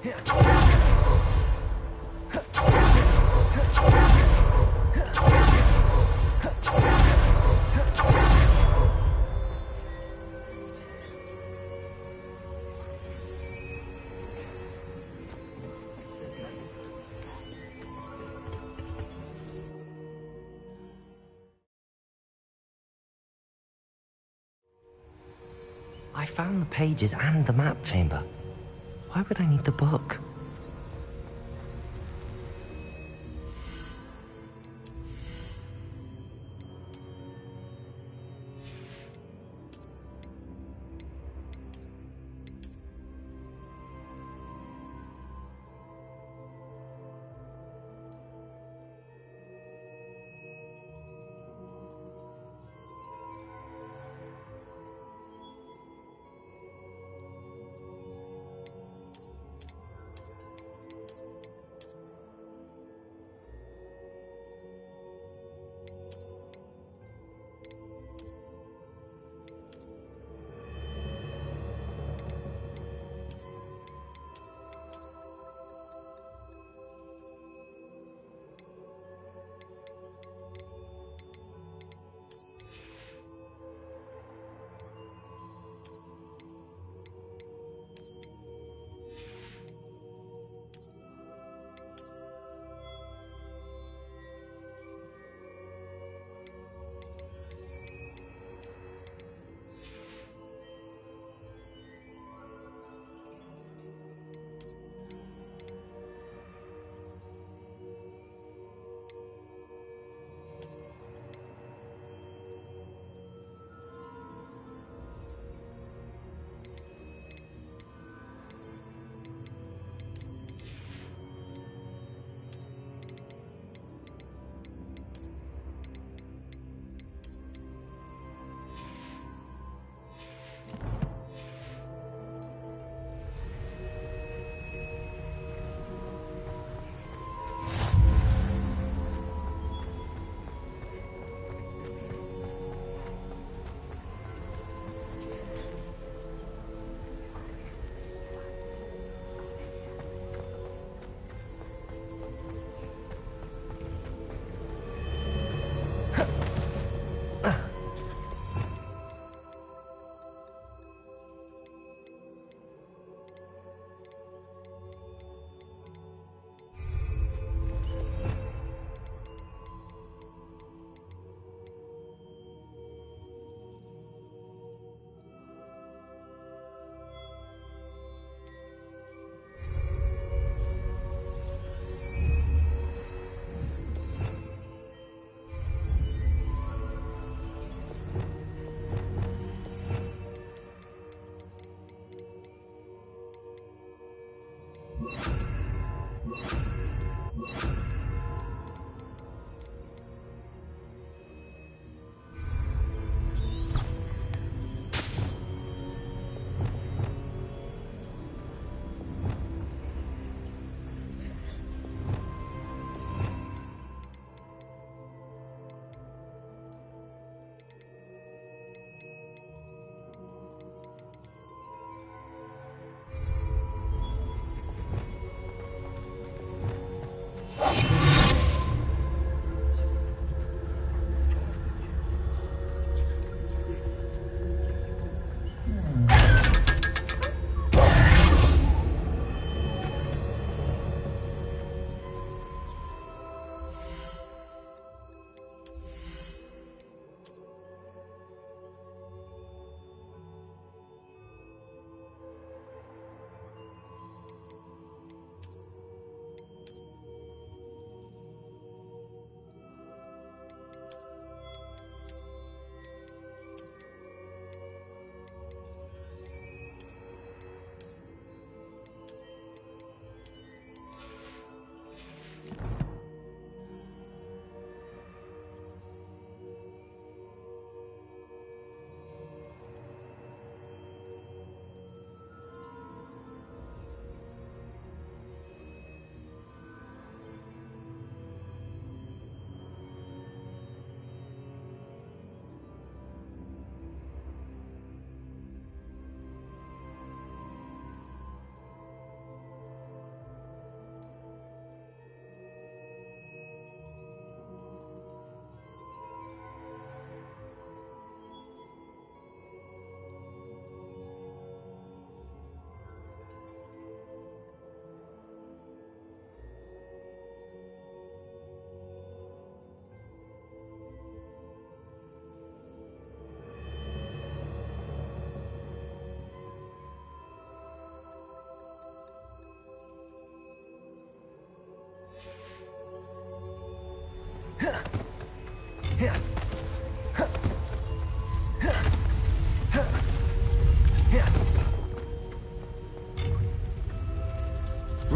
I found the pages and the map chamber. Why would I need the book?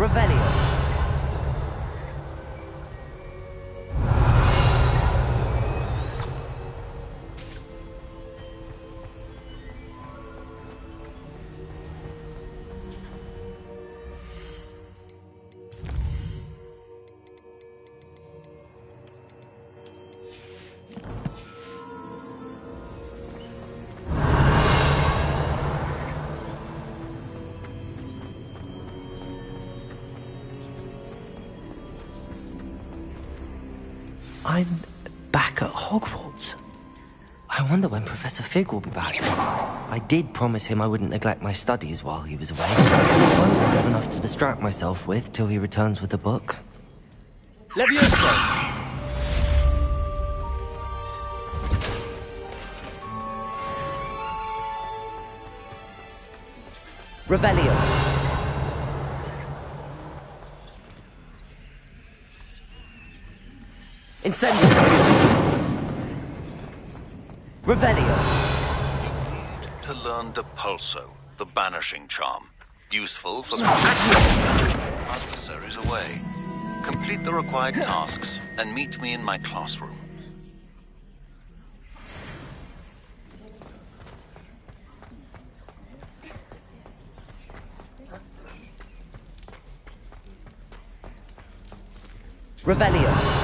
Revelio. I'm back at Hogwarts. I wonder when Professor Fig will be back. I did promise him I wouldn't neglect my studies while he was away. I suppose I have enough to distract myself with till he returns with the book. Levioso! Revelio. Incendio. Revelio. You need to learn Depulso, the banishing charm. Useful for adversaries away. Complete the required tasks and meet me in my classroom. Revelio.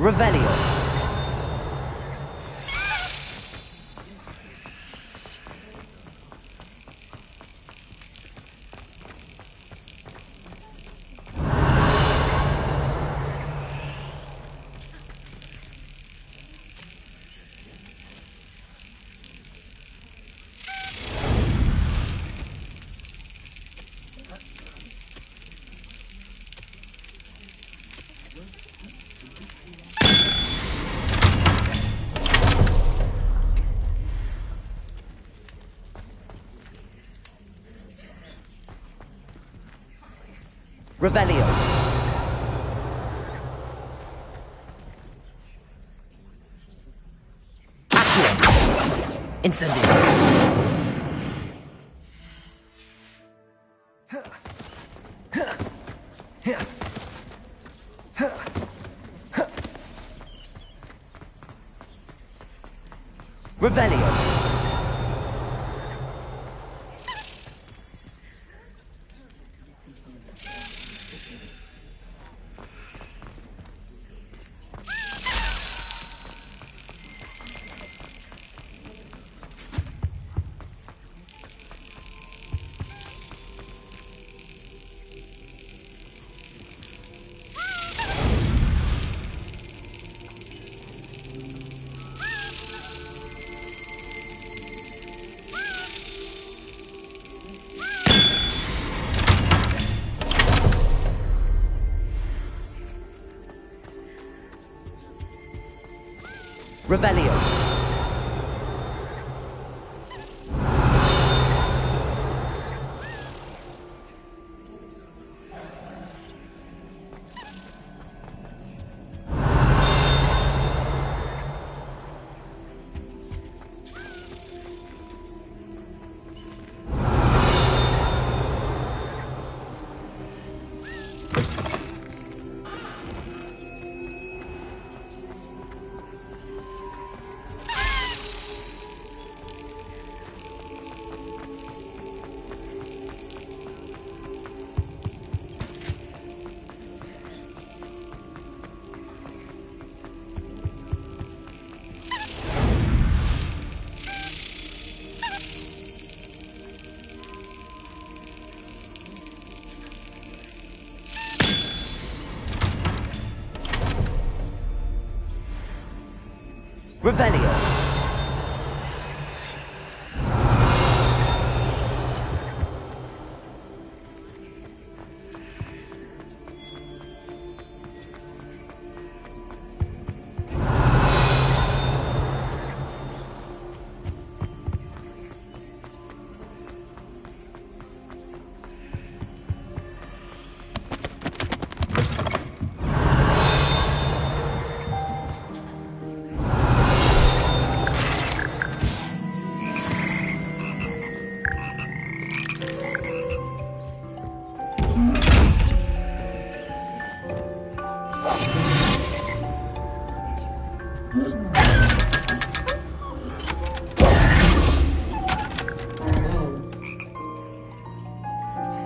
Revelio. Revelio. Accio. Incendio. Revelio. Revelio.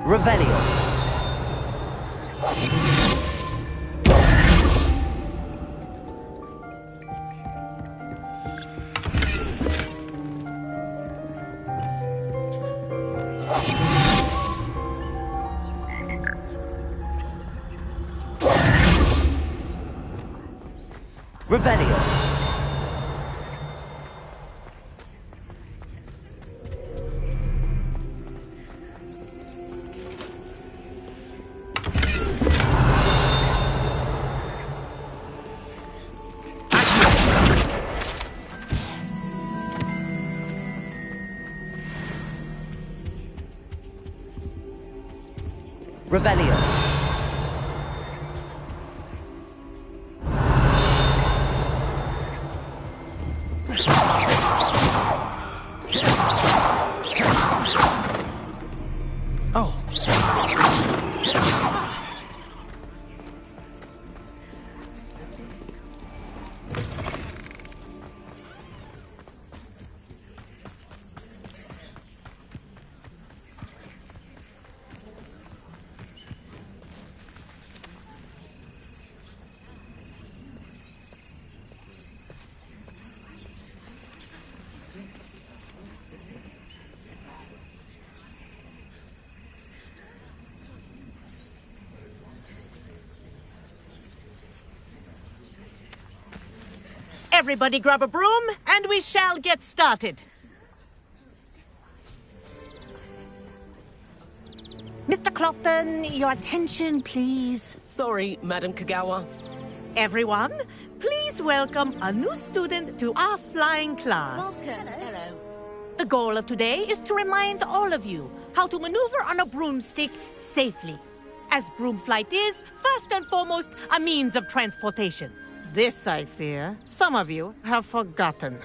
Revelio. Revelio. Revelio. Revelio. Oh. Everybody grab a broom, and we shall get started. Mr. Clopton, your attention, please. Sorry, Madam Kagawa. Everyone, please welcome a new student to our flying class. Welcome. Hello. The goal of today is to remind all of you how to maneuver on a broomstick safely, as broom flight is, first and foremost, a means of transportation. This, I fear, some of you have forgotten.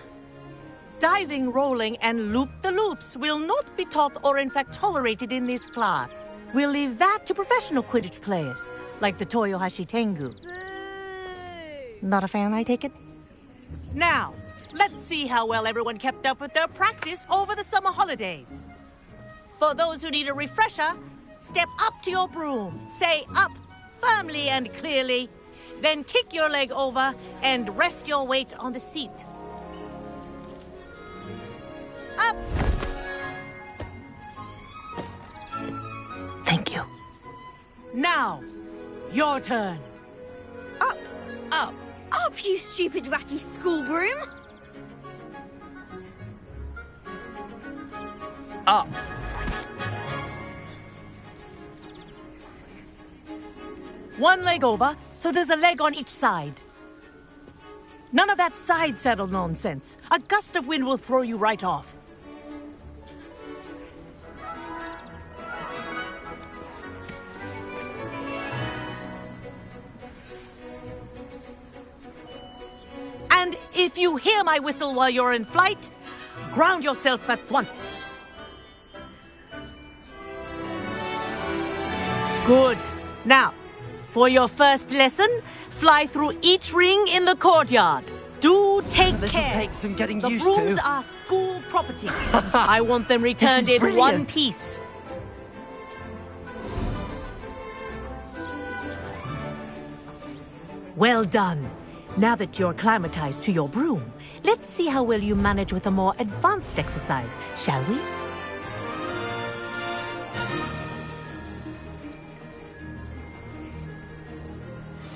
Diving, rolling, and loop-the-loops will not be taught or in fact tolerated in this class. We'll leave that to professional Quidditch players, like the Toyohashi Tengu. Boo! Not a fan, I take it? Now, Let's see how well everyone kept up with their practice over the summer holidays. For those who need a refresher, step up to your broom, say up firmly and clearly, then kick your leg over and rest your weight on the seat. Up! Thank you. Now, your turn. Up! Up! Up, you stupid ratty school broom! Up. One leg over, so there's a leg on each side. None of that side saddle nonsense. A gust of wind will throw you right off. And if you hear my whistle while you're in flight, ground yourself at once. Good. Now, for your first lesson, fly through each ring in the courtyard. Do take This'll care. take some getting the used brooms to. are school property. I want them returned This is in one brilliant. piece. Well done. Now that you're acclimatized to your broom, let's see how well you manage with a more advanced exercise, shall we?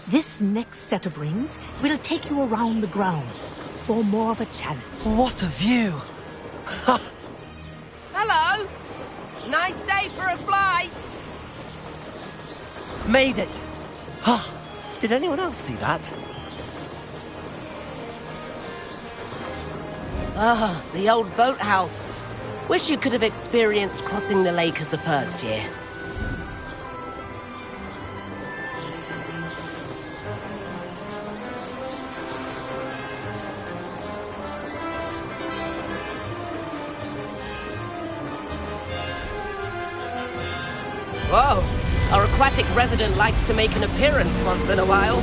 This next set of rings will take you around the grounds for more of a challenge. What a view! Hello! Nice day for a flight! Made it! Ah, did anyone else see that? Ah, the old boathouse. Wish you could have experienced crossing the lake as a first year. Whoa! Our aquatic resident likes to make an appearance once in a while.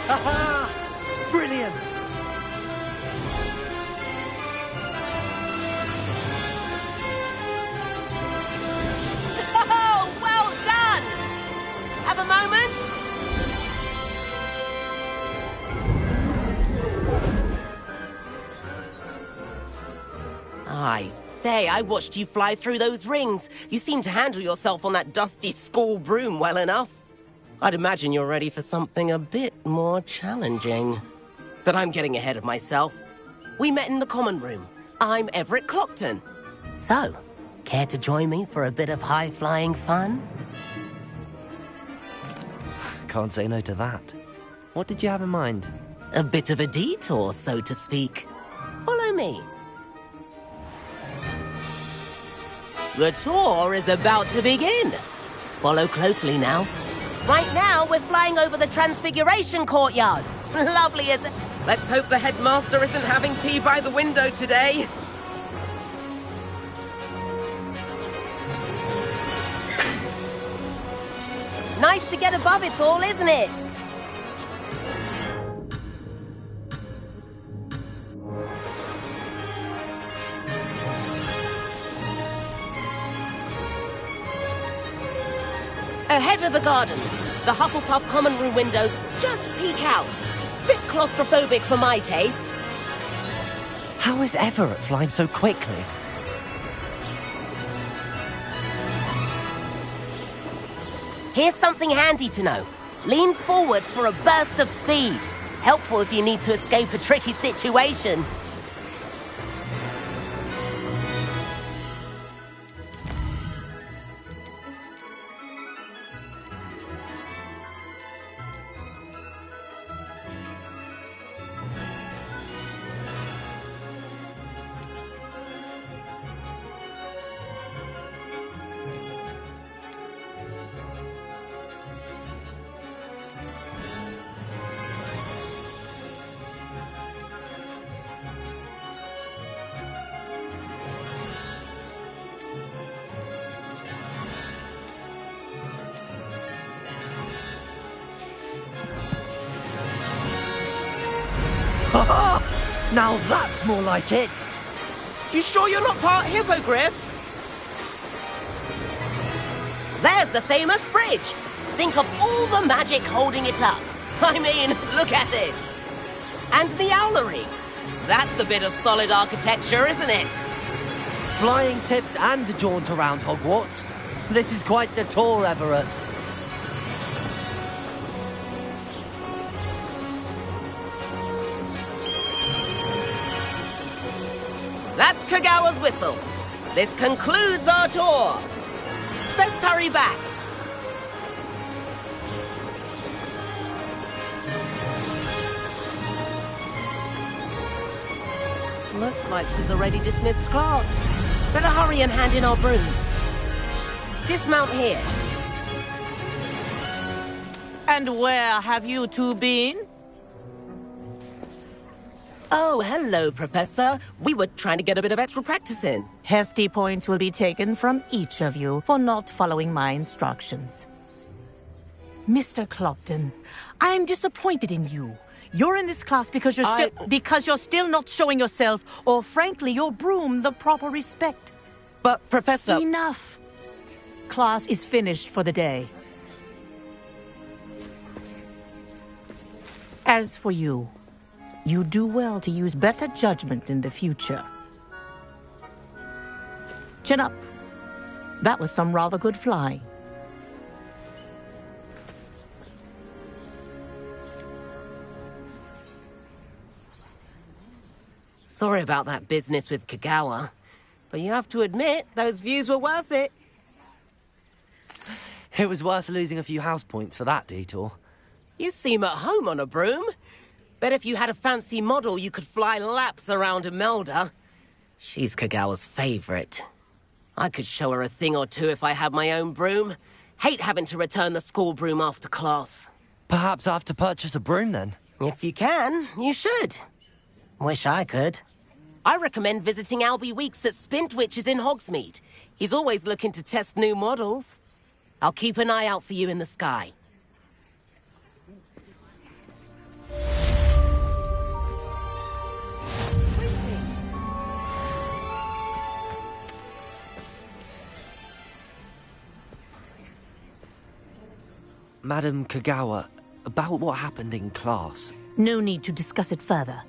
Aha! Brilliant! Oh, well done! Have a moment? I say, I watched you fly through those rings. You seem to handle yourself on that dusty school broom well enough. I'd imagine you're ready for something a bit more challenging. But I'm getting ahead of myself. We met in the common room. I'm Everett Clockton. So, care to join me for a bit of high-flying fun? Can't say no to that. What did you have in mind? A bit of a detour, so to speak. Follow me. The tour is about to begin. Follow closely now. Right now, we're flying over the Transfiguration Courtyard. Lovely, is it? Let's hope the headmaster isn't having tea by the window today. Nice to get above it all, isn't it? Ahead of the gardens, the Hufflepuff common room windows just peek out. Bit claustrophobic for my taste. How is Everett flying so quickly? Here's something handy to know. Lean forward for a burst of speed. Helpful if you need to escape a tricky situation. Now that's more like it! You sure you're not part hippogriff? There's the famous bridge. Think of all the magic holding it up. I mean, look at it. And the owlery. That's a bit of solid architecture, isn't it? Flying tips and a jaunt around Hogwarts. This is quite the tour, Everett. That's Kagawa's whistle. This concludes our tour. Let's hurry back. Looks like she's already dismissed class. Better hurry and hand in our brooms. Dismount here. And where have you two been? Oh, hello, Professor. We were trying to get a bit of extra practice in. Hefty points will be taken from each of you for not following my instructions. Mr. Clopton, I'm disappointed in you. You're in this class because you're still not showing yourself, or frankly, your broom the proper respect. But, Professor... Enough. Class is finished for the day. As for you, you do well to use better judgment in the future. Chin up. That was some rather good flying. Sorry about that business with Kagawa, but you have to admit, those views were worth it. It was worth losing a few house points for that detour. You seem at home on a broom. Bet if you had a fancy model, you could fly laps around Imelda. She's Kagawa's favorite. I could show her a thing or two if I had my own broom. Hate having to return the school broom after class. Perhaps I have to purchase a broom then. If you can, you should. Wish I could. I recommend visiting Albie Weeks at Spintwitches in Hogsmeade. He's always looking to test new models. I'll keep an eye out for you in the sky. Madam Kagawa, about what happened in class. No need to discuss it further.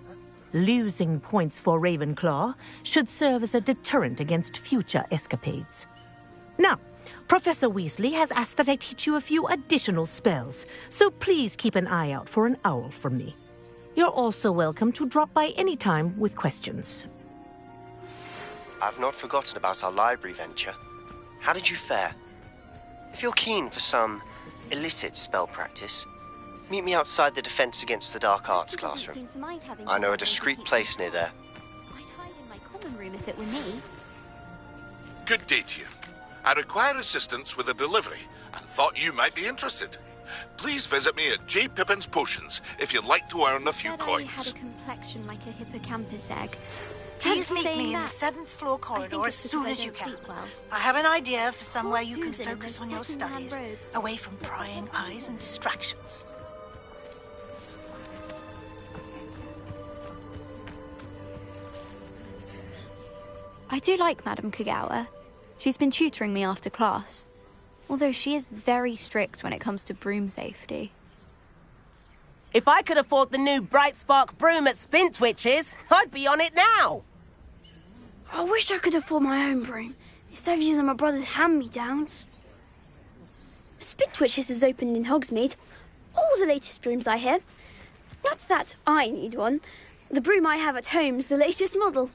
Losing points for Ravenclaw should serve as a deterrent against future escapades. Now, Professor Weasley has asked that I teach you a few additional spells, so please keep an eye out for an owl from me. You're also welcome to drop by any time with questions. I've not forgotten about our library venture. How did you fare? If you're keen for some illicit spell practice, meet me outside the Defense Against the Dark Arts classroom. I know a discreet place near there. I'd hide in my common room if it were me. Good day to you. I require assistance with a delivery and thought you might be interested. Please visit me at J. Pippin's Potions if you'd like to earn a few coins. I had a complexion like a hippocampus egg. Please Thanks for meet saying me in the that. 7th floor I corridor think as it's soon because as I you don't can. sleep well. I have an idea for somewhere Poor you can Susan in focus those on your second-hand studies, robes. away from prying eyes and distractions. I do like Madame Kagawa. She's been tutoring me after class. Although she is very strict when it comes to broom safety. If I could afford the new Bright Spark broom at Spintwitches, I'd be on it now. I wish I could afford my own broom, instead of using my brother's hand-me-downs. Spintwitches is opened in Hogsmeade. All the latest brooms, I hear. Not that I need one. The broom I have at home's the latest model.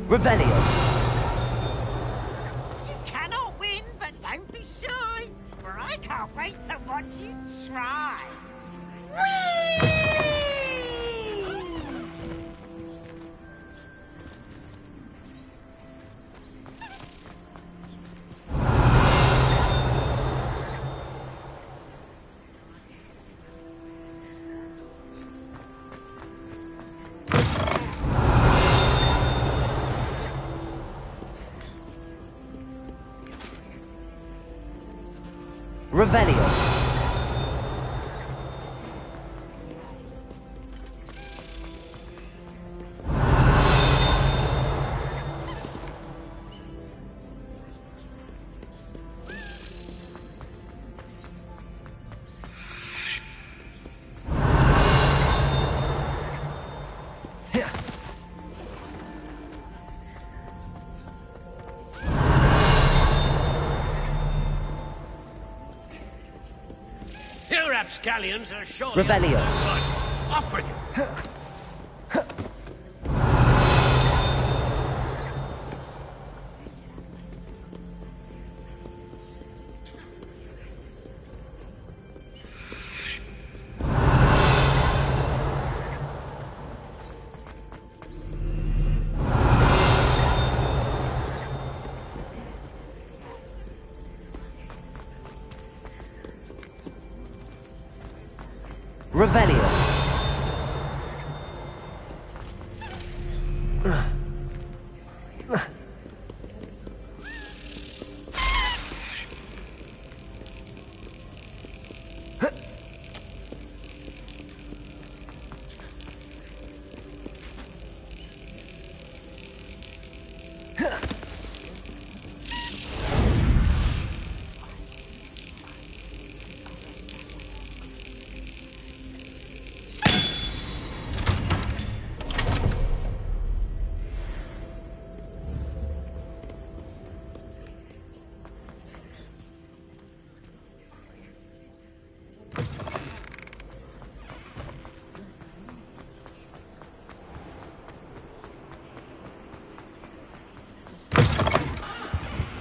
Revelio. You cannot win, but don't be shy, for I can't wait to watch you try. Whee! Revelio. You rapscallions are surely... Revelio. Off with you! Revelio.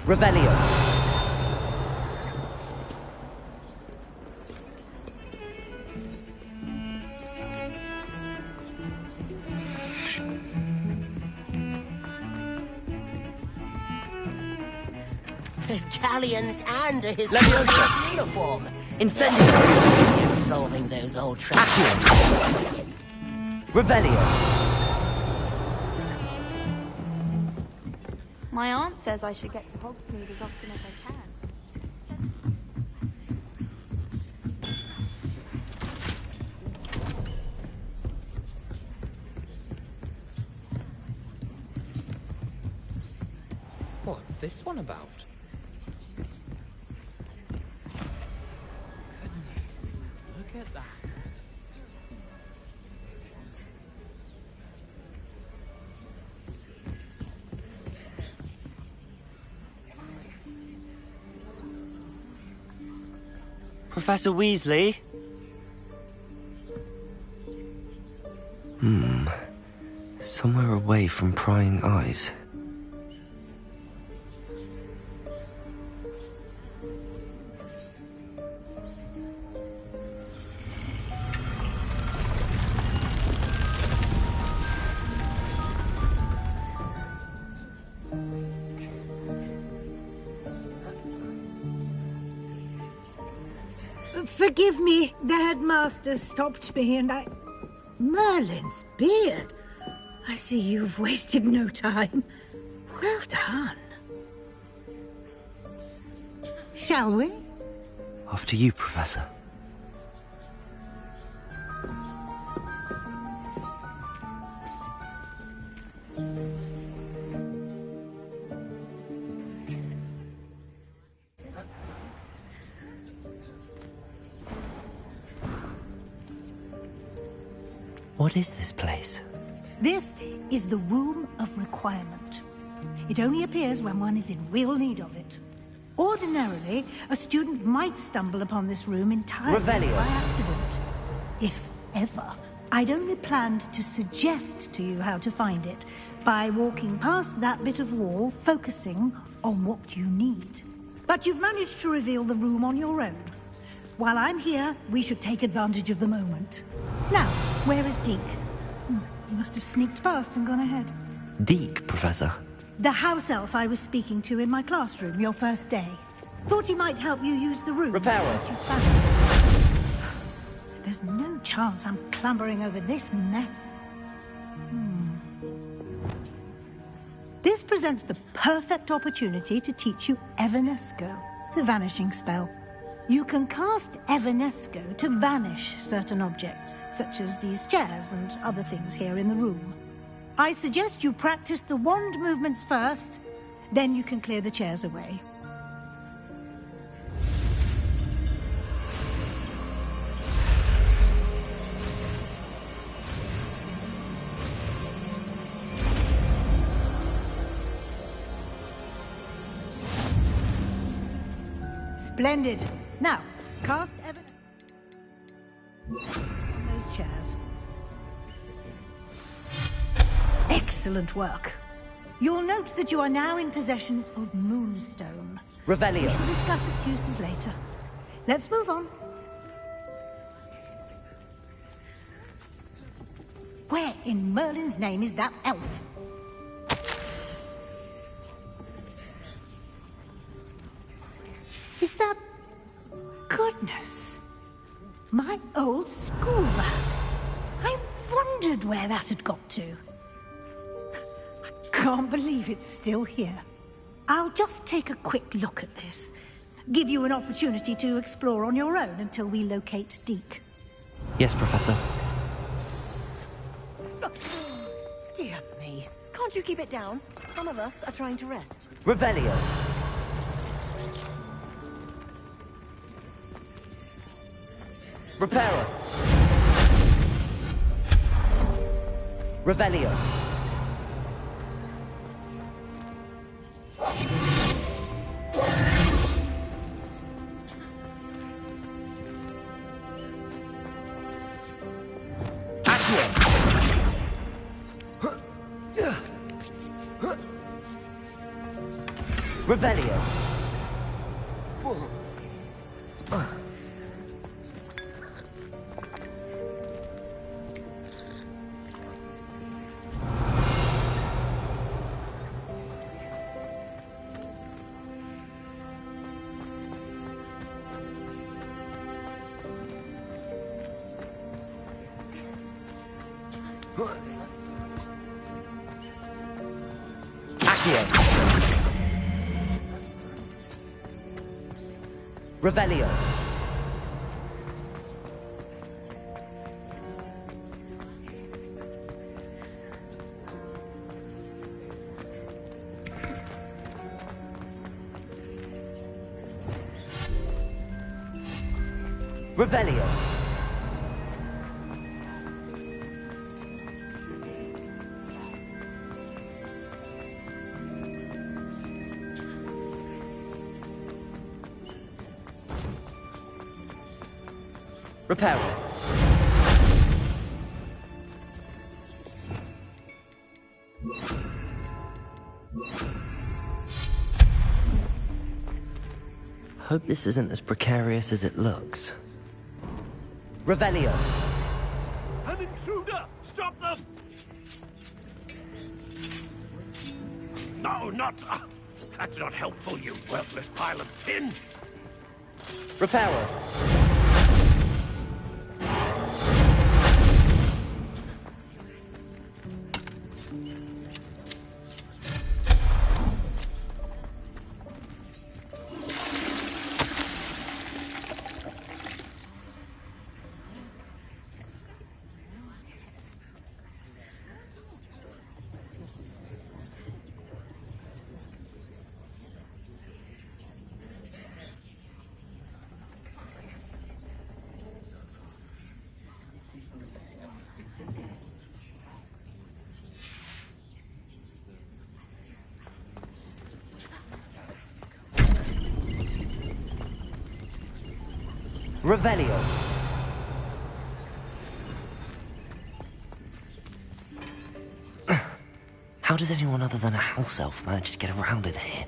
Revelio. Galleons and his Leviosa. uniform. Incendio. Involving those old tracks. Accio. Revelio. My aunt says I should get to Hogsmeade as often as I can. What's this one about? Goodness, look at that. Professor Weasley? Somewhere away from prying eyes. Forgive me, the headmaster stopped me and I... Merlin's beard. I see you've wasted no time. Well done. Shall we? After you, Professor. What is this place? This is the Room of Requirement. It only appears when one is in real need of it. Ordinarily, a student might stumble upon this room entirely Revelio. by accident. If ever. I'd only planned to suggest to you how to find it by walking past that bit of wall, focusing on what you need. But you've managed to reveal the room on your own. While I'm here, we should take advantage of the moment. Now, where is Deke? He must have sneaked past and gone ahead. Deke, Professor. The house elf I was speaking to in my classroom your first day. Thought he might help you use the room. Reparo. once you found it. There's no chance I'm clambering over this mess. This presents the perfect opportunity to teach you Evanesco, the vanishing spell. You can cast Evanesco to vanish certain objects, such as these chairs and other things here in the room. I suggest you practice the wand movements first, then you can clear the chairs away. Splendid. Now, cast evidence on those chairs. Excellent work. You'll note that you are now in possession of Moonstone. Revelio. We shall discuss its uses later. Let's move on. Where in Merlin's name is that elf? Is that... Goodness. My old school bag. I wondered where that had got to. I can't believe it's still here. I'll just take a quick look at this. Give you an opportunity to explore on your own until we locate Deke. Yes, Professor. Dear me. Can't you keep it down? Some of us are trying to rest. Revelio. Reparo. Revelio. Revelio. Revelio. Revelio. Reparo. Hope this isn't as precarious as it looks. Revelio. An intruder! Stop them! No, not... that's not helpful, you worthless pile of tin! Reparo. Revelio. How does anyone other than a house elf manage to get around in here?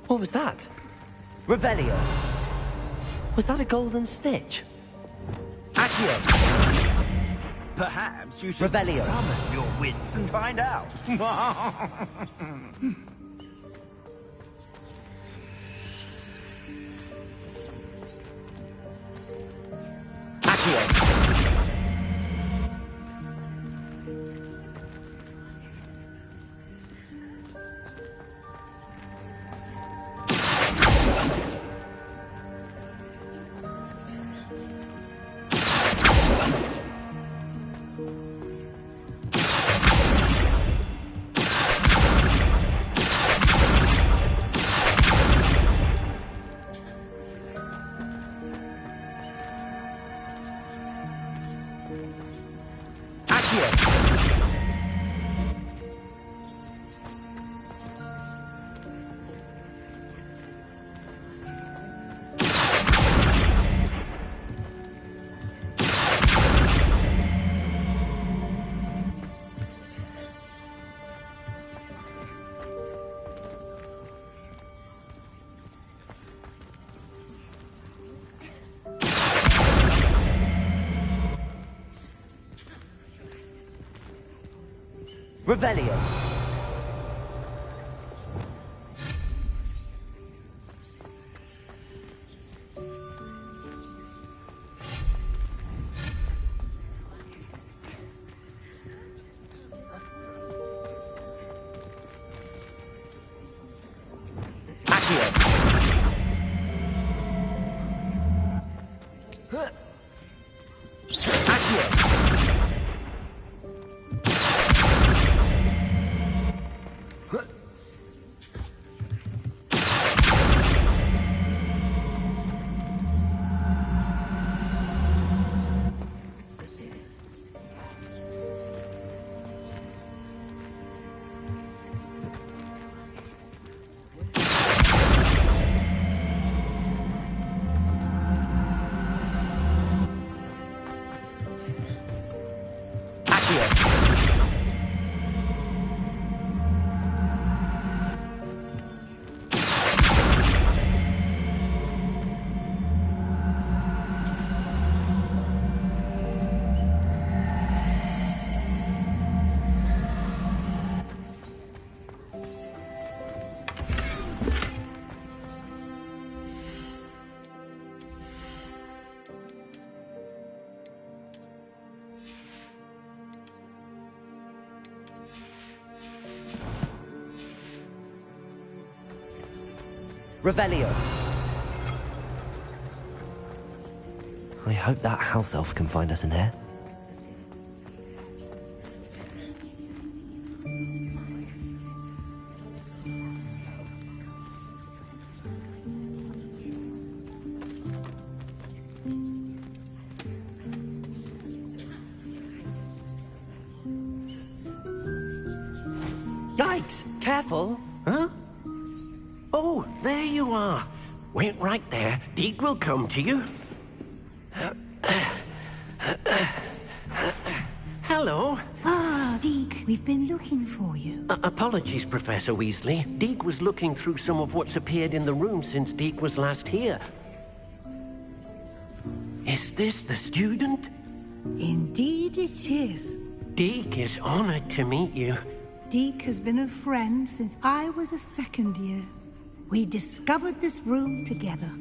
What was that? Revelio. Was that a golden stitch? Accio. Perhaps you should Revelio. summon your wits and find out. Accio. Revelio. Revelio. I hope that house elf can find us in here. Yikes! Careful! Huh? Oh, there you are. Wait right there. Deke will come to you. Hello. Ah, Deke, we've been looking for you. Apologies, Professor Weasley. Deke was looking through some of what's appeared in the room since Deke was last here. Is this the student? Indeed it is. Deke is honored to meet you. Deke has been a friend since I was a second year. We discovered this room together.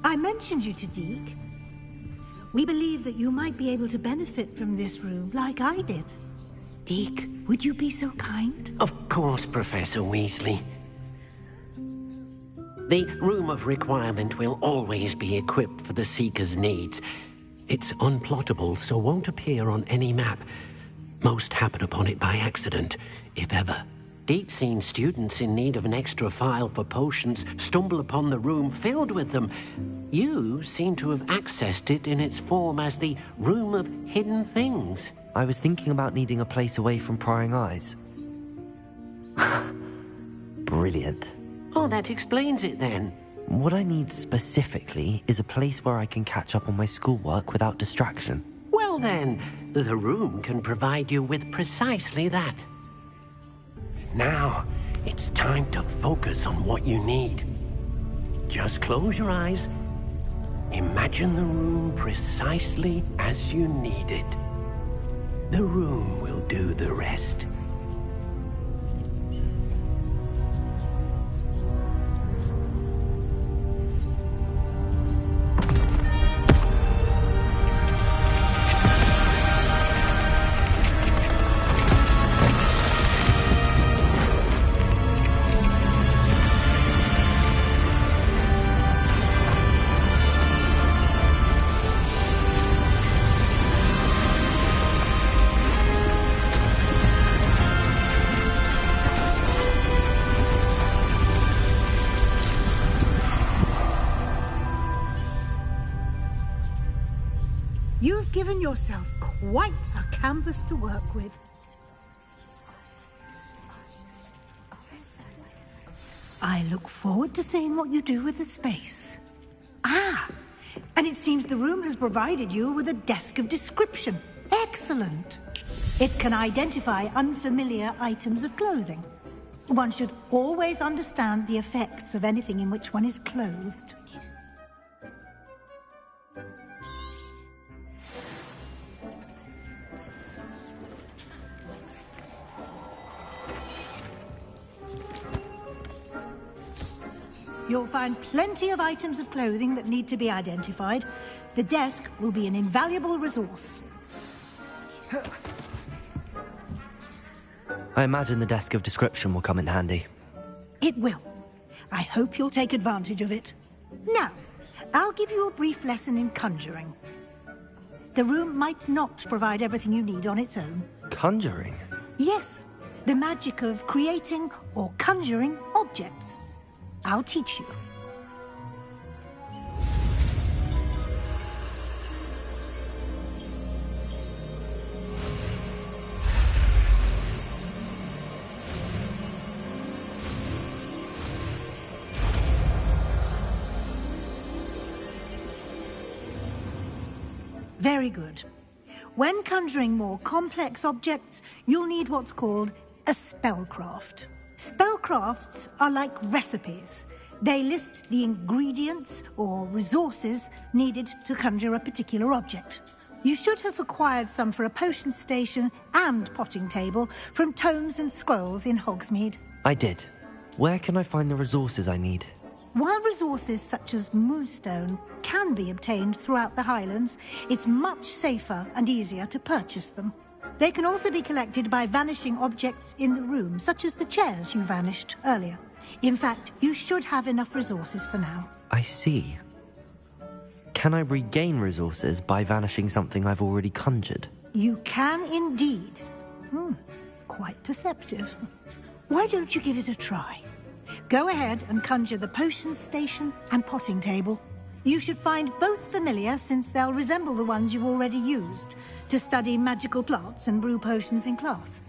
I mentioned you to Deke. We believe that you might be able to benefit from this room like I did. Deke, would you be so kind? Of course, Professor Weasley. The Room of Requirement will always be equipped for the Seeker's needs. It's unplottable, so won't appear on any map. Most happen upon it by accident, if ever. Deep seen students in need of an extra file for potions stumble upon the room filled with them. You seem to have accessed it in its form as the Room of Hidden Things. I was thinking about needing a place away from prying eyes. Brilliant. Oh, that explains it then. What I need specifically is a place where I can catch up on my schoolwork without distraction. Well then, the room can provide you with precisely that. Now, it's time to focus on what you need. Just close your eyes. Imagine the room precisely as you need it. The room will do the rest. You've given yourself quite a canvas to work with. I look forward to seeing what you do with the space. Ah, and it seems the room has provided you with a desk of description. Excellent. It can identify unfamiliar items of clothing. One should always understand the effects of anything in which one is clothed. You'll find plenty of items of clothing that need to be identified. The desk will be an invaluable resource. I imagine the desk of description will come in handy. It will. I hope you'll take advantage of it. Now, I'll give you a brief lesson in conjuring. The room might not provide everything you need on its own. Conjuring? Yes, the magic of creating or conjuring objects. I'll teach you. Very good. When conjuring more complex objects, you'll need what's called a spellcraft. Spellcrafts are like recipes. They list the ingredients or resources needed to conjure a particular object. You should have acquired some for a potion station and potting table from tomes and scrolls in Hogsmeade. I did. Where can I find the resources I need? While resources such as moonstone can be obtained throughout the Highlands, it's much safer and easier to purchase them. They can also be collected by vanishing objects in the room, such as the chairs you vanished earlier. In fact, you should have enough resources for now. I see. Can I regain resources by vanishing something I've already conjured? You can indeed. Quite perceptive. Why don't you give it a try? Go ahead and conjure the potion station and potting table. You should find both familiar, since they'll resemble the ones you've already used to study magical plants and brew potions in class.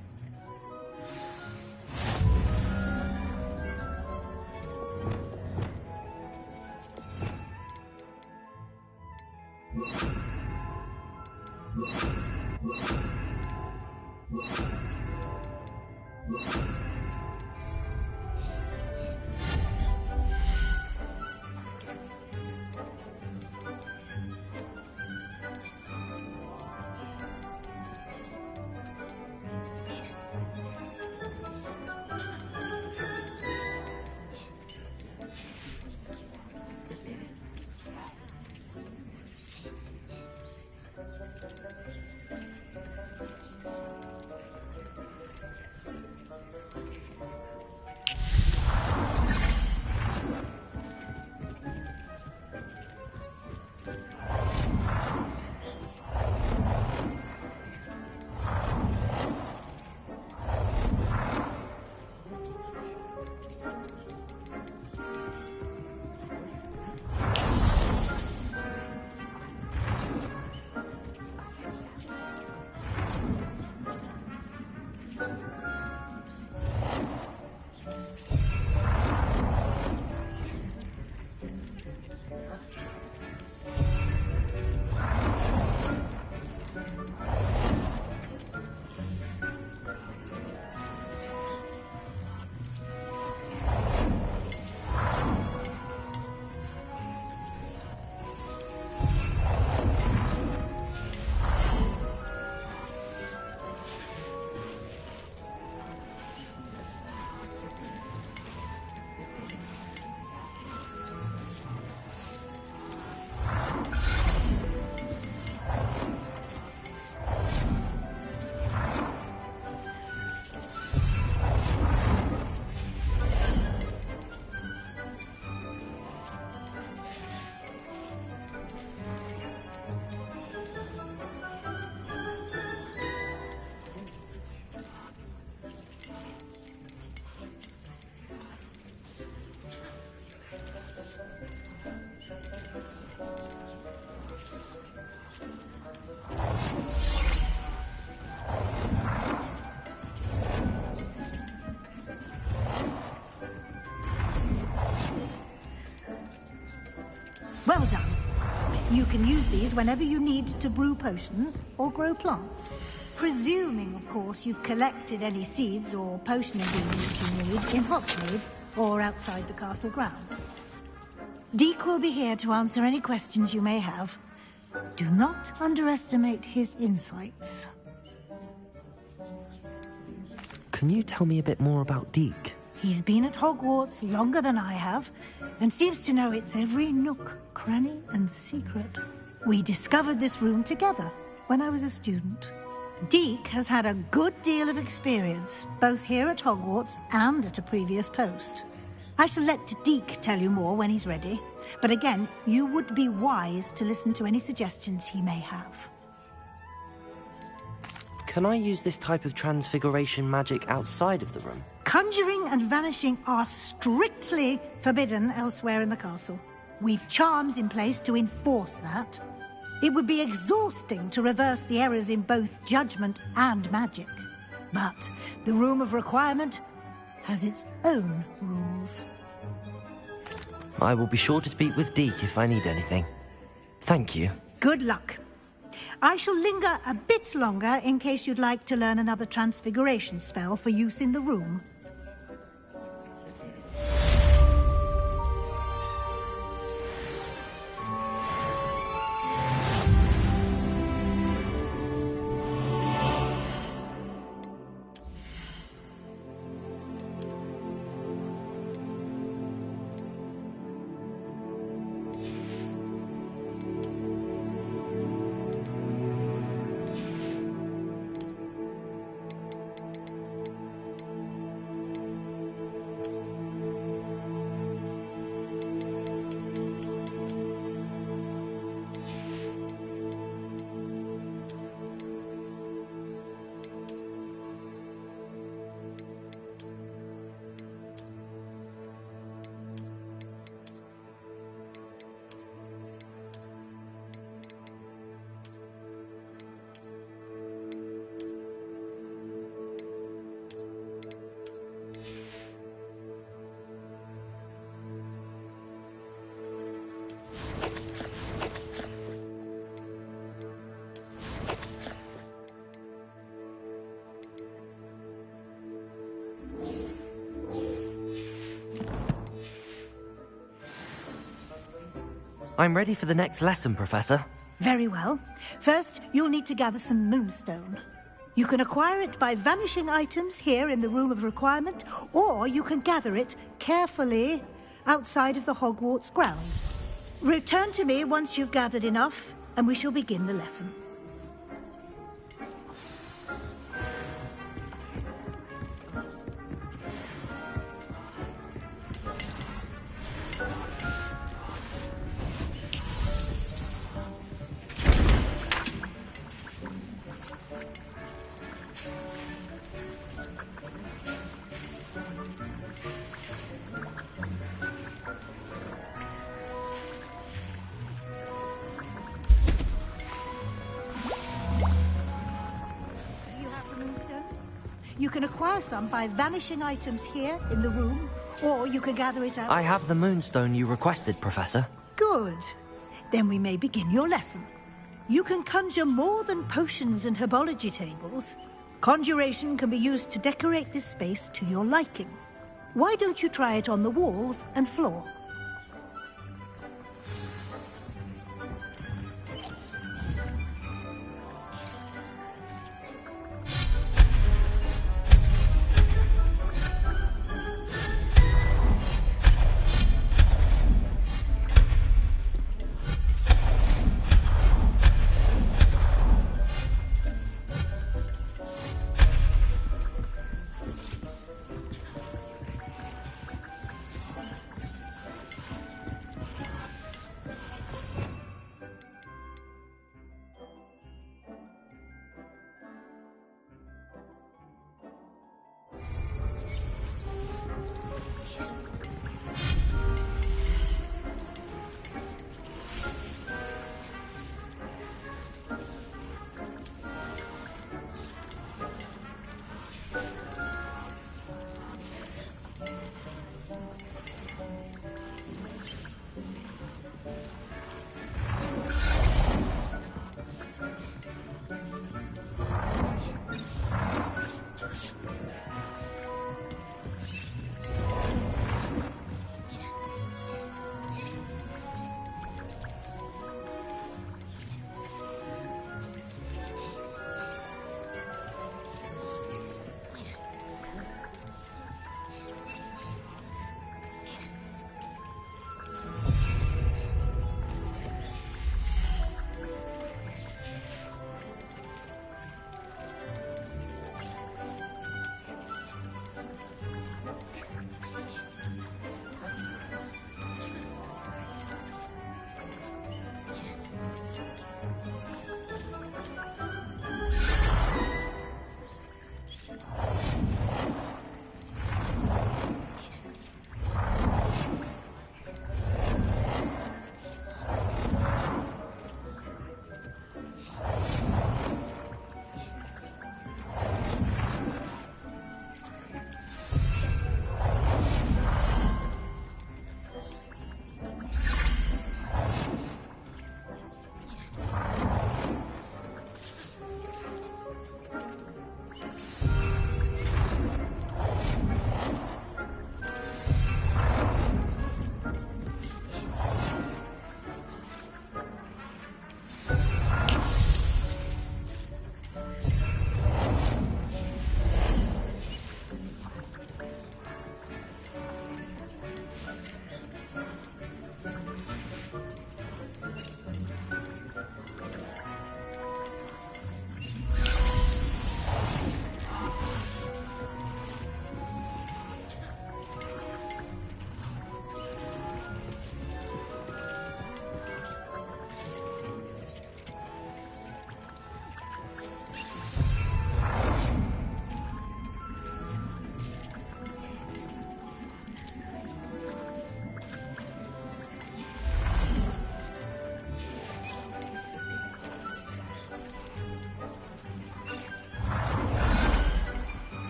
You can use these whenever you need to brew potions or grow plants. Presuming, of course, you've collected any seeds or potion ingredients you need in Hogsmeade or outside the castle grounds. Deek will be here to answer any questions you may have. Do not underestimate his insights. Can you tell me a bit more about Deek? He's been at Hogwarts longer than I have, and seems to know its every nook, cranny, and secret. We discovered this room together when I was a student. Deek has had a good deal of experience, both here at Hogwarts and at a previous post. I shall let Deek tell you more when he's ready, but again, you would be wise to listen to any suggestions he may have. Can I use this type of transfiguration magic outside of the room? Conjuring and vanishing are strictly forbidden elsewhere in the castle. We've charms in place to enforce that. It would be exhausting to reverse the errors in both judgment and magic. But the Room of Requirement has its own rules. I will be sure to speak with Deek if I need anything. Thank you. Good luck. I shall linger a bit longer in case you'd like to learn another transfiguration spell for use in the room. I'm ready for the next lesson, Professor. Very well. First, you'll need to gather some moonstone. You can acquire it by vanishing items here in the Room of Requirement, or you can gather it carefully outside of the Hogwarts grounds. Return to me once you've gathered enough, and we shall begin the lesson. You can acquire some by vanishing items here in the room, or you can gather it out. I have the moonstone you requested, Professor. Good. Then we may begin your lesson. You can conjure more than potions and herbology tables. Conjuration can be used to decorate this space to your liking. Why don't you try it on the walls and floor?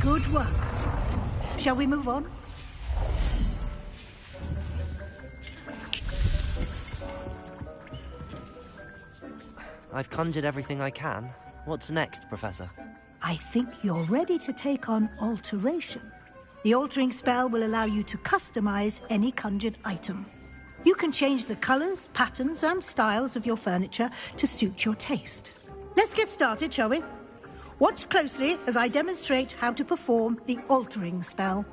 Good work. Shall we move on? I've conjured everything I can. What's next, Professor? I think you're ready to take on alteration. The altering spell will allow you to customize any conjured item. You can change the colors, patterns, and styles of your furniture to suit your taste. Let's get started, shall we? Watch closely as I demonstrate how to perform the altering spell.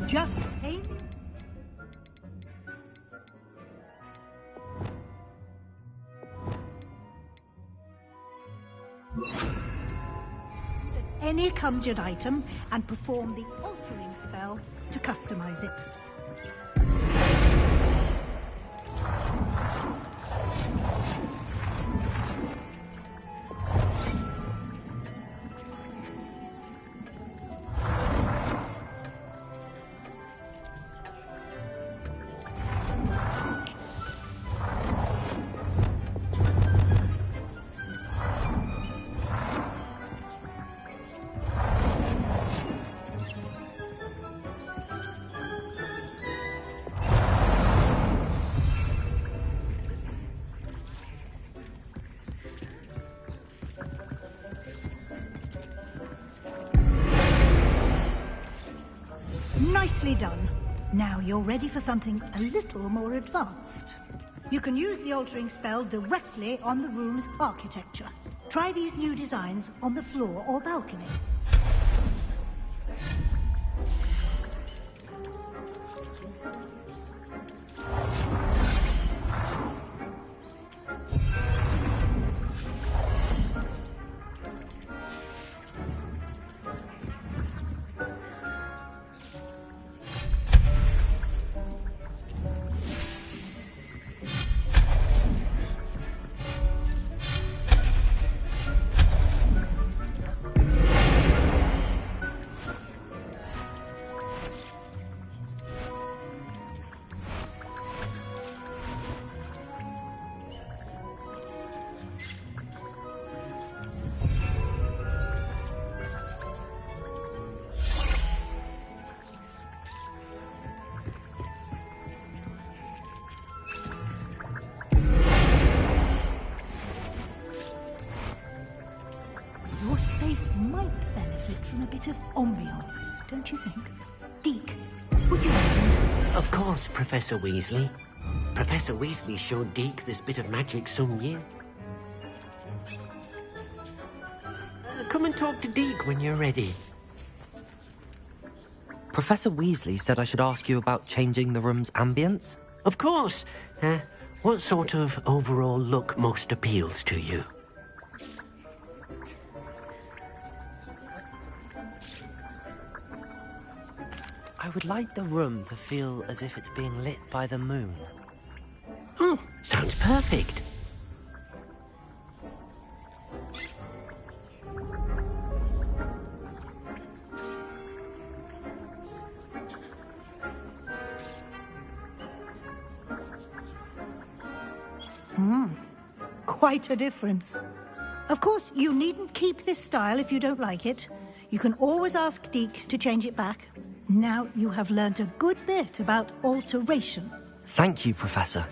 Just aim. Any conjured item and perform the altering spell to customize it. Nicely done. Now you're ready for something a little more advanced. You can use the altering spell directly on the room's architecture. Try these new designs on the floor or balcony. Your space might benefit from a bit of ambiance, don't you think? Deke, would you mind? Of course, Professor Weasley. Professor Weasley showed Deke this bit of magic some year. Come and talk to Deke when you're ready. Professor Weasley said I should ask you about changing the room's ambience? Of course. What sort of overall look most appeals to you? I would like the room to feel as if it's being lit by the moon. Oh, sounds perfect. Quite a difference. Of course, you needn't keep this style if you don't like it. You can always ask Deke to change it back. Now you have learnt a good bit about alteration. Thank you, Professor.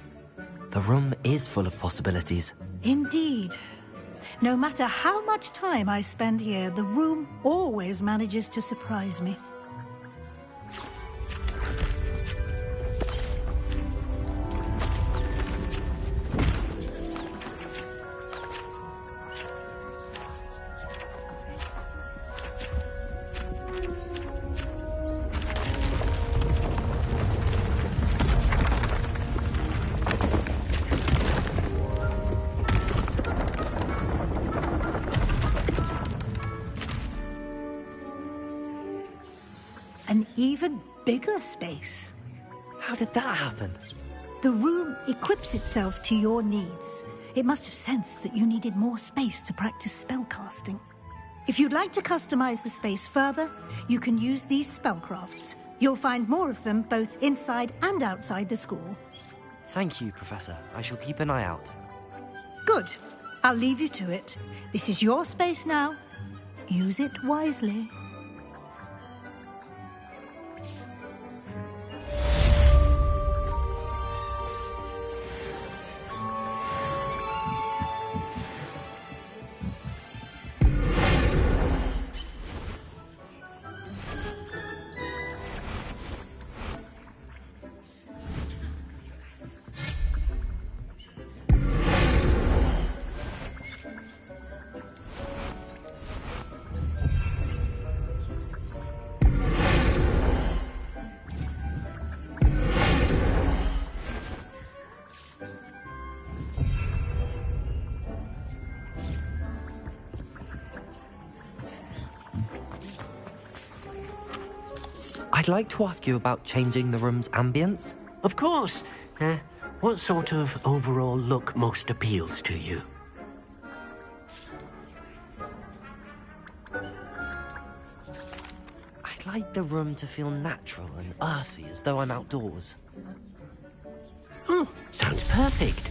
The room is full of possibilities. Indeed. No matter how much time I spend here, the room always manages to surprise me. An even bigger space. How did that happen? The room equips itself to your needs. It must have sensed that you needed more space to practice spellcasting. If you'd like to customize the space further, you can use these spellcrafts. You'll find more of them both inside and outside the school. Thank you, Professor. I shall keep an eye out. Good. I'll leave you to it. This is your space now. Use it wisely. I'd like to ask you about changing the room's ambience. Of course. What sort of overall look most appeals to you? I'd like the room to feel natural and earthy, as though I'm outdoors. Oh, sounds perfect.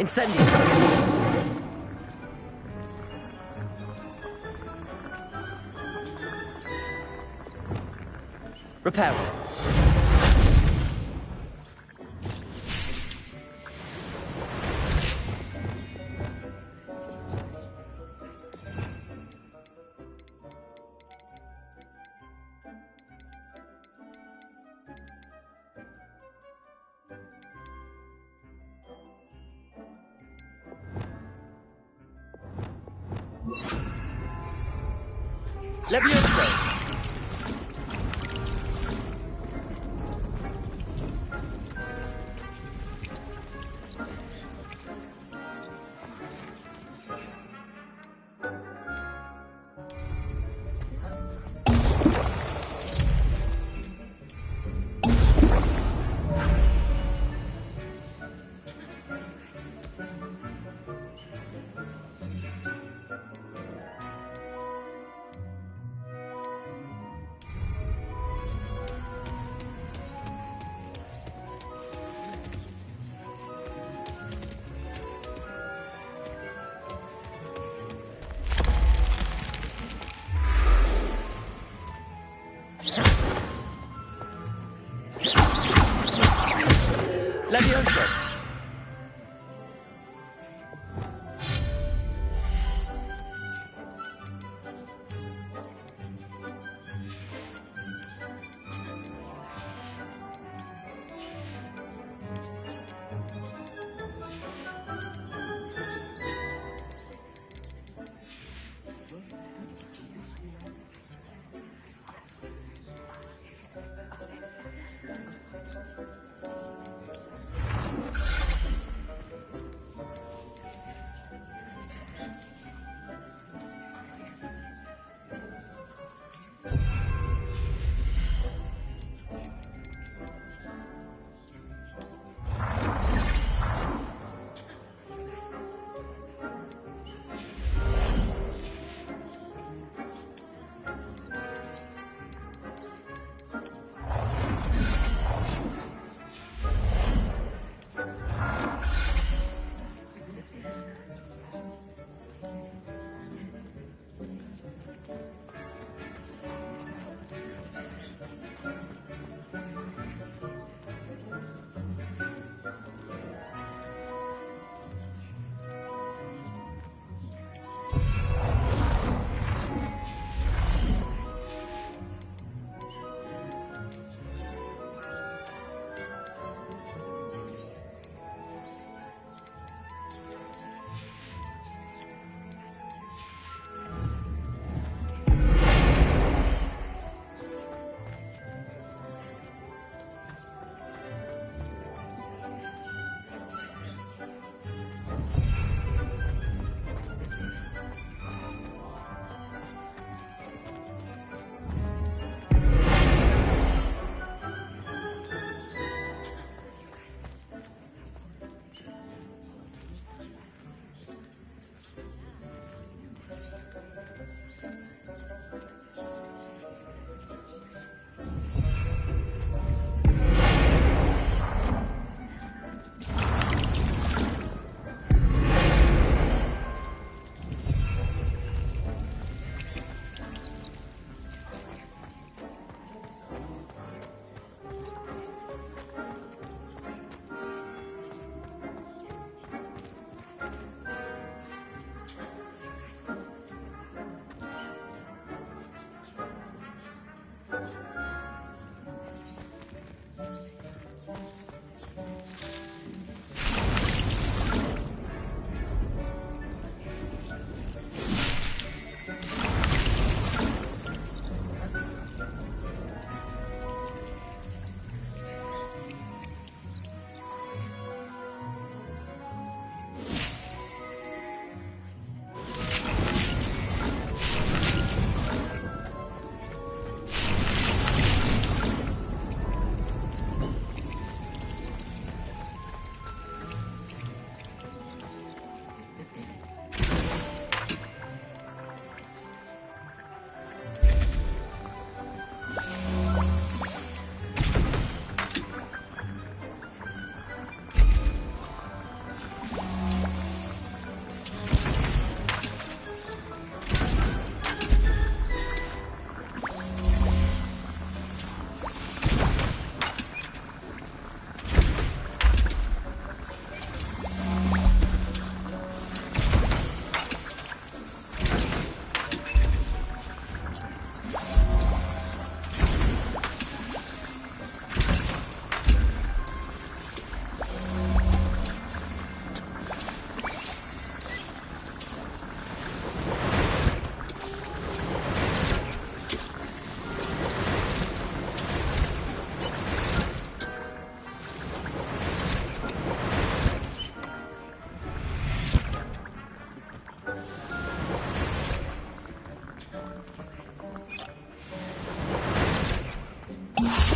Incendio! Repair. Levioso! Levioso!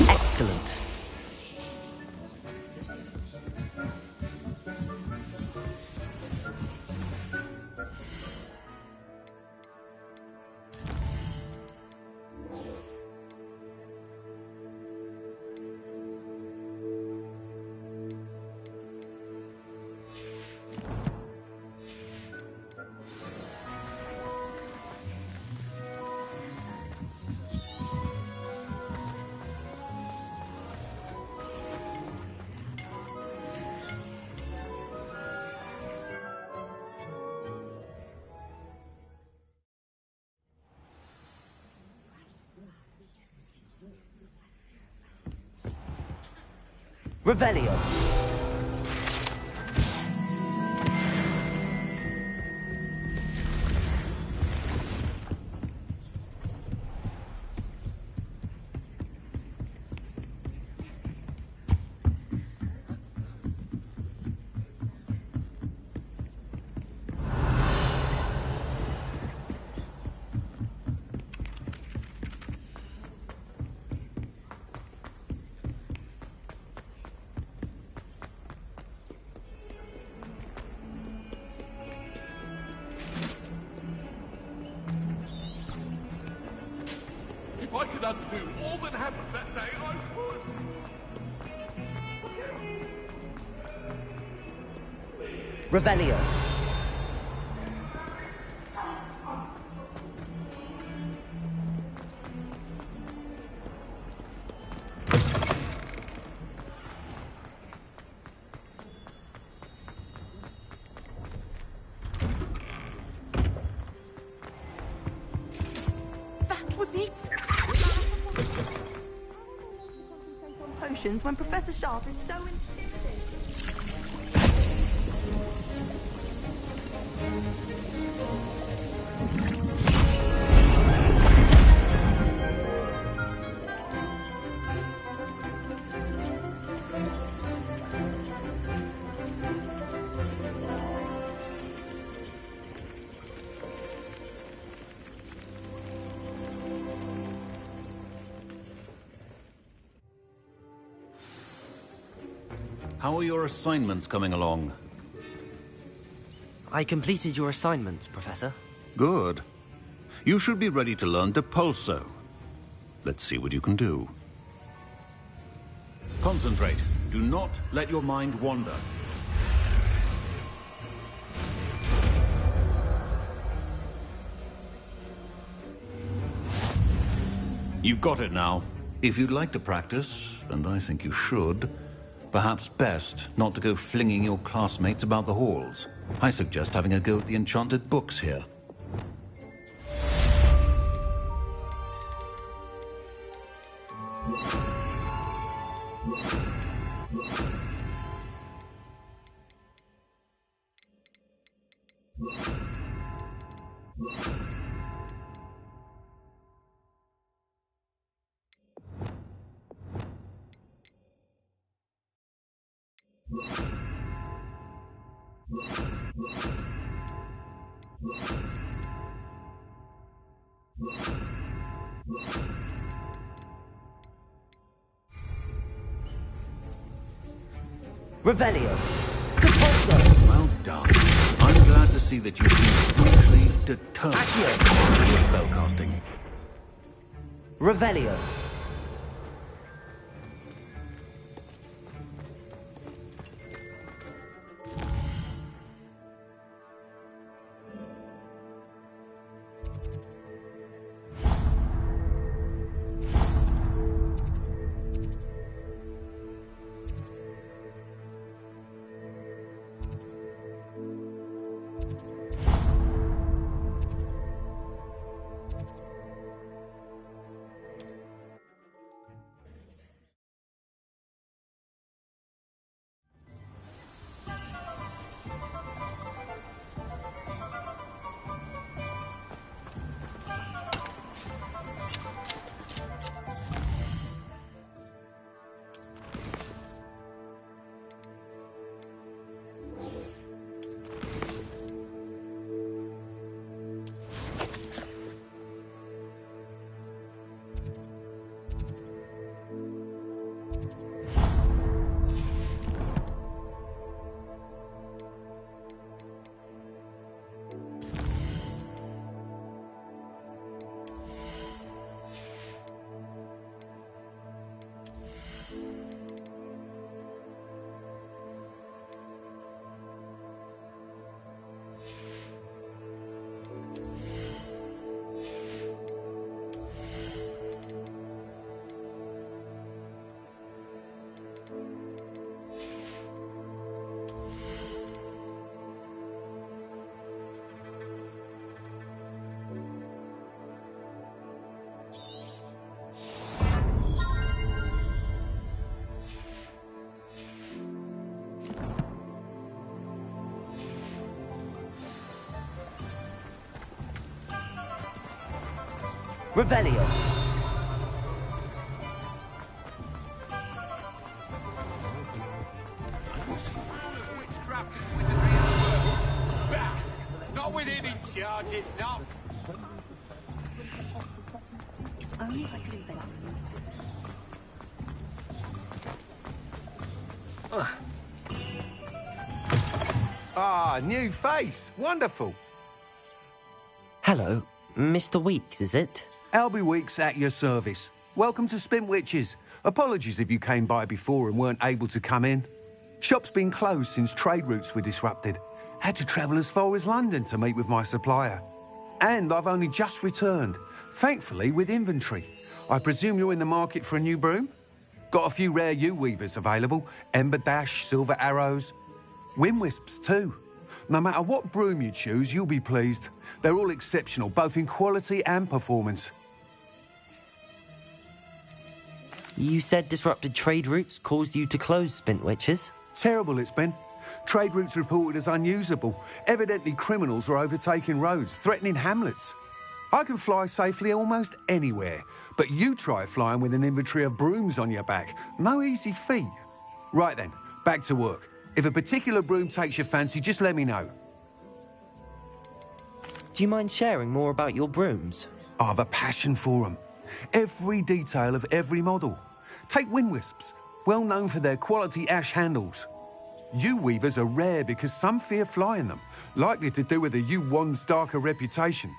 Excellent. Revelio. If I could undo all that happened that day, I would. Revelio. That was it. Potions when Professor Sharp is so intimidating. How are your assignments coming along? I completed your assignments, Professor. Good. You should be ready to learn Depulso. Let's see what you can do. Concentrate. Do not let your mind wander. You've got it now. If you'd like to practice, and I think you should, perhaps best not to go flinging your classmates about the halls. I suggest having a go at the enchanted books here. Revelio. Depulso. Well done. I'm glad to see that you seem strangely determined in your spellcasting. Revelio. Revelio. Not with him in charge, it's not. If only I could invent Ah, new face. Wonderful. Hello, Mr. Weeks, is it? Albie Weeks at your service. Welcome to Spintwitches. Apologies if you came by before and weren't able to come in. Shop's been closed since trade routes were disrupted. Had to travel as far as London to meet with my supplier. And I've only just returned, thankfully with inventory. I presume you're in the market for a new broom? Got a few rare U-weavers available. Ember Dash, Silver Arrows. Wind Wisps too. No matter what broom you choose, you'll be pleased. They're all exceptional, both in quality and performance. You said disrupted trade routes caused you to close Spintwitches? Terrible it's been. Trade routes reported as unusable. Evidently criminals are overtaking roads, threatening hamlets. I can fly safely almost anywhere, but you try flying with an inventory of brooms on your back. No easy feat. Right then, back to work. If a particular broom takes your fancy, just let me know. Do you mind sharing more about your brooms? I have a passion for them. Every detail of every model. Take Wind Wisps, well known for their quality ash handles. U-weavers are rare because some fear flying them, likely to do with the U-wand's darker reputation.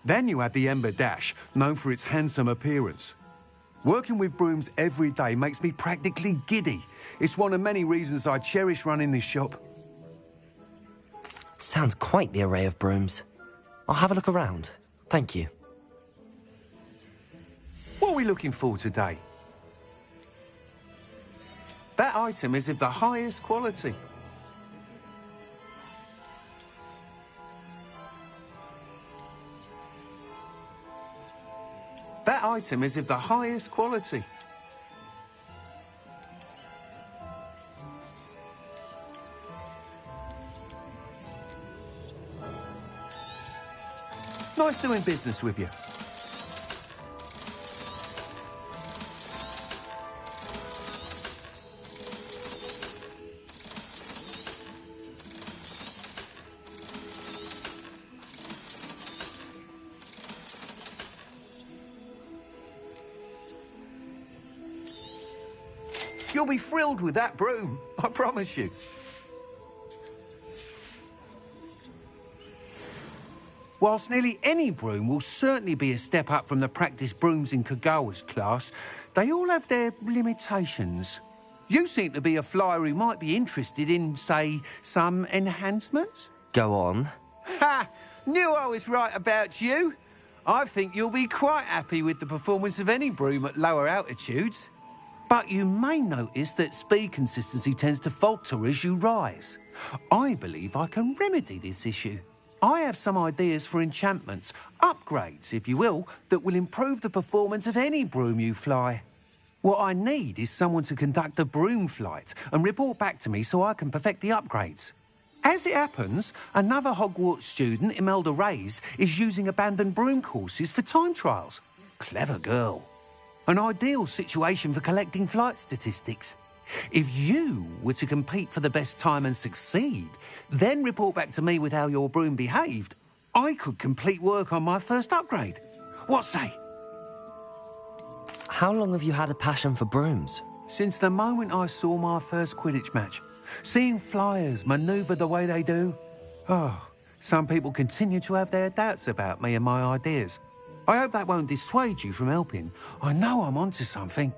Then you add the Ember Dash, known for its handsome appearance. Working with brooms every day makes me practically giddy. It's one of many reasons I cherish running this shop. Sounds quite the array of brooms. I'll have a look around. Thank you. What are we looking for today? That item is of the highest quality. That item is of the highest quality. Nice doing business with you. You'll be thrilled with that broom, I promise you. Whilst nearly any broom will certainly be a step up from the practice brooms in Kagawa's class, they all have their limitations. You seem to be a flyer who might be interested in, say, some enhancements? Go on. Ha! Knew I was right about you. I think you'll be quite happy with the performance of any broom at lower altitudes. But you may notice that speed consistency tends to falter as you rise. I believe I can remedy this issue. I have some ideas for enchantments, upgrades, if you will, that will improve the performance of any broom you fly. What I need is someone to conduct a broom flight and report back to me so I can perfect the upgrades. As it happens, another Hogwarts student, Imelda Reyes, is using abandoned broom courses for time trials. Clever girl. An ideal situation for collecting flight statistics. If you were to compete for the best time and succeed, then report back to me with how your broom behaved, I could complete work on my first upgrade. What say? How long have you had a passion for brooms? Since the moment I saw my first Quidditch match. Seeing flyers manoeuvre the way they do. Oh, some people continue to have their doubts about me and my ideas. I hope that won't dissuade you from helping. I know I'm onto something.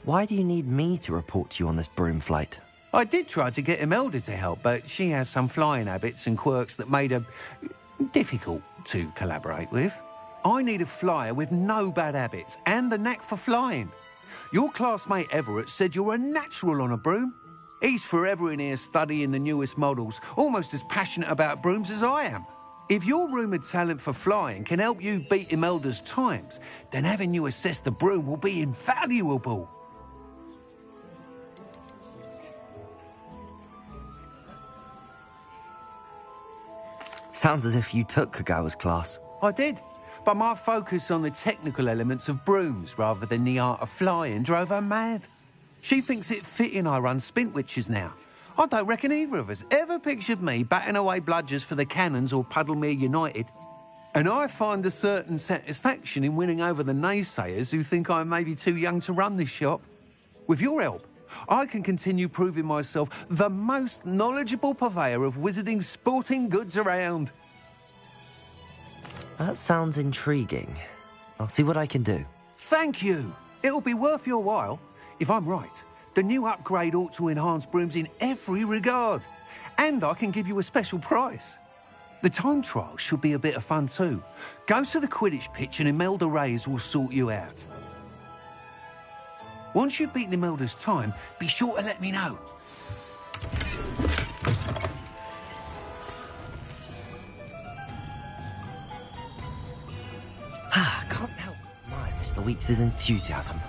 Why do you need me to report to you on this broom flight? I did try to get Imelda to help, but she has some flying habits and quirks that made her difficult to collaborate with. I need a flyer with no bad habits and the knack for flying. Your classmate Everett said you're a natural on a broom. He's forever in here studying the newest models, almost as passionate about brooms as I am. If your rumoured talent for flying can help you beat Imelda's times, then having you assess the broom will be invaluable. Sounds as if you took Kagawa's class. I did. But my focus on the technical elements of brooms rather than the art of flying drove her mad. She thinks it fitting I run Spintwitches now. I don't reckon either of us ever pictured me batting away bludgers for the Cannons or Puddlemere United. And I find a certain satisfaction in winning over the naysayers who think I may be too young to run this shop. With your help, I can continue proving myself the most knowledgeable purveyor of wizarding sporting goods around. That sounds intriguing. I'll see what I can do. Thank you. It'll be worth your while. If I'm right, the new upgrade ought to enhance brooms in every regard. And I can give you a special price. The time trial should be a bit of fun too. Go to the Quidditch pitch and Imelda Reyes will sort you out. Once you've beaten Imelda's time, be sure to let me know. Can't help but admire Mr. Weeks' enthusiasm.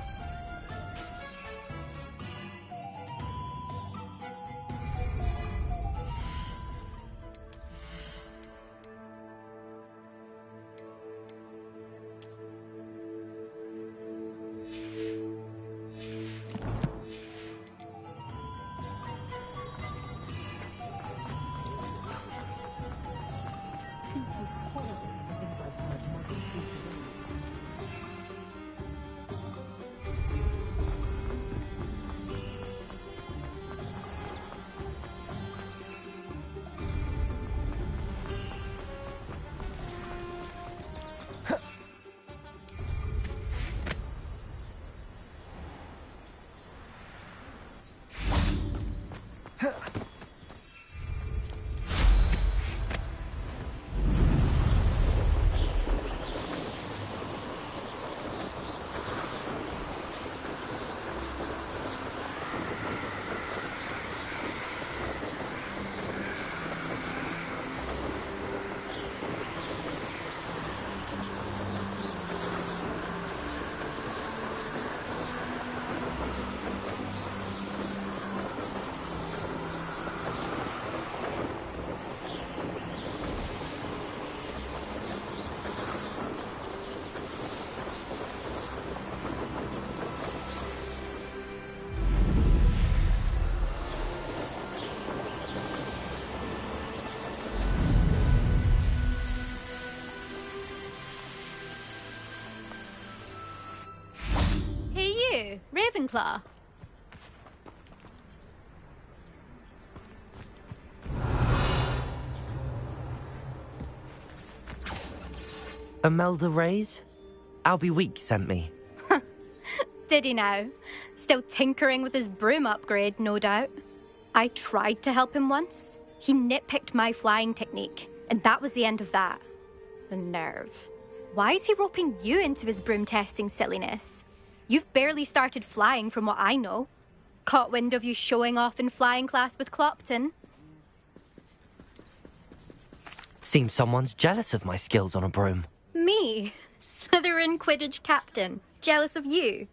Ravenclaw. Imelda Reyes? Albie Weeks sent me. Did he now? Still tinkering with his broom upgrade, no doubt. I tried to help him once. He nitpicked my flying technique, and that was the end of that. The nerve. Why is he roping you into his broom testing silliness? You've barely started flying from what I know. Caught wind of you showing off in flying class with Clopton. Seems someone's jealous of my skills on a broom. Me? Slytherin Quidditch captain. Jealous of you?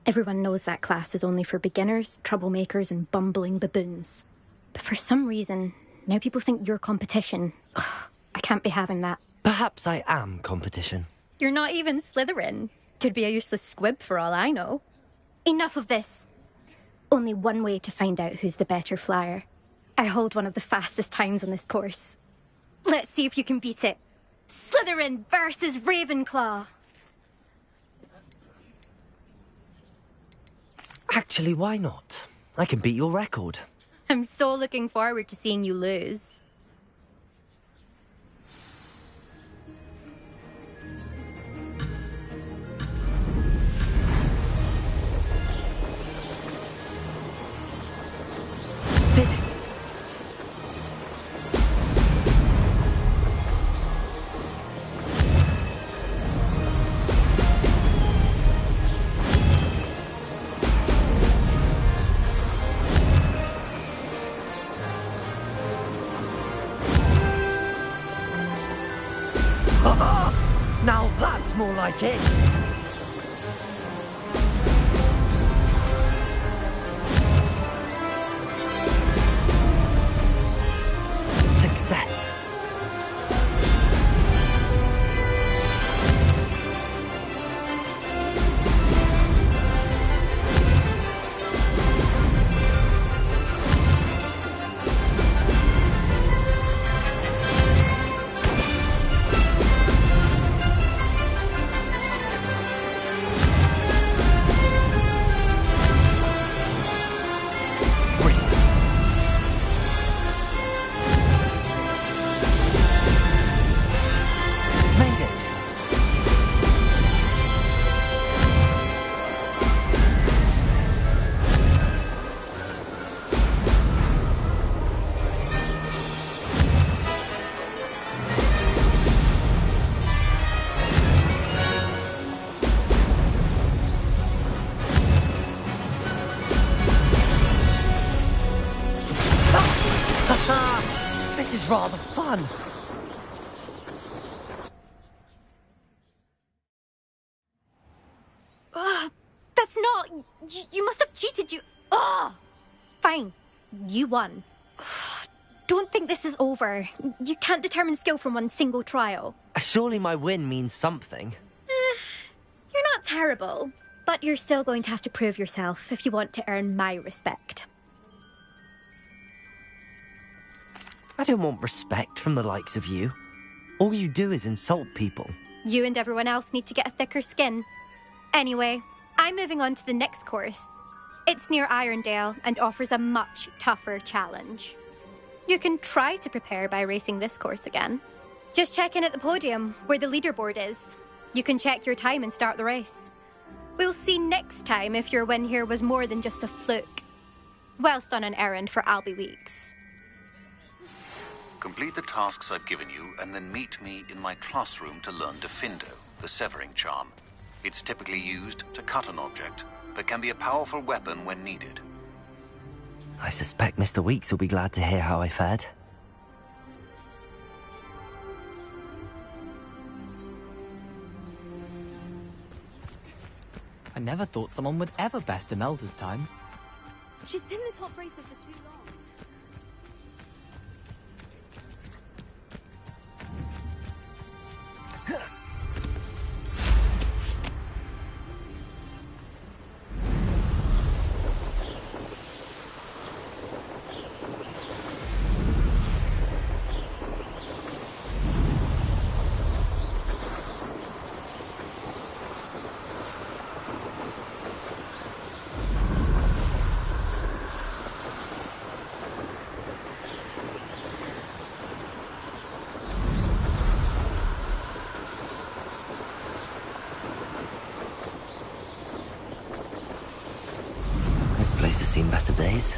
Everyone knows that class is only for beginners, troublemakers, and bumbling baboons. But for some reason, now people think you're competition. Ugh, I can't be having that. Perhaps I am competition. You're not even Slytherin. Could be a useless squib for all I know. Enough of this. Only one way to find out who's the better flyer. I hold one of the fastest times on this course. Let's see if you can beat it. Slytherin versus Ravenclaw. Actually, why not? I can beat your record. I'm so looking forward to seeing you lose. Did it! Now that's more like it! Success! rather fun. That's not... You must have cheated, you... Ugh! Fine. You won. Don't think this is over. You can't determine skill from one single trial. Surely my win means something. You're not terrible, but you're still going to have to prove yourself if you want to earn my respect. I don't want respect from the likes of you. All you do is insult people. You and everyone else need to get a thicker skin. Anyway, I'm moving on to the next course. It's near Irondale and offers a much tougher challenge. You can try to prepare by racing this course again. Just check in at the podium, where the leaderboard is. You can check your time and start the race. We'll see next time if your win here was more than just a fluke. Whilst on an errand for Albie Weeks. Complete the tasks I've given you and then meet me in my classroom to learn Defindo, the severing charm. It's typically used to cut an object, but can be a powerful weapon when needed. I suspect Mr. Weeks will be glad to hear how I fared. I never thought someone would ever best an Elder's time. She's been the top racer for too long. This place has seen better days.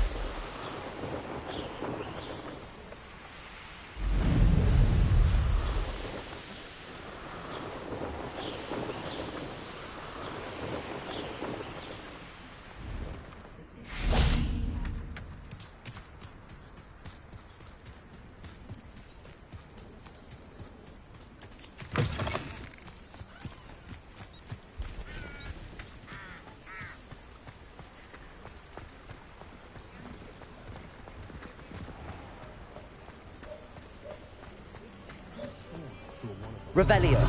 Revelio.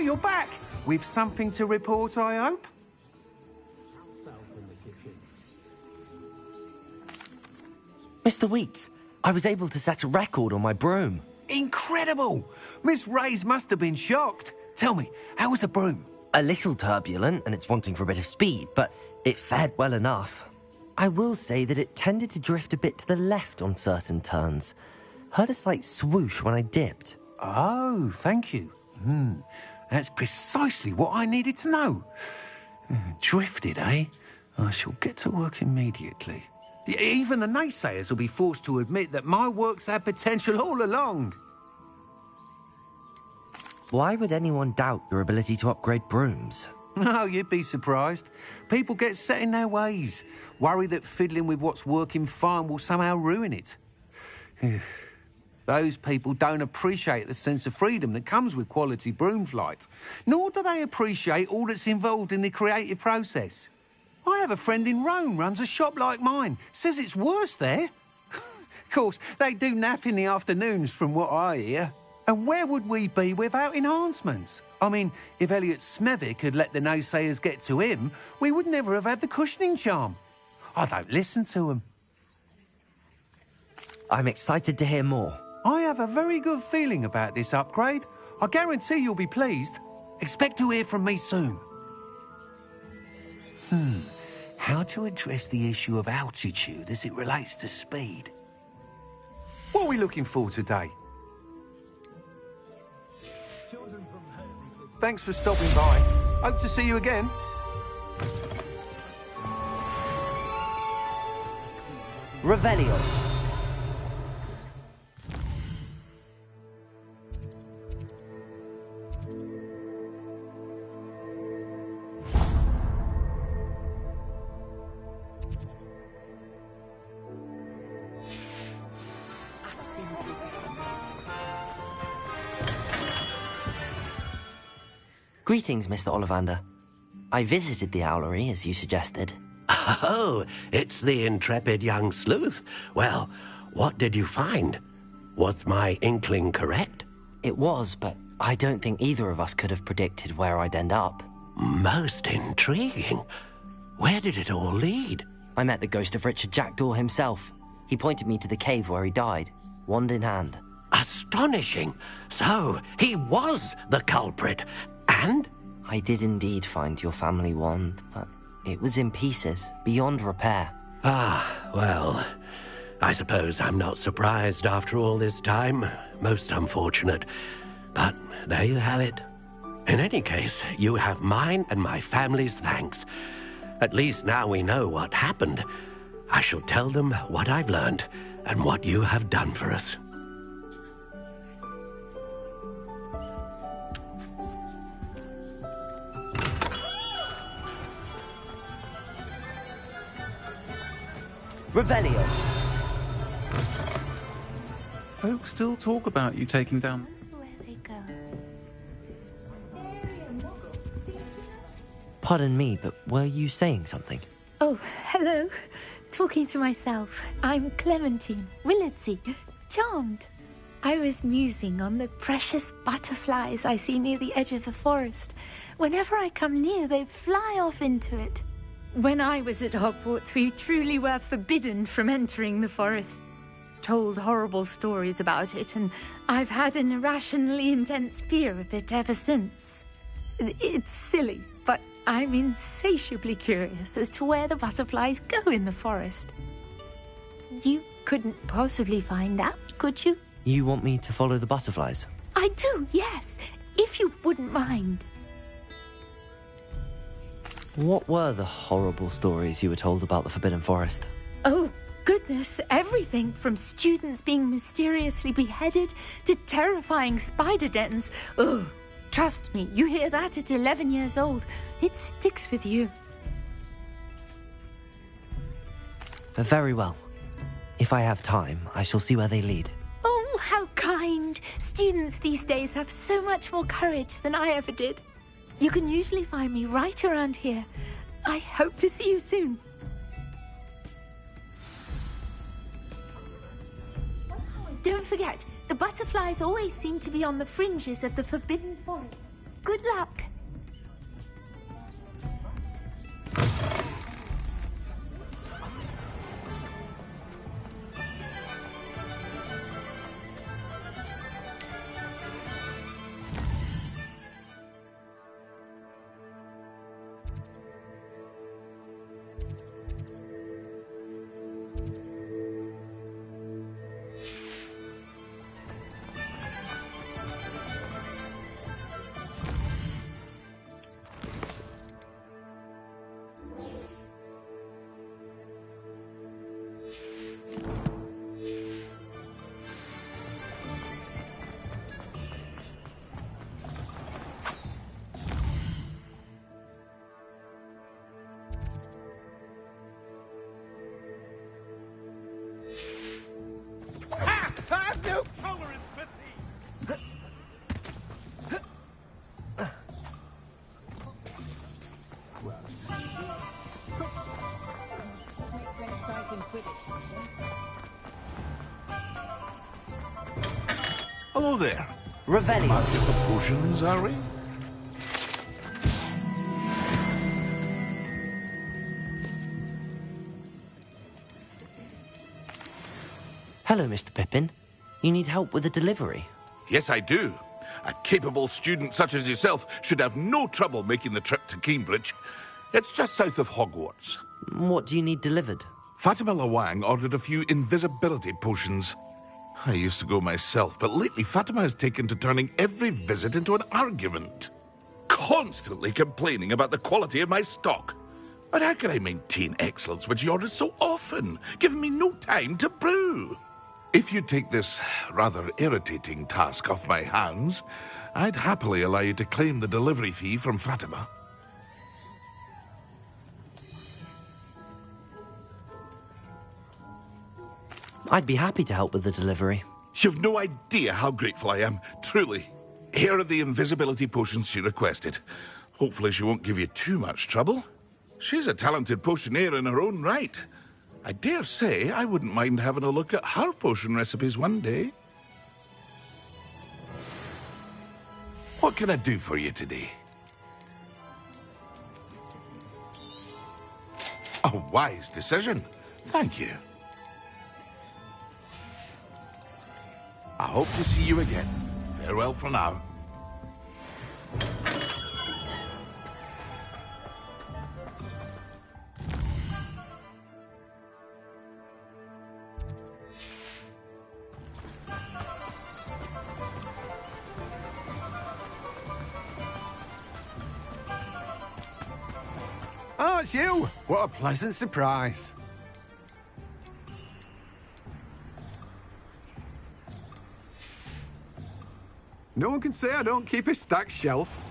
You're back! With something to report, I hope? Mr. Weeks, I was able to set a record on my broom. Incredible! Miss Reyes must have been shocked. Tell me, how was the broom? A little turbulent, and it's wanting for a bit of speed, but it fared well enough. I will say that it tended to drift a bit to the left on certain turns. Heard a slight swoosh when I dipped. Oh, thank you. That's precisely what I needed to know. Drifted, eh? I shall get to work immediately. Even the naysayers will be forced to admit that my work's had potential all along. Why would anyone doubt your ability to upgrade brooms? No, you'd be surprised. People get set in their ways, worry that fiddling with what's working fine will somehow ruin it. Those people don't appreciate the sense of freedom that comes with quality broom flight, nor do they appreciate all that's involved in the creative process. I have a friend in Rome runs a shop like mine, says it's worse there. Of course, they do nap in the afternoons from what I hear. And where would we be without enhancements? I mean, if Elliot Smethwick had let the naysayers get to him, we would never have had the cushioning charm. I don't listen to them. I'm excited to hear more. I have a very good feeling about this upgrade. I guarantee you'll be pleased. Expect to hear from me soon. How to address the issue of altitude as it relates to speed? What are we looking for today? Thanks for stopping by. Hope to see you again. Revelio. Greetings, Mr. Ollivander. I visited the owlery, as you suggested. Oh, it's the intrepid young sleuth. Well, what did you find? Was my inkling correct? It was, but I don't think either of us could have predicted where I'd end up. Most intriguing. Where did it all lead? I met the ghost of Richard Jackdaw himself. He pointed me to the cave where he died, wand in hand. Astonishing. So, he was the culprit. And? I did indeed find your family wand, but it was in pieces, beyond repair. Ah, well, I suppose I'm not surprised after all this time. Most unfortunate. But there you have it. In any case, you have mine and my family's thanks. At least now we know what happened. I shall tell them what I've learned and what you have done for us. Revelio. Folks still talk about you taking down... Pardon me, but were you saying something? Oh, hello. Talking to myself. I'm Clementine, Willardsey, charmed. I was musing on the precious butterflies I see near the edge of the forest. Whenever I come near, they fly off into it. When I was at Hogwarts, we truly were forbidden from entering the forest. Told horrible stories about it, and I've had an irrationally intense fear of it ever since. It's silly, but I'm insatiably curious as to where the butterflies go in the forest. You couldn't possibly find out, could you? You want me to follow the butterflies? I do, yes, if you wouldn't mind. What were the horrible stories you were told about the Forbidden Forest? Oh, goodness, everything from students being mysteriously beheaded to terrifying spider dens. Oh, trust me, you hear that at 11 years old, it sticks with you. Very well. If I have time, I shall see where they lead. Oh, how kind. Students these days have so much more courage than I ever did. You can usually find me right around here. I hope to see you soon. Don't forget, the butterflies always seem to be on the fringes of the Forbidden Forest. Good luck. Hello there. Revelio. Magical potions, are we? Hello, Mr. Pippin. You need help with a delivery? Yes, I do. A capable student such as yourself should have no trouble making the trip to Cambridge. It's just south of Hogwarts. What do you need delivered? Fatima Lawang ordered a few invisibility potions. I used to go myself, but lately Fatima has taken to turning every visit into an argument. Constantly complaining about the quality of my stock. But how can I maintain excellence when she orders so often, giving me no time to brew? If you take this rather irritating task off my hands, I'd happily allow you to claim the delivery fee from Fatima. I'd be happy to help with the delivery. You've no idea how grateful I am, truly. Here are the invisibility potions she requested. Hopefully she won't give you too much trouble. She's a talented potioneer in her own right. I dare say I wouldn't mind having a look at her potion recipes one day. What can I do for you today? A wise decision. Thank you. I hope to see you again. Farewell for now. Oh, it's you! What a pleasant surprise. No one can say I don't keep a stacked shelf.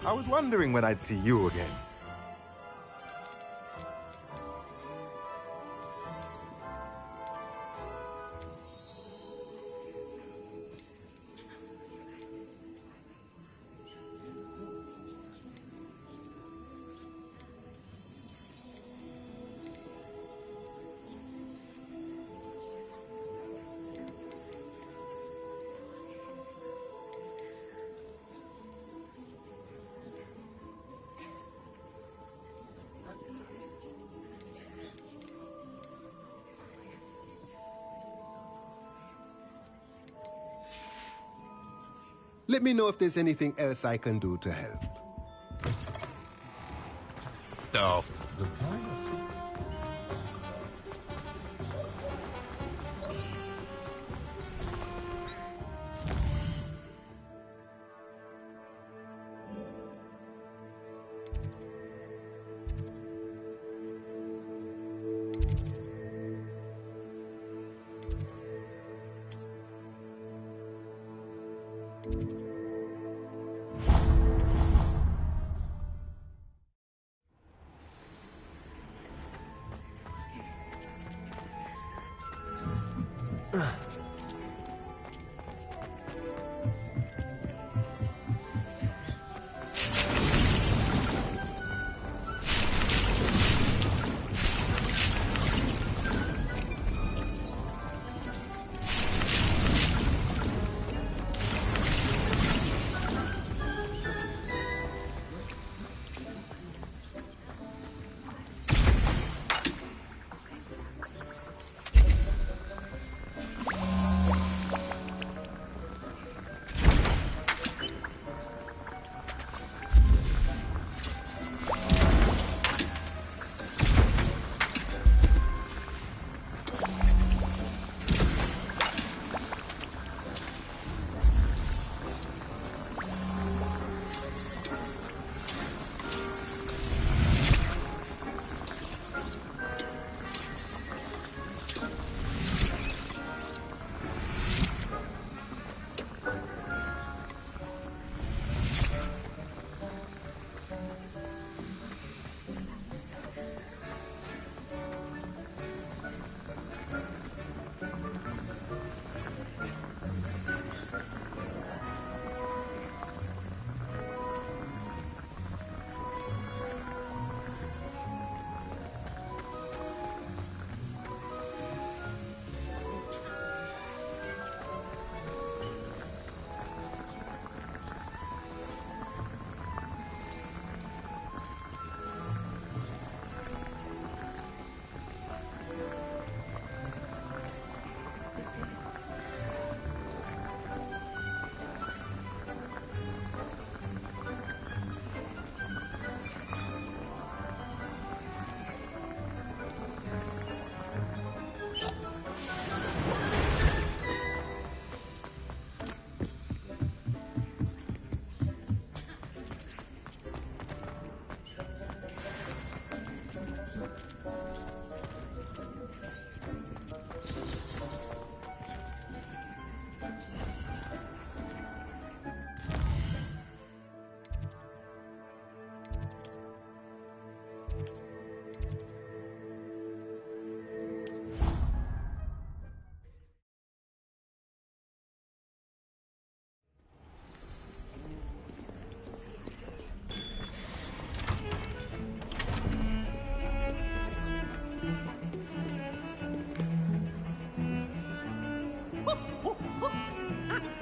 I was wondering when I'd see you again. Let me know if there's anything else I can do to help. Oh.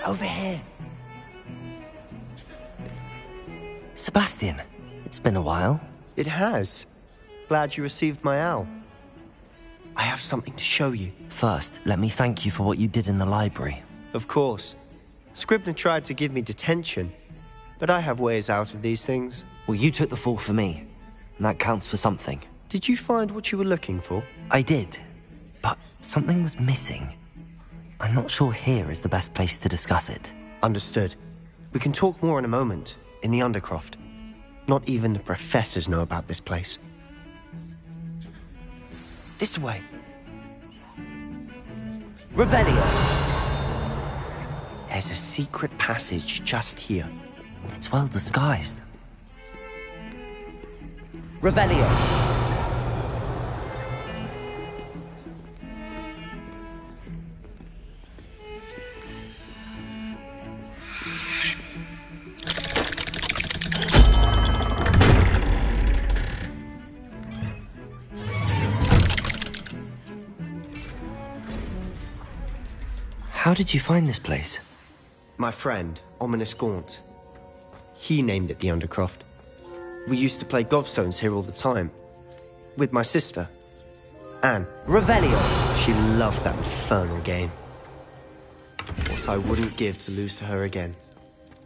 Over here. Sebastian, it's been a while. It has. Glad you received my owl. I have something to show you. First, let me thank you for what you did in the library. Of course. Scribner tried to give me detention, but I have ways out of these things. Well, you took the fall for me, and that counts for something. Did you find what you were looking for? I did, but something was missing. I'm not sure here is the best place to discuss it. Understood. We can talk more in a moment, in the Undercroft. Not even the professors know about this place. This way. Revelio! There's a secret passage just here. It's well disguised. Revelio! How did you find this place? My friend, Ominous Gaunt. He named it the Undercroft. We used to play gobstones here all the time. With my sister, Anne. Revelio! She loved that infernal game. What I wouldn't give to lose to her again.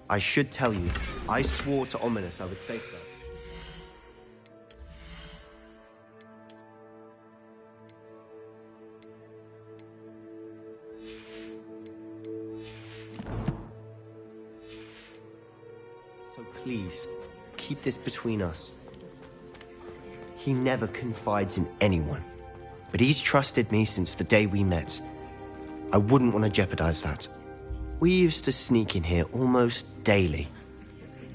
I should tell you, I swore to Ominous I would save her. So please, keep this between us. He never confides in anyone, but he's trusted me since the day we met. I wouldn't want to jeopardize that. We used to sneak in here almost daily.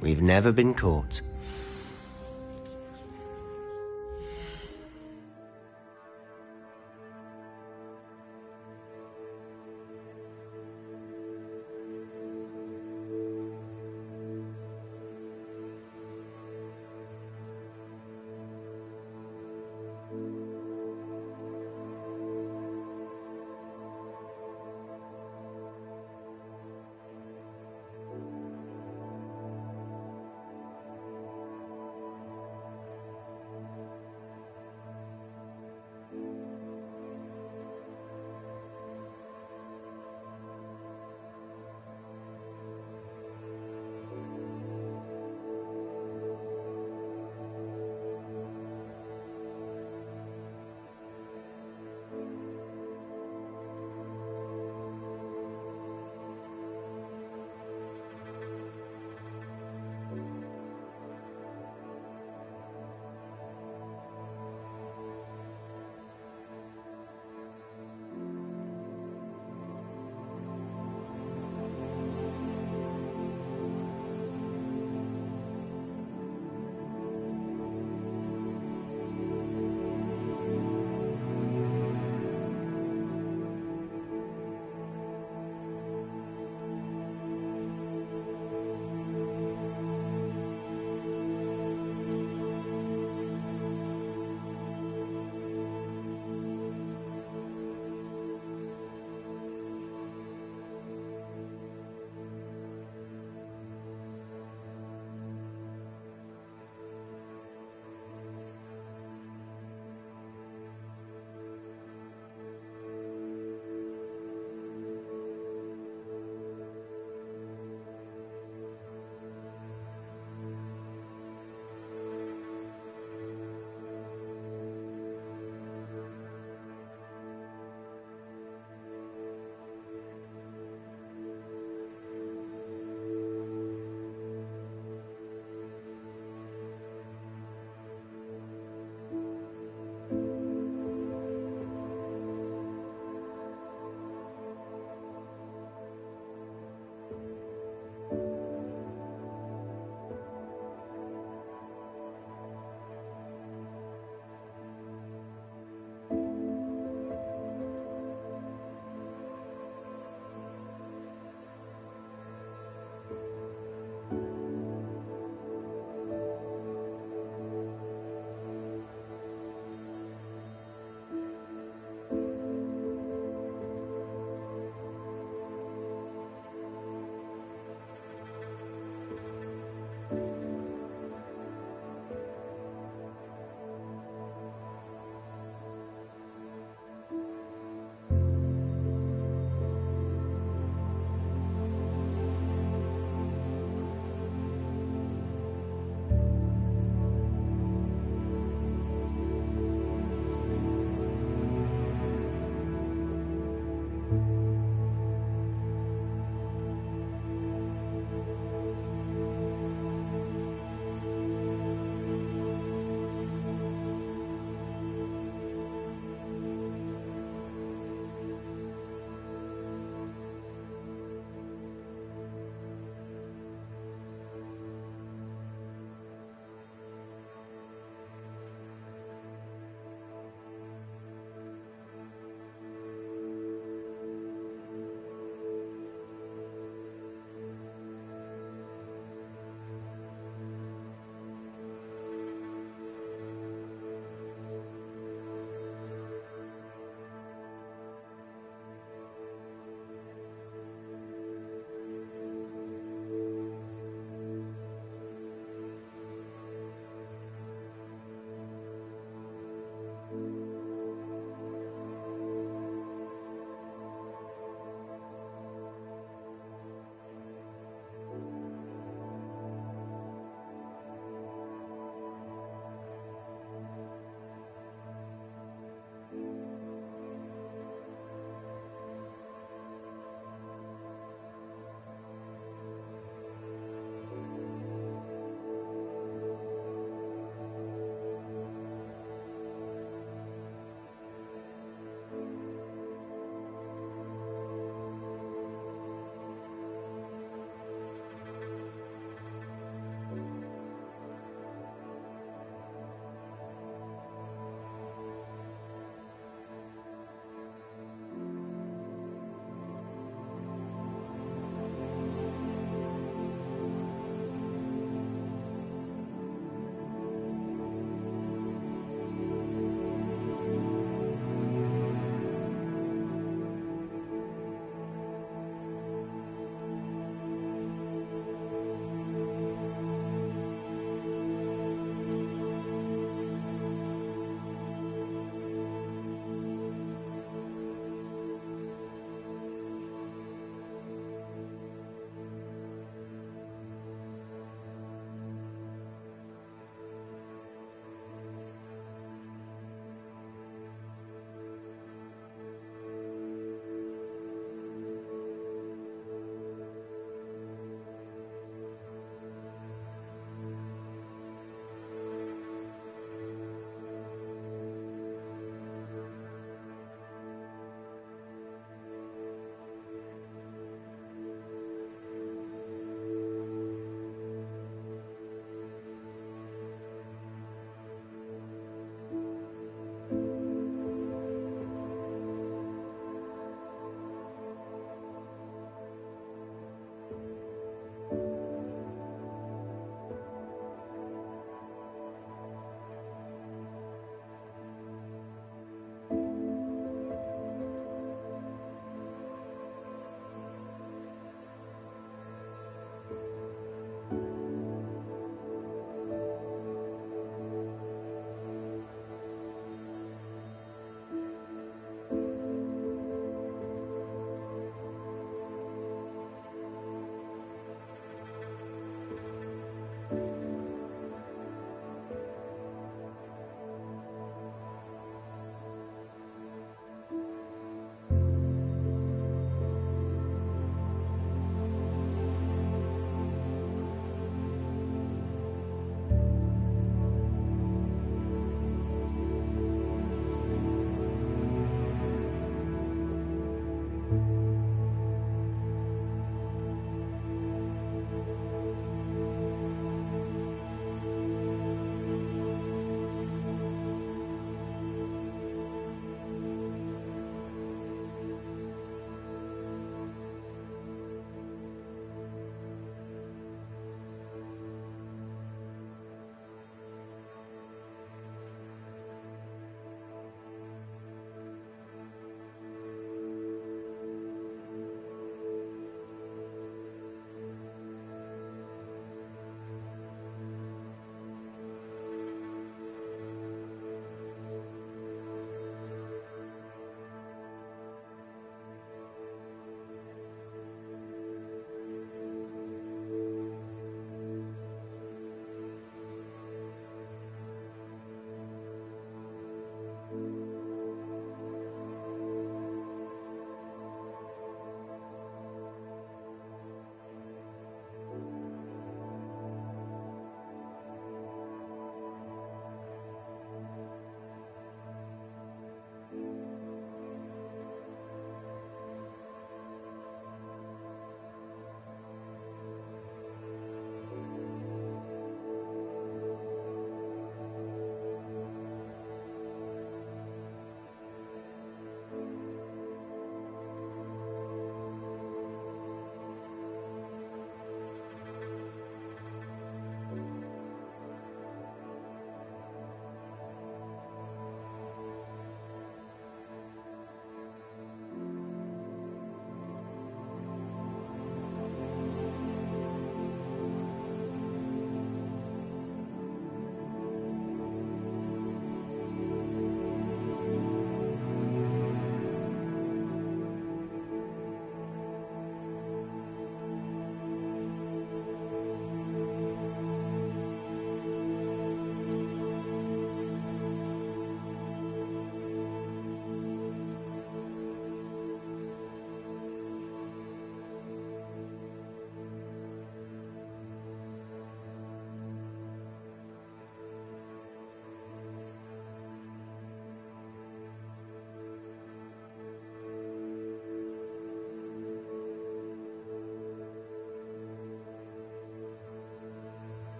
We've never been caught.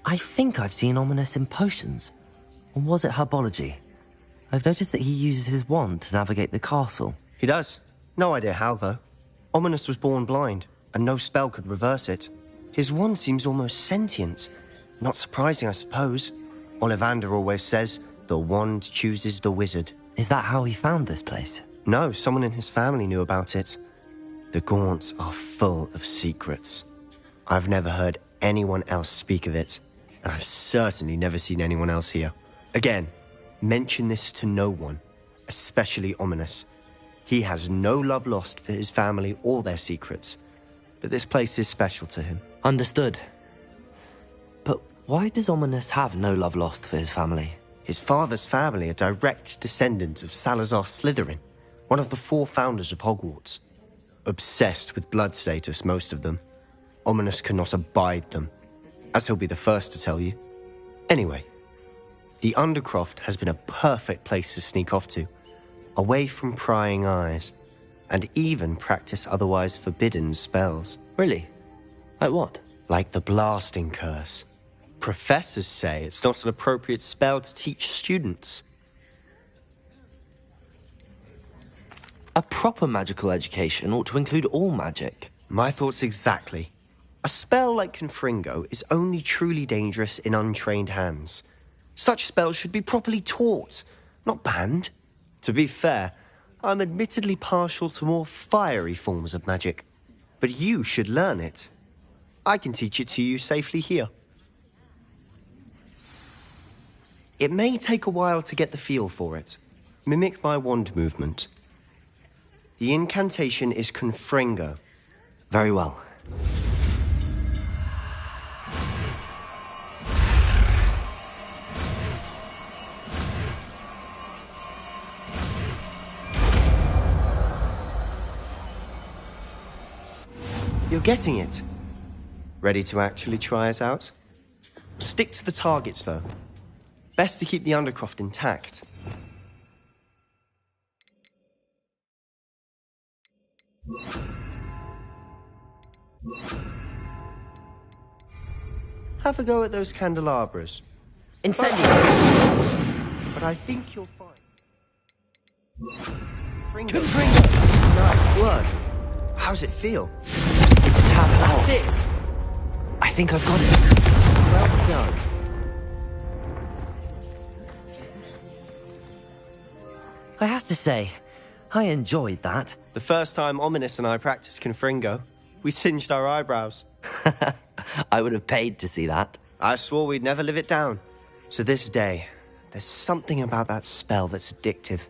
I think I've seen Ominous in potions. Or was it herbology? I've noticed that he uses his wand to navigate the castle. He does. No idea how, though. Ominous was born blind, and no spell could reverse it. His wand seems almost sentient. Not surprising, I suppose. Ollivander always says, the wand chooses the wizard. Is that how he found this place? No, someone in his family knew about it. The Gaunts are full of secrets. I've never heard anyone else speak of it, and I've certainly never seen anyone else here. Again, mention this to no one, especially Ominous. He has no love lost for his family or their secrets, but this place is special to him. Understood. But why does Ominous have no love lost for his family? His father's family are direct descendants of Salazar Slytherin, one of the 4 founders of Hogwarts. Obsessed with blood status, most of them. Ominous cannot abide them, as he'll be the first to tell you. Anyway, the Undercroft has been a perfect place to sneak off to, away from prying eyes, and even practice otherwise forbidden spells. Really? Like what? Like the Blasting Curse. Professors say it's not an appropriate spell to teach students. A proper magical education ought to include all magic. My thoughts exactly. A spell like Confringo is only truly dangerous in untrained hands. Such spells should be properly taught, not banned. To be fair, I'm admittedly partial to more fiery forms of magic. But you should learn it. I can teach it to you safely here. It may take a while to get the feel for it. Mimic my wand movement. The incantation is Confringo. Very well. You're getting it. Ready to actually try it out? Stick to the targets, though. Best to keep the Undercroft intact. Have a go at those candelabras. Incendiary! But I think you'll find... Confringo! Nice work. How's it feel? It's a tab That's off. it! I think I've got it. Well done. I have to say, I enjoyed that. The first time Ominous and I practiced Confringo, we singed our eyebrows. I would have paid to see that. I swore we'd never live it down. To this day, there's something about that spell that's addictive.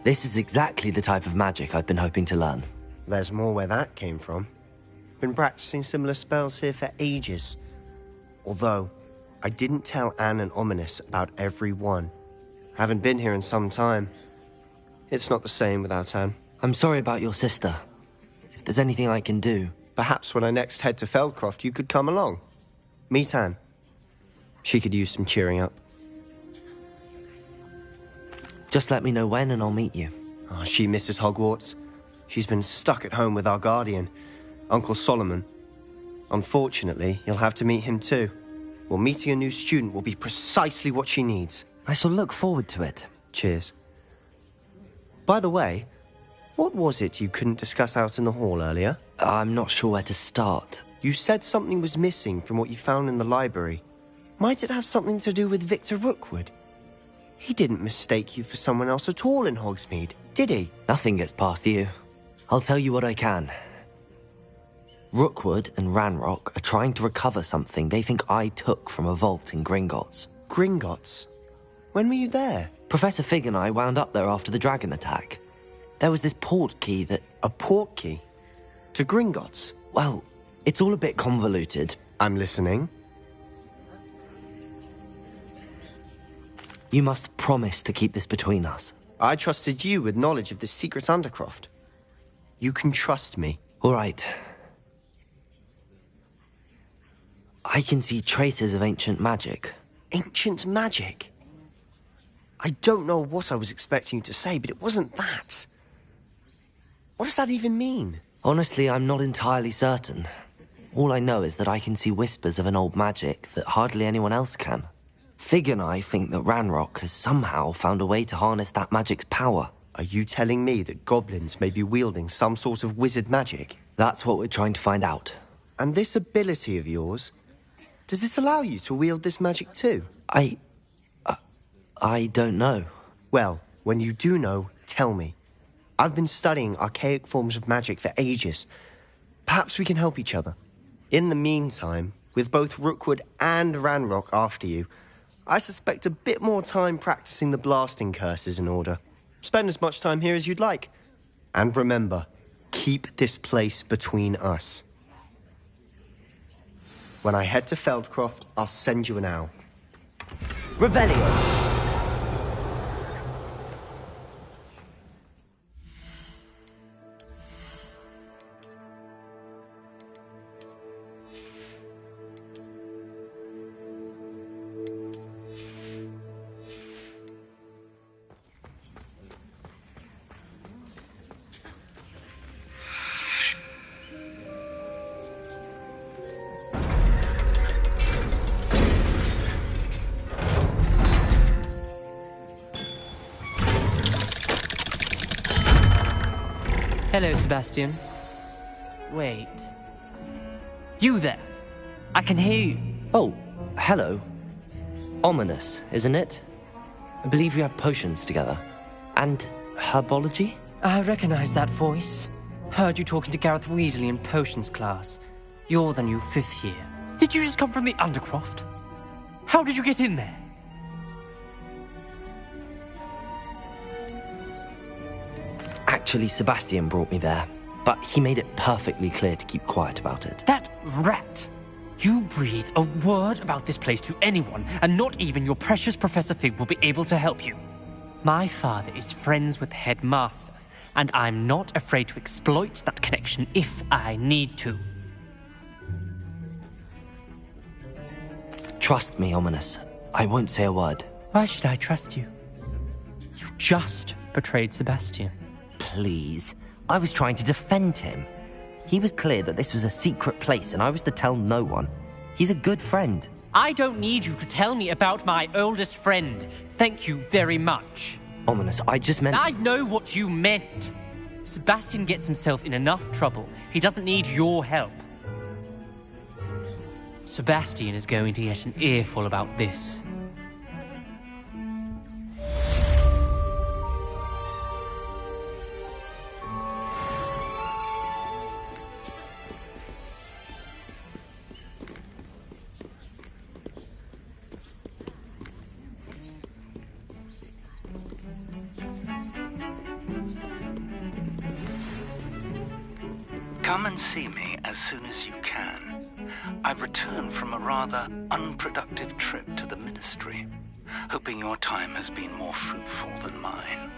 This is exactly the type of magic I've been hoping to learn. There's more where that came from. Been practicing similar spells here for ages. Although, I didn't tell Anne and Ominous about every one. Haven't been here in some time. It's not the same without Anne. I'm sorry about your sister. If there's anything I can do... Perhaps when I next head to Feldcroft, you could come along. Meet Anne. She could use some cheering up. Just let me know when and I'll meet you. Oh, she misses Hogwarts. She's been stuck at home with our guardian, Uncle Solomon. Unfortunately, you'll have to meet him too. Well, meeting a new student will be precisely what she needs. I shall look forward to it. Cheers. By the way, what was it you couldn't discuss out in the hall earlier? I'm not sure where to start. You said something was missing from what you found in the library. Might it have something to do with Victor Rookwood? He didn't mistake you for someone else at all in Hogsmeade, did he? Nothing gets past you. I'll tell you what I can. Rookwood and Ranrock are trying to recover something they think I took from a vault in Gringotts. Gringotts? When were you there? Professor Fig and I wound up there after the dragon attack. There was this port key that... A port key? To Gringotts? Well, it's all a bit convoluted. I'm listening. You must promise to keep this between us. I trusted you with knowledge of the secret Undercroft. You can trust me. All right. I can see traces of ancient magic. Ancient magic? I don't know what I was expecting you to say, but it wasn't that. What does that even mean? Honestly, I'm not entirely certain. All I know is that I can see whispers of an old magic that hardly anyone else can. Fig and I think that Ranrock has somehow found a way to harness that magic's power. Are you telling me that goblins may be wielding some sort of wizard magic? That's what we're trying to find out. And this ability of yours, does it allow you to wield this magic too? I don't know. Well, when you do know, tell me. I've been studying archaic forms of magic for ages. Perhaps we can help each other. In the meantime, with both Rookwood and Ranrock after you, I suspect a bit more time practicing the blasting curse is in order. Spend as much time here as you'd like. And remember, keep this place between us. When I head to Feldcroft, I'll send you an owl. Revelio! Hello, Sebastian. Wait. You there! I can hear you. Oh, hello. Ominous, isn't it? I believe you have potions together. And herbology? I recognize that voice. Heard you talking to Gareth Weasley in potions class. You're the new 5th year. Did you just come from the Undercroft? How did you get in there? Actually, Sebastian brought me there, but he made it perfectly clear to keep quiet about it. That rat! You breathe a word about this place to anyone, and not even your precious Professor Fig will be able to help you. My father is friends with the headmaster, and I'm not afraid to exploit that connection if I need to. Trust me, Ominous. I won't say a word. Why should I trust you? You just betrayed Sebastian. Please. I was trying to defend him. He was clear that this was a secret place and I was to tell no one. He's a good friend. I don't need you to tell me about my oldest friend. Thank you very much. Ominous, I just meant... I know what you meant. Sebastian gets himself in enough trouble. He doesn't need your help. Sebastian is going to get an earful about this. Come and see me as soon as you can. I've returned from a rather unproductive trip to the Ministry, hoping your time has been more fruitful than mine.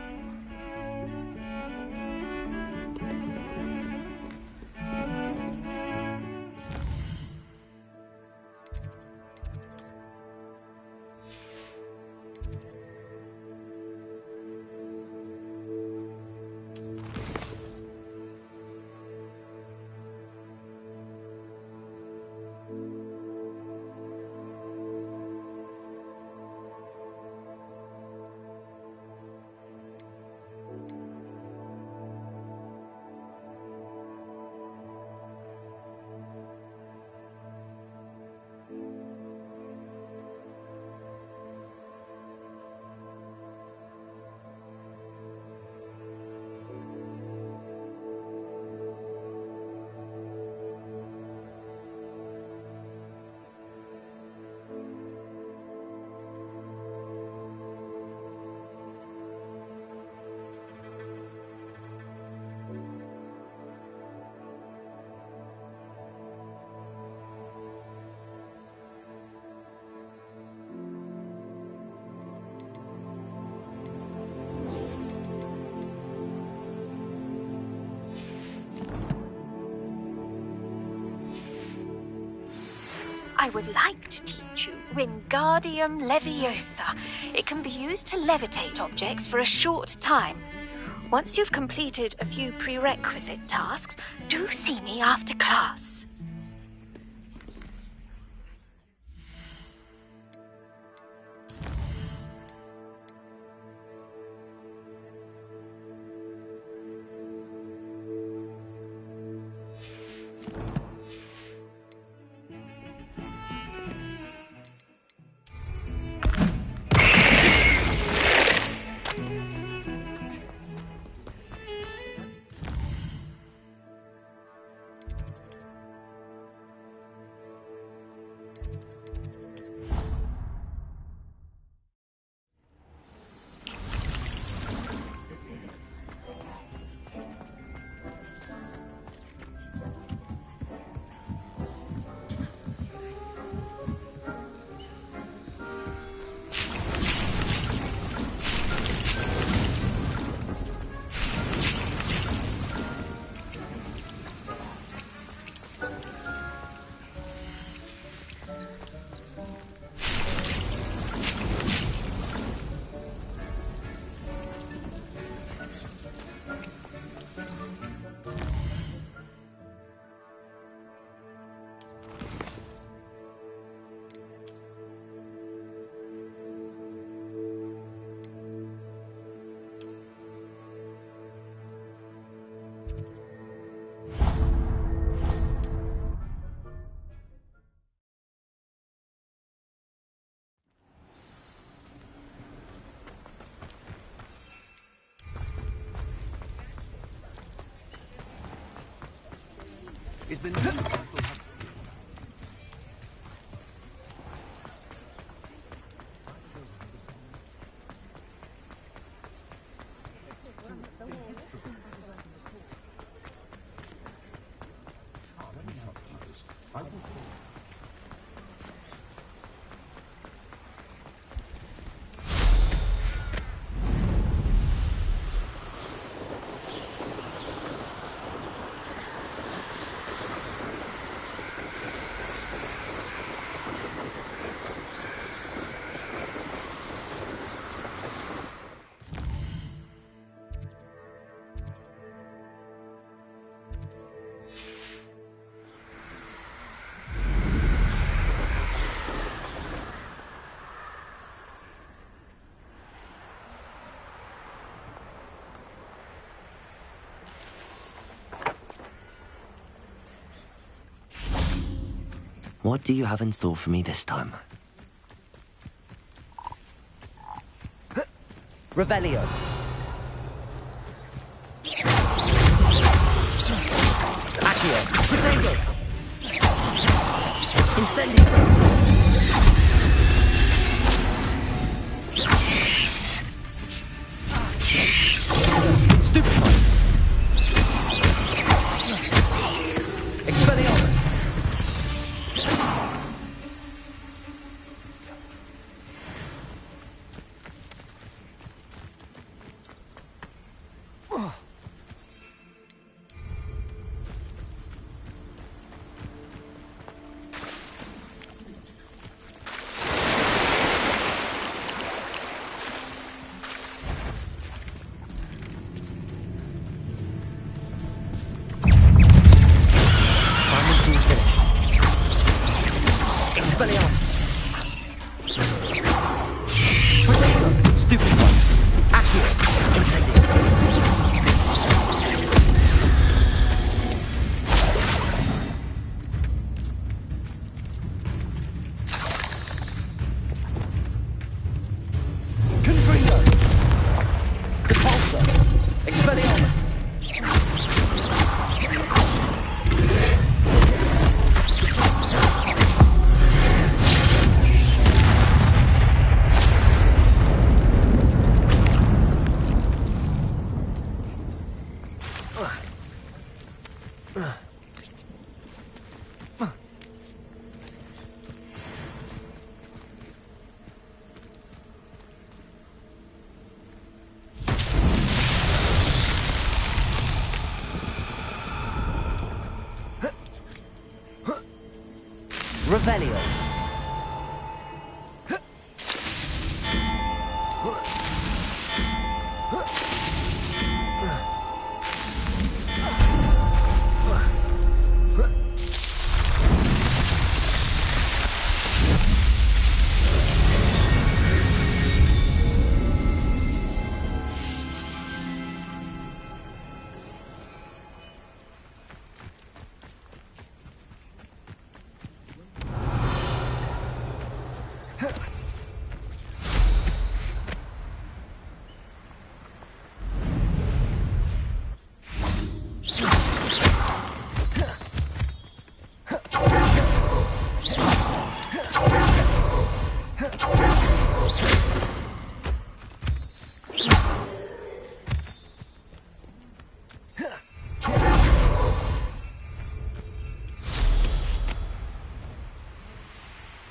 I would like to teach you Wingardium Leviosa. It can be used to levitate objects for a short time. Once you've completed a few prerequisite tasks, do see me after class. Is the new What do you have in store for me this time? Revelio. Accio. Protego. Incendio. Stupefy. Expelliarmus. Expelliarmus. Protego. Stupefy. Accio. Incendio. Confringo. Depulso. Expelliarmus. Revelio.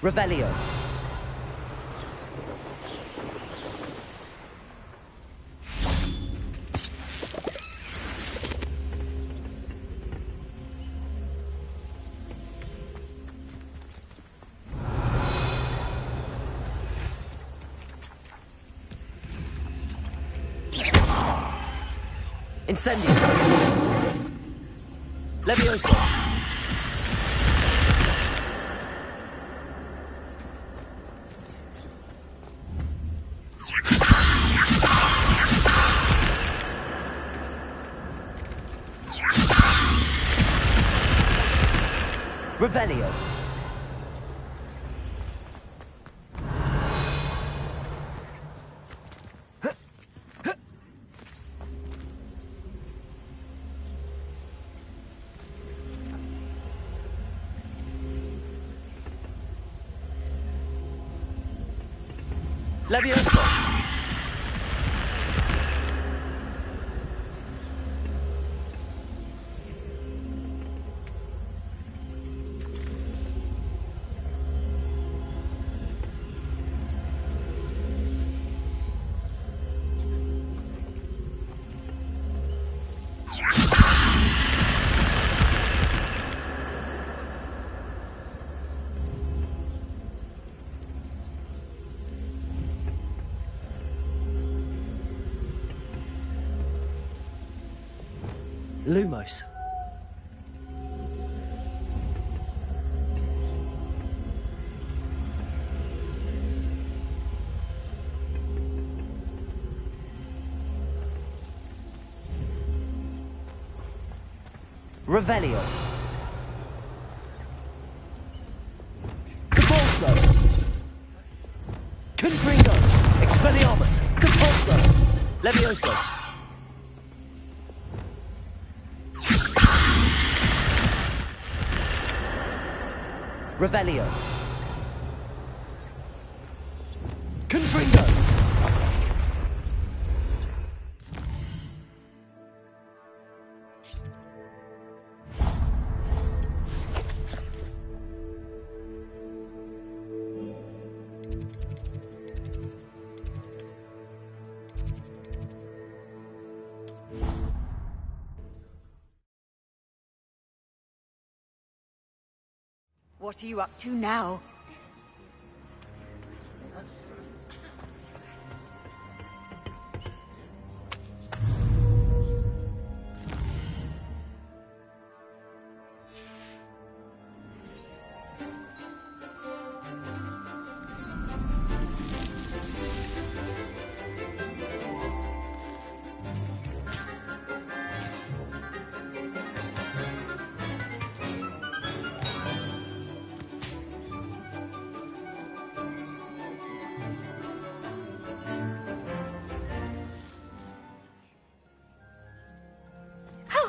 Revelio. Incendio. Levioso. Revelio. Levioso. Lumos. Revelio. Capulso. Confringo. Expelliarmus. Capulso. Levioso. Revelio. Confringo. What are you up to now?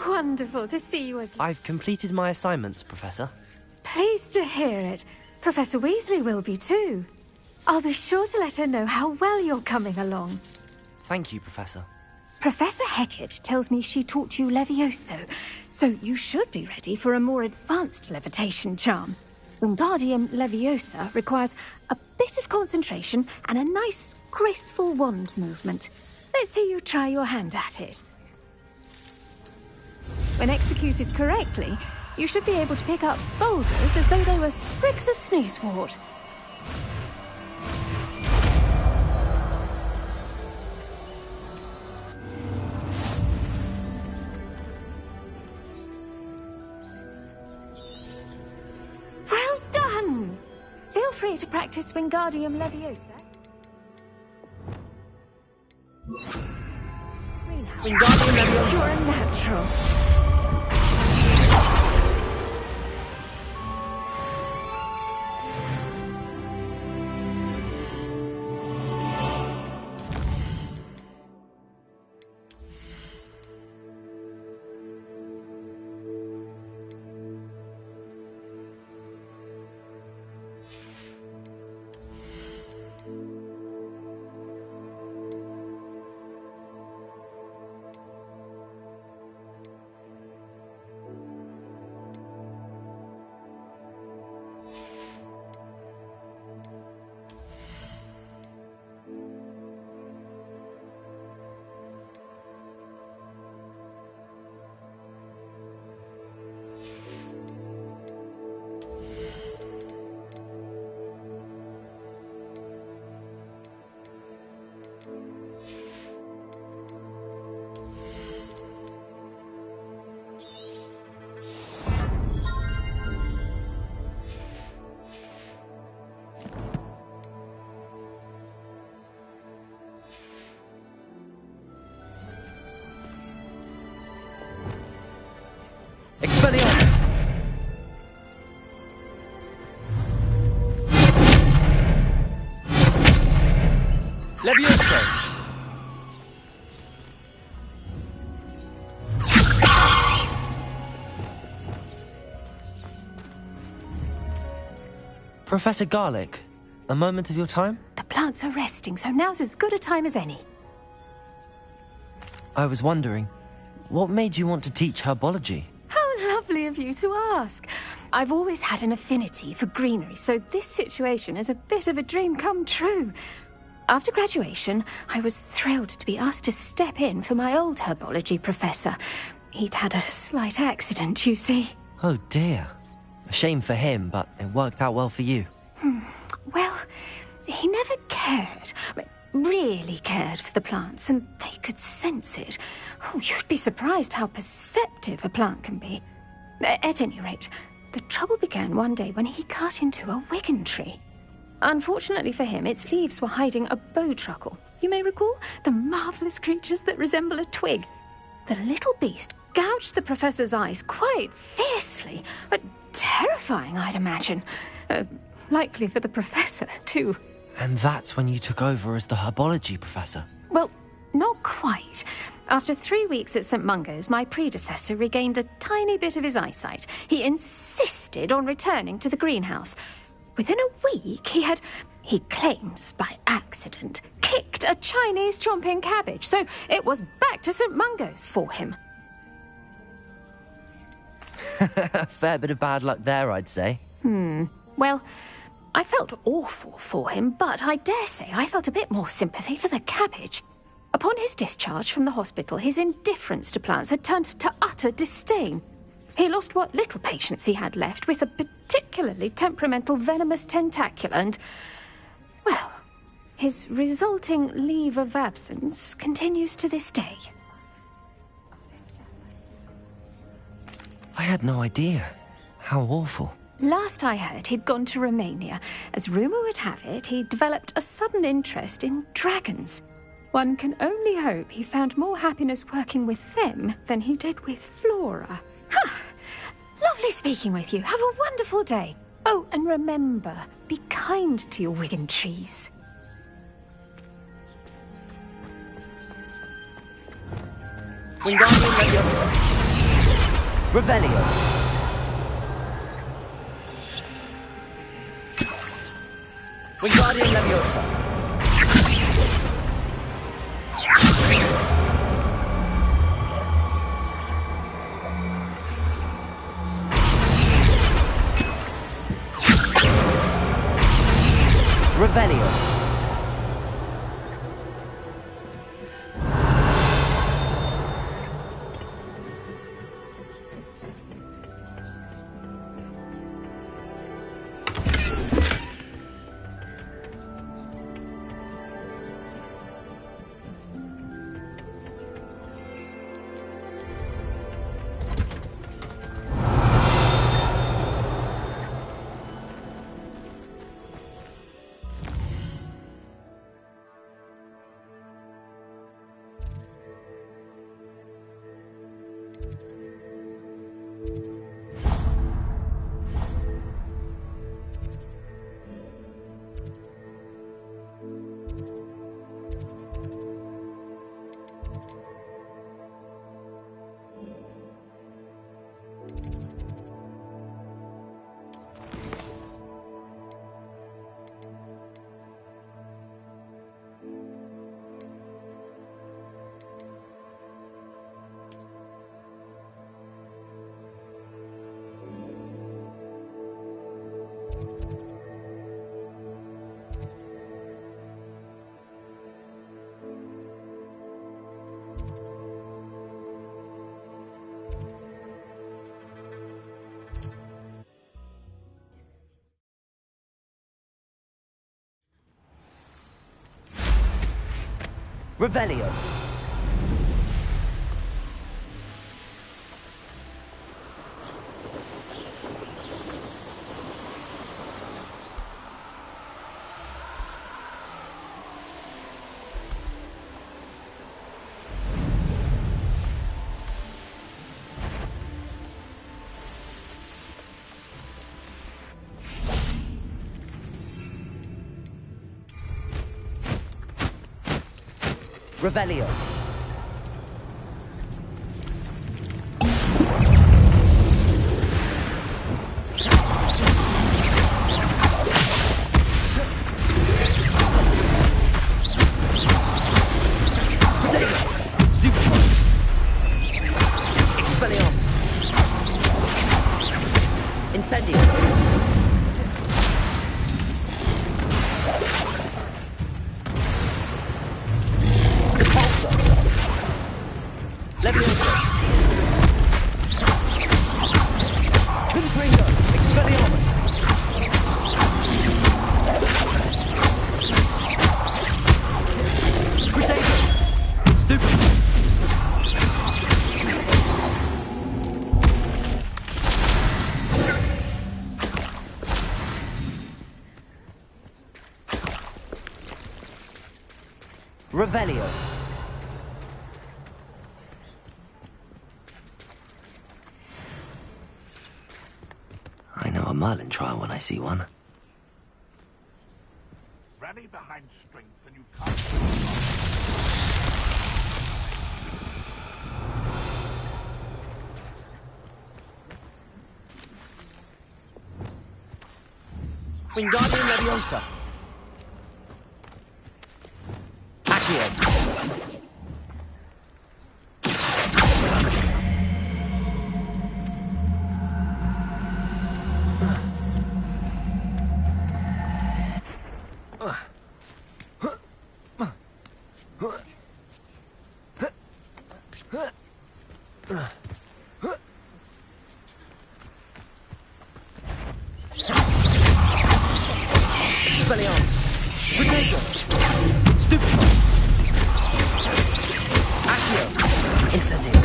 Wonderful to see you again. I've completed my assignments, Professor. Pleased to hear it. Professor Weasley will be too. I'll be sure to let her know how well you're coming along. Thank you, Professor. Professor Hecat tells me she taught you Levioso, so you should be ready for a more advanced levitation charm. Wingardium Leviosa requires a bit of concentration and a nice, graceful wand movement. Let's see you try your hand at it. When executed correctly, you should be able to pick up boulders as though they were sprigs of sneezewort. Well done! Feel free to practice Wingardium Leviosa. Wingardium Leviosa. You're a natural. Expelliarmus! Levioso! Professor Garlic, a moment of your time? The plants are resting, so now's as good a time as any. I was wondering, what made you want to teach herbology? How lovely of you to ask. I've always had an affinity for greenery, so this situation is a bit of a dream come true. After graduation, I was thrilled to be asked to step in for my old herbology professor. He'd had a slight accident, you see. Oh dear. A shame for him, but it worked out well for you. Well, he never cared, really cared for the plants, and they could sense it. Oh, you'd be surprised how perceptive a plant can be. At any rate, the trouble began one day when he cut into a wigan tree. Unfortunately for him, its leaves were hiding a bowtruckle. You may recall the marvellous creatures that resemble a twig. The little beast gouged the professor's eyes quite fiercely, but terrifying, I'd imagine. Likely for the professor, too. And that's when you took over as the herbology professor? Well, not quite. After 3 weeks at St. Mungo's, my predecessor regained a tiny bit of his eyesight. He insisted on returning to the greenhouse. Within a week, he claims by accident, kicked a Chinese chomping cabbage, so it was back to St. Mungo's for him. A fair bit of bad luck there, I'd say. Well, I felt awful for him, but I dare say I felt a bit more sympathy for the cabbage. Upon his discharge from the hospital, his indifference to plants had turned to utter disdain. He lost what little patience he had left with a particularly temperamental venomous tentacula and, well, his resulting leave of absence continues to this day. I had no idea. How awful. Last I heard, he'd gone to Romania. As rumour would have it, he developed a sudden interest in dragons. One can only hope he found more happiness working with them than he did with Flora. Ha! Lovely speaking with you. Have a wonderful day. Oh, and remember, be kind to your wigan trees. Wingardium Leviosa. Revelio. Wingardium Leviosa. Revelio. Revelio. Revelio. Expelliarmus. Incendio. Depulso. Levioso. Confringo. Expelliarmus. Potato. Stupid. Revelio. I know a Merlin trial when I see one. Rally behind strength and you can't. Wingardium Leviosa. Accio. Expelliarmus. Potato. Stupid. Accio. Incendio.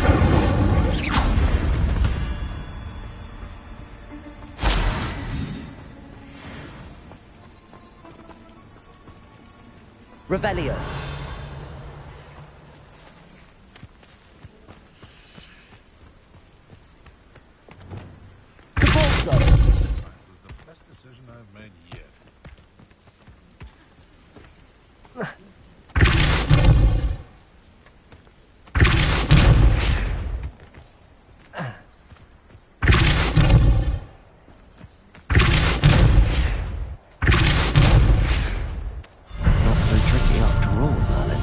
Revelio. Depulso. That was the best decision I've made yet. Not so tricky after all, Merlin.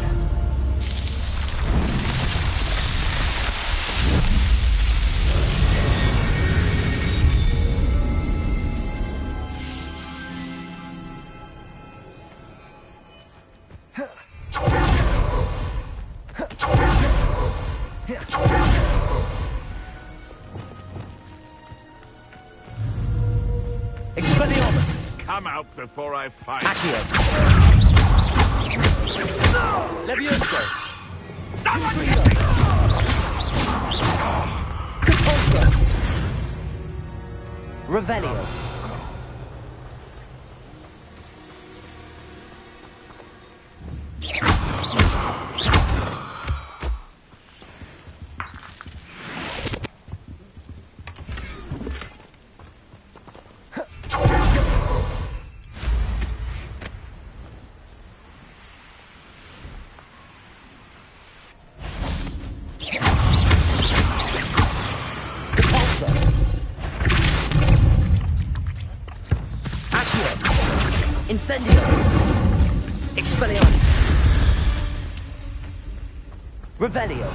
Expelliarmus. Come out before I fight. Accio. Levioso. Confringo. Depulso. Revelio. Depulso. Accio. Incendio. Expelliarmus. Revelio.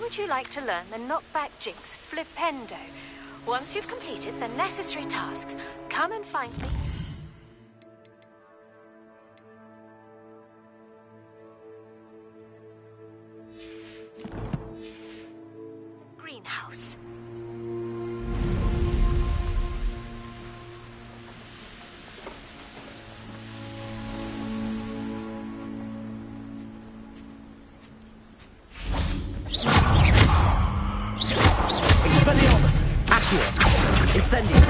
How would you like to learn the knockback jinx flipendo? Once you've completed the necessary tasks, come and find me. The greenhouse. Expelliarmus! Accio! Incendio!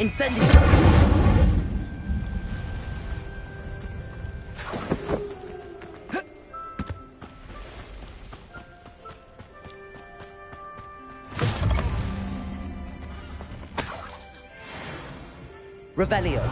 Incendio! Revelio.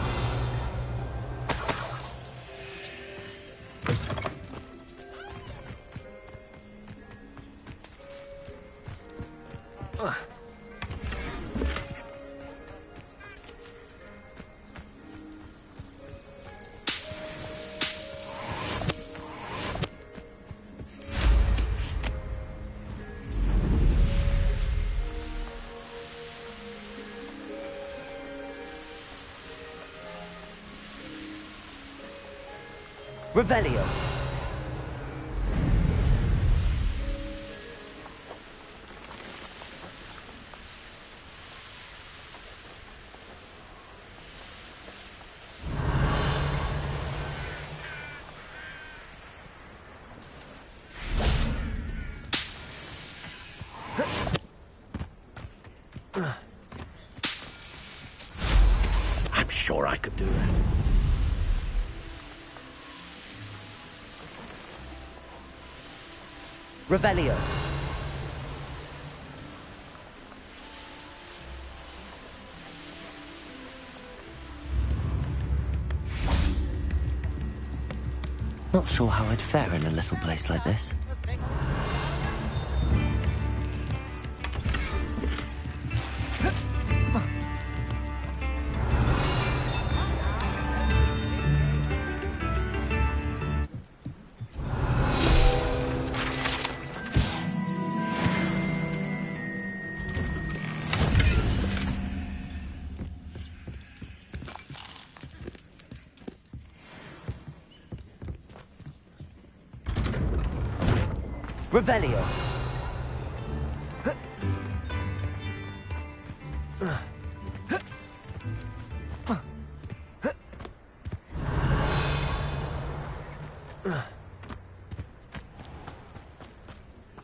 Revelio. I'm sure I could do that. Revelio. Not sure how I'd fare in a little place like this. Revelio.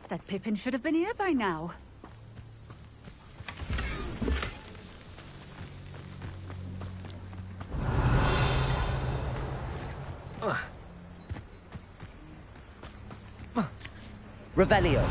That Pippin should have been here by now. Revelio.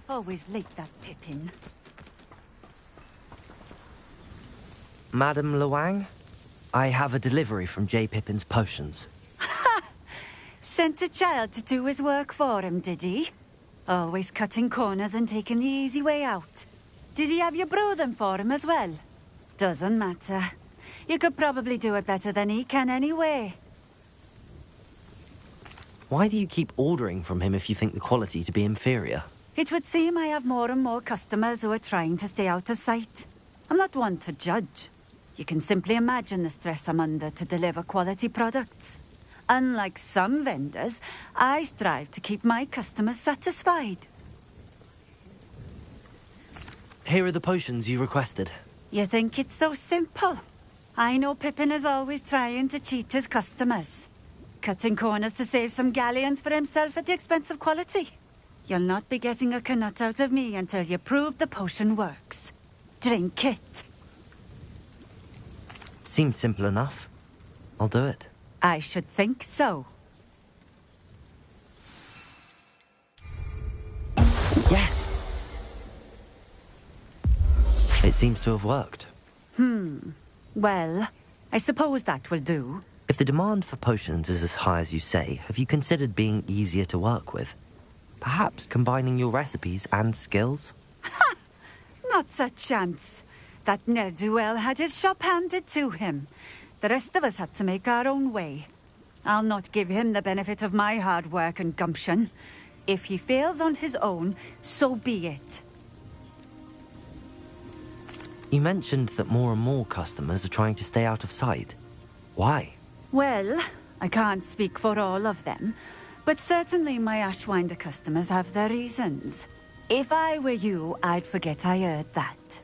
Always late, that Pippin. Madame Luang, I have a delivery from J. Pippin's Potions. sent a child to do his work for him, did he? Always cutting corners and taking the easy way out. Did he have you brew them for him as well? Doesn't matter. You could probably do it better than he can anyway. Why do you keep ordering from him if you think the quality to be inferior? It would seem I have more and more customers who are trying to stay out of sight. I'm not one to judge. You can simply imagine the stress I'm under to deliver quality products. Unlike some vendors, I strive to keep my customers satisfied. Here are the potions you requested. You think it's so simple? I know Pippin is always trying to cheat his customers. Cutting corners to save some galleons for himself at the expense of quality. You'll not be getting a canut out of me until you prove the potion works. Drink it. Seems simple enough. I'll do it. I should think so. Yes! It seems to have worked. Well, I suppose that will do. If the demand for potions is as high as you say, have you considered being easier to work with? Perhaps combining your recipes and skills? Ha! Not a chance. That ne'er-do-well had his shop handed to him. The rest of us had to make our own way. I'll not give him the benefit of my hard work and gumption. If he fails on his own, so be it. You mentioned that more and more customers are trying to stay out of sight. Why? Well, I can't speak for all of them, but certainly my Ashwinder customers have their reasons. If I were you, I'd forget I heard that.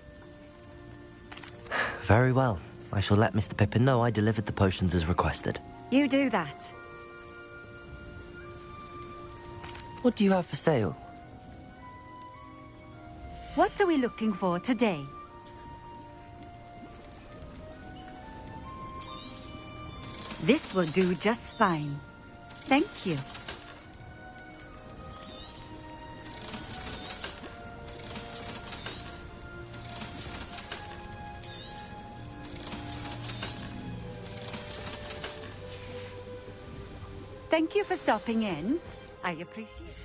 Very well. I shall let Mr. Pippin know I delivered the potions as requested. You do that. What do you have for sale? What are we looking for today? This will do just fine. Thank you. Thank you for stopping in. I appreciate it.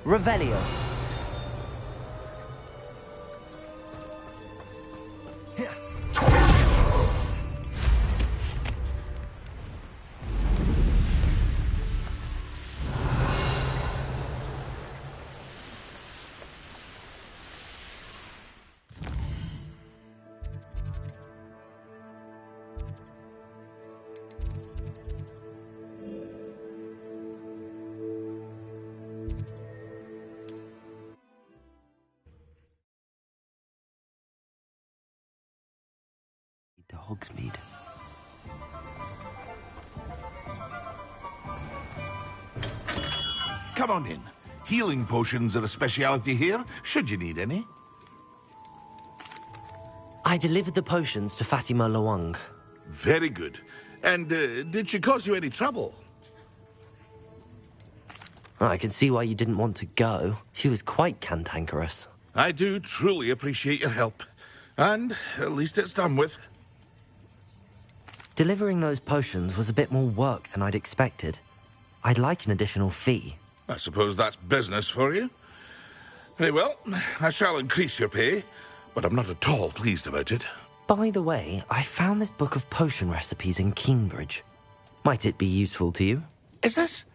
Revelio. To Hogsmeade. Come on in. Healing potions are a speciality here, should you need any. I delivered the potions to Fatima Lawang. Very good. And did she cause you any trouble? I can see why you didn't want to go. She was quite cantankerous. I do truly appreciate your help. And at least it's done with. Delivering those potions was a bit more work than I'd expected. I'd like an additional fee. I suppose that's business for you. Very well, I shall increase your pay, but I'm not at all pleased about it. By the way, I found this book of potion recipes in Cambridge. Might it be useful to you? Is this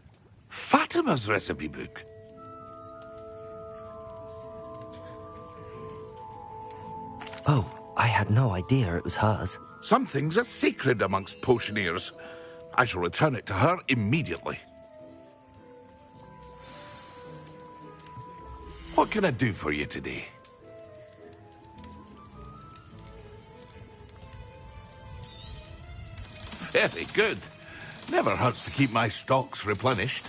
Fatima's recipe book? Oh, I had no idea it was hers. Some things are sacred amongst potioneers. I shall return it to her immediately. What can I do for you today? Very good. Never hurts to keep my stocks replenished.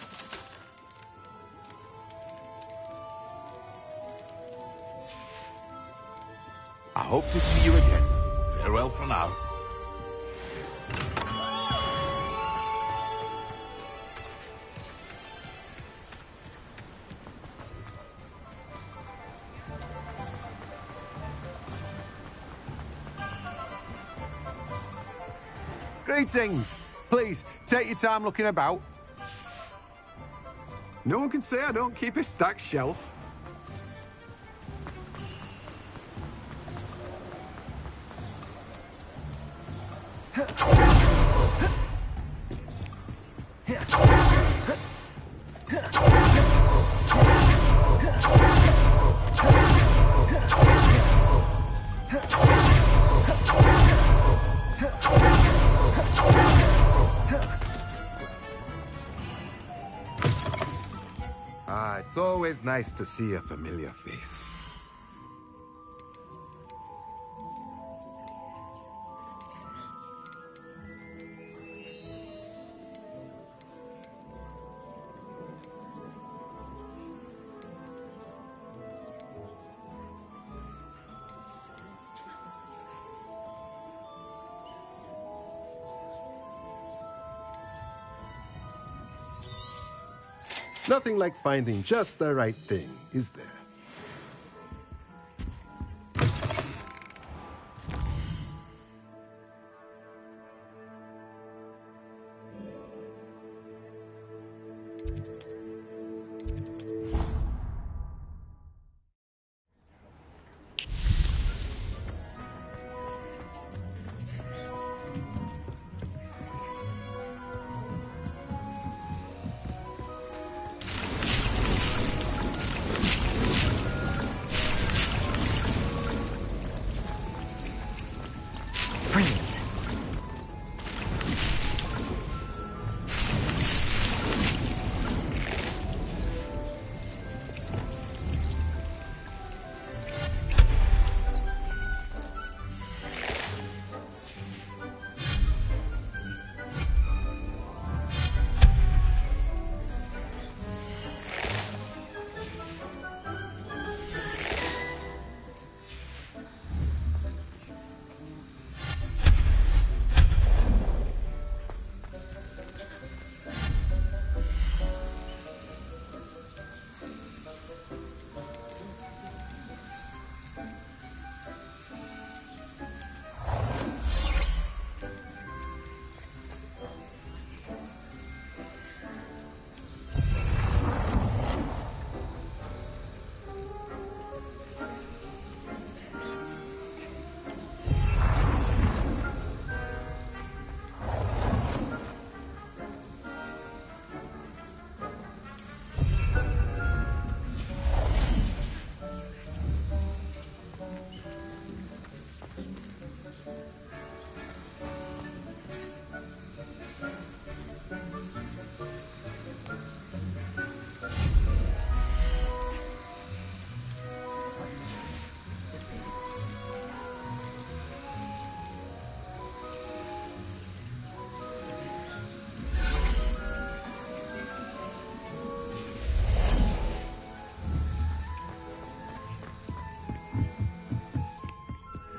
I hope to see you again. Farewell for now. Greetings. Please, take your time looking about. No one can say I don't keep a stacked shelf. It's always nice to see a familiar face. Nothing like finding just the right thing, is there?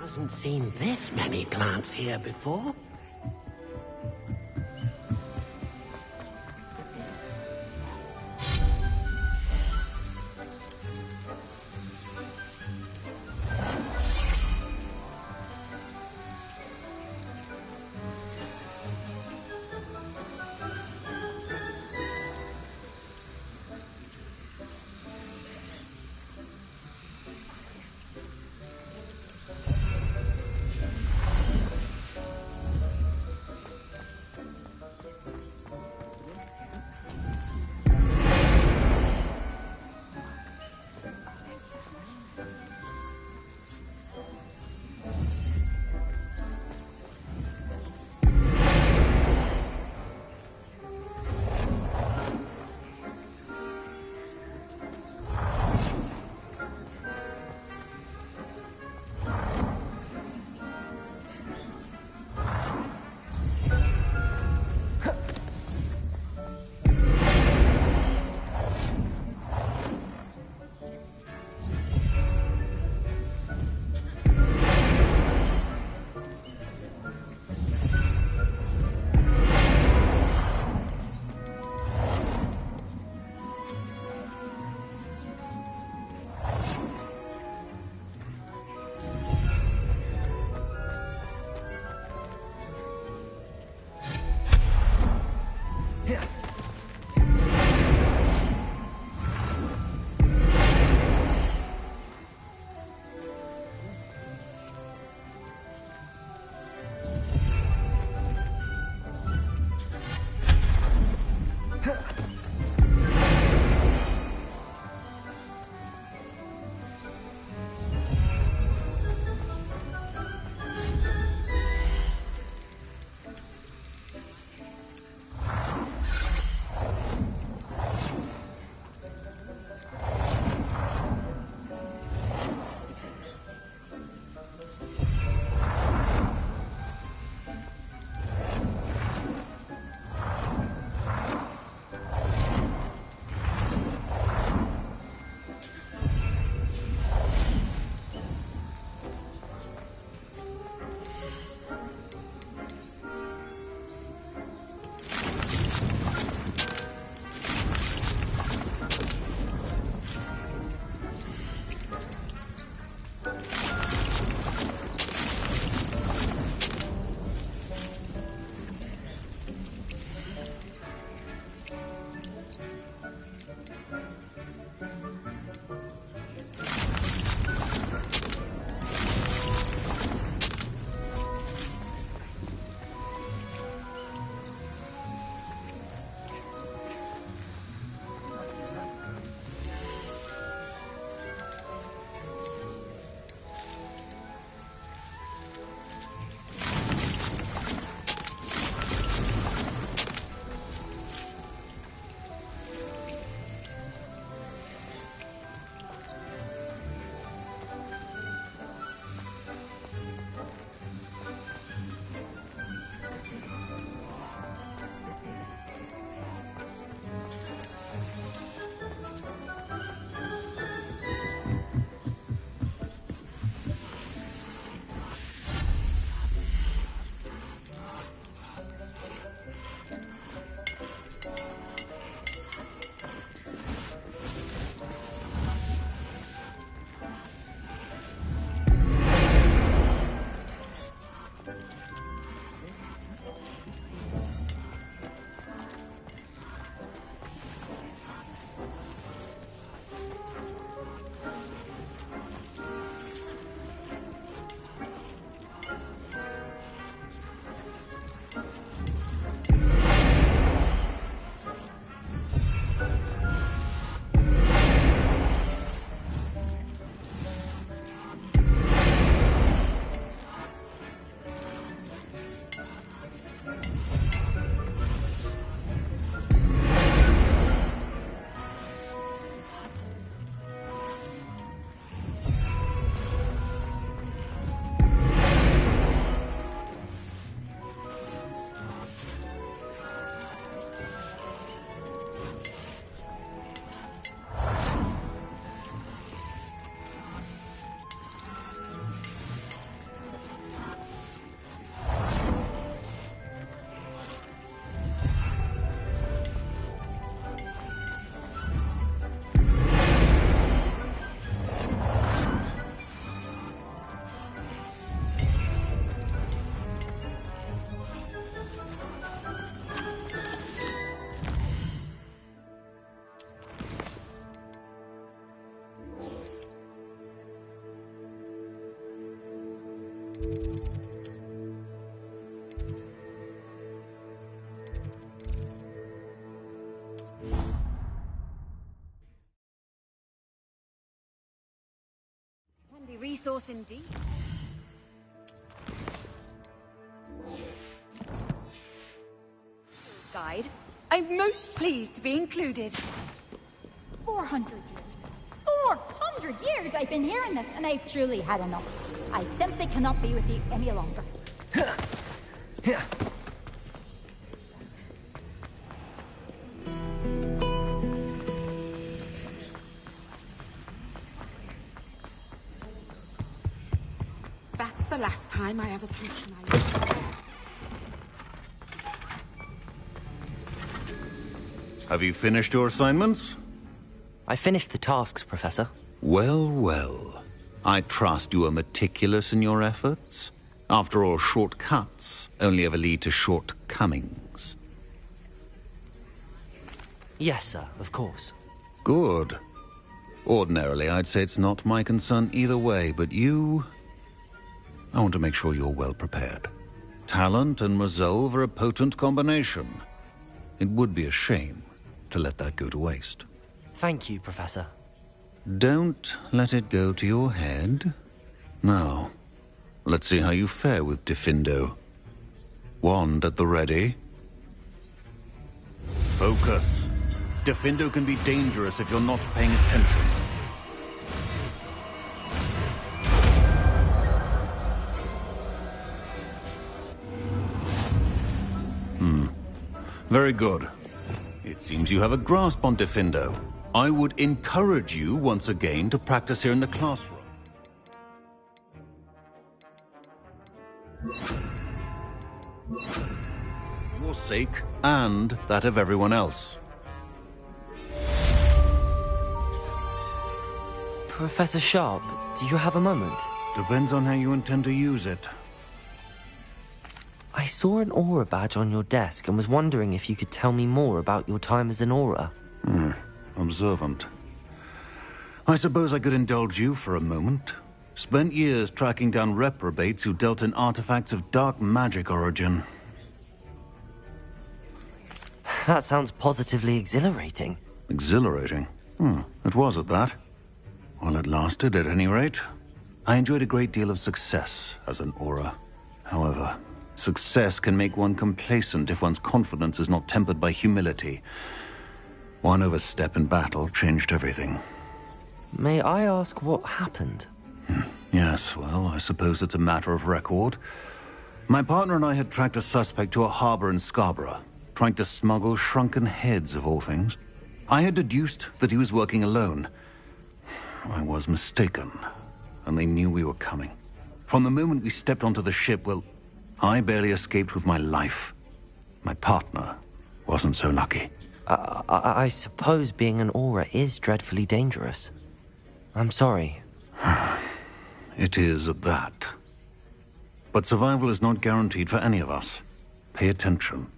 Hasn't seen this many plants here before. resource indeed. Guide. I'm most pleased to be included. 400 years. 400 years I've been hearing this, and I've truly had enough. I simply cannot be with you any longer. That's the last time I have a potion I use. Have you finished your assignments? I finished the tasks, Professor. Well, well. I trust you are meticulous in your efforts. After all, shortcuts only ever lead to shortcomings. Yes, sir, of course. Good. Ordinarily, I'd say it's not my concern either way, but you... I want to make sure you're well prepared. Talent and resolve are a potent combination. It would be a shame to let that go to waste. Thank you, Professor. Don't let it go to your head. Now, let's see how you fare with Diffindo. Wand at the ready. Focus. Diffindo can be dangerous if you're not paying attention. Very good. It seems you have a grasp on Diffindo. I would encourage you once again to practice here in the classroom. For your sake and that of everyone else. Professor Sharp, do you have a moment? Depends on how you intend to use it. I saw an aura badge on your desk and was wondering if you could tell me more about your time as an aura. Observant. I suppose I could indulge you for a moment. Spent years tracking down reprobates who dealt in artifacts of dark magic origin. That sounds positively exhilarating. Exhilarating? It was at that. While it lasted, at any rate. I enjoyed a great deal of success as an aura. However, success can make one complacent if one's confidence is not tempered by humility. One overstep in battle changed everything. May I ask what happened? Yes, well, I suppose it's a matter of record. My partner and I had tracked a suspect to a harbor in Scarborough, trying to smuggle shrunken heads of all things. I had deduced that he was working alone. I was mistaken, and they knew we were coming. From the moment we stepped onto the ship, well, I barely escaped with my life. My partner wasn't so lucky. I suppose being an aura is dreadfully dangerous. I'm sorry. It is at that. But survival is not guaranteed for any of us. Pay attention.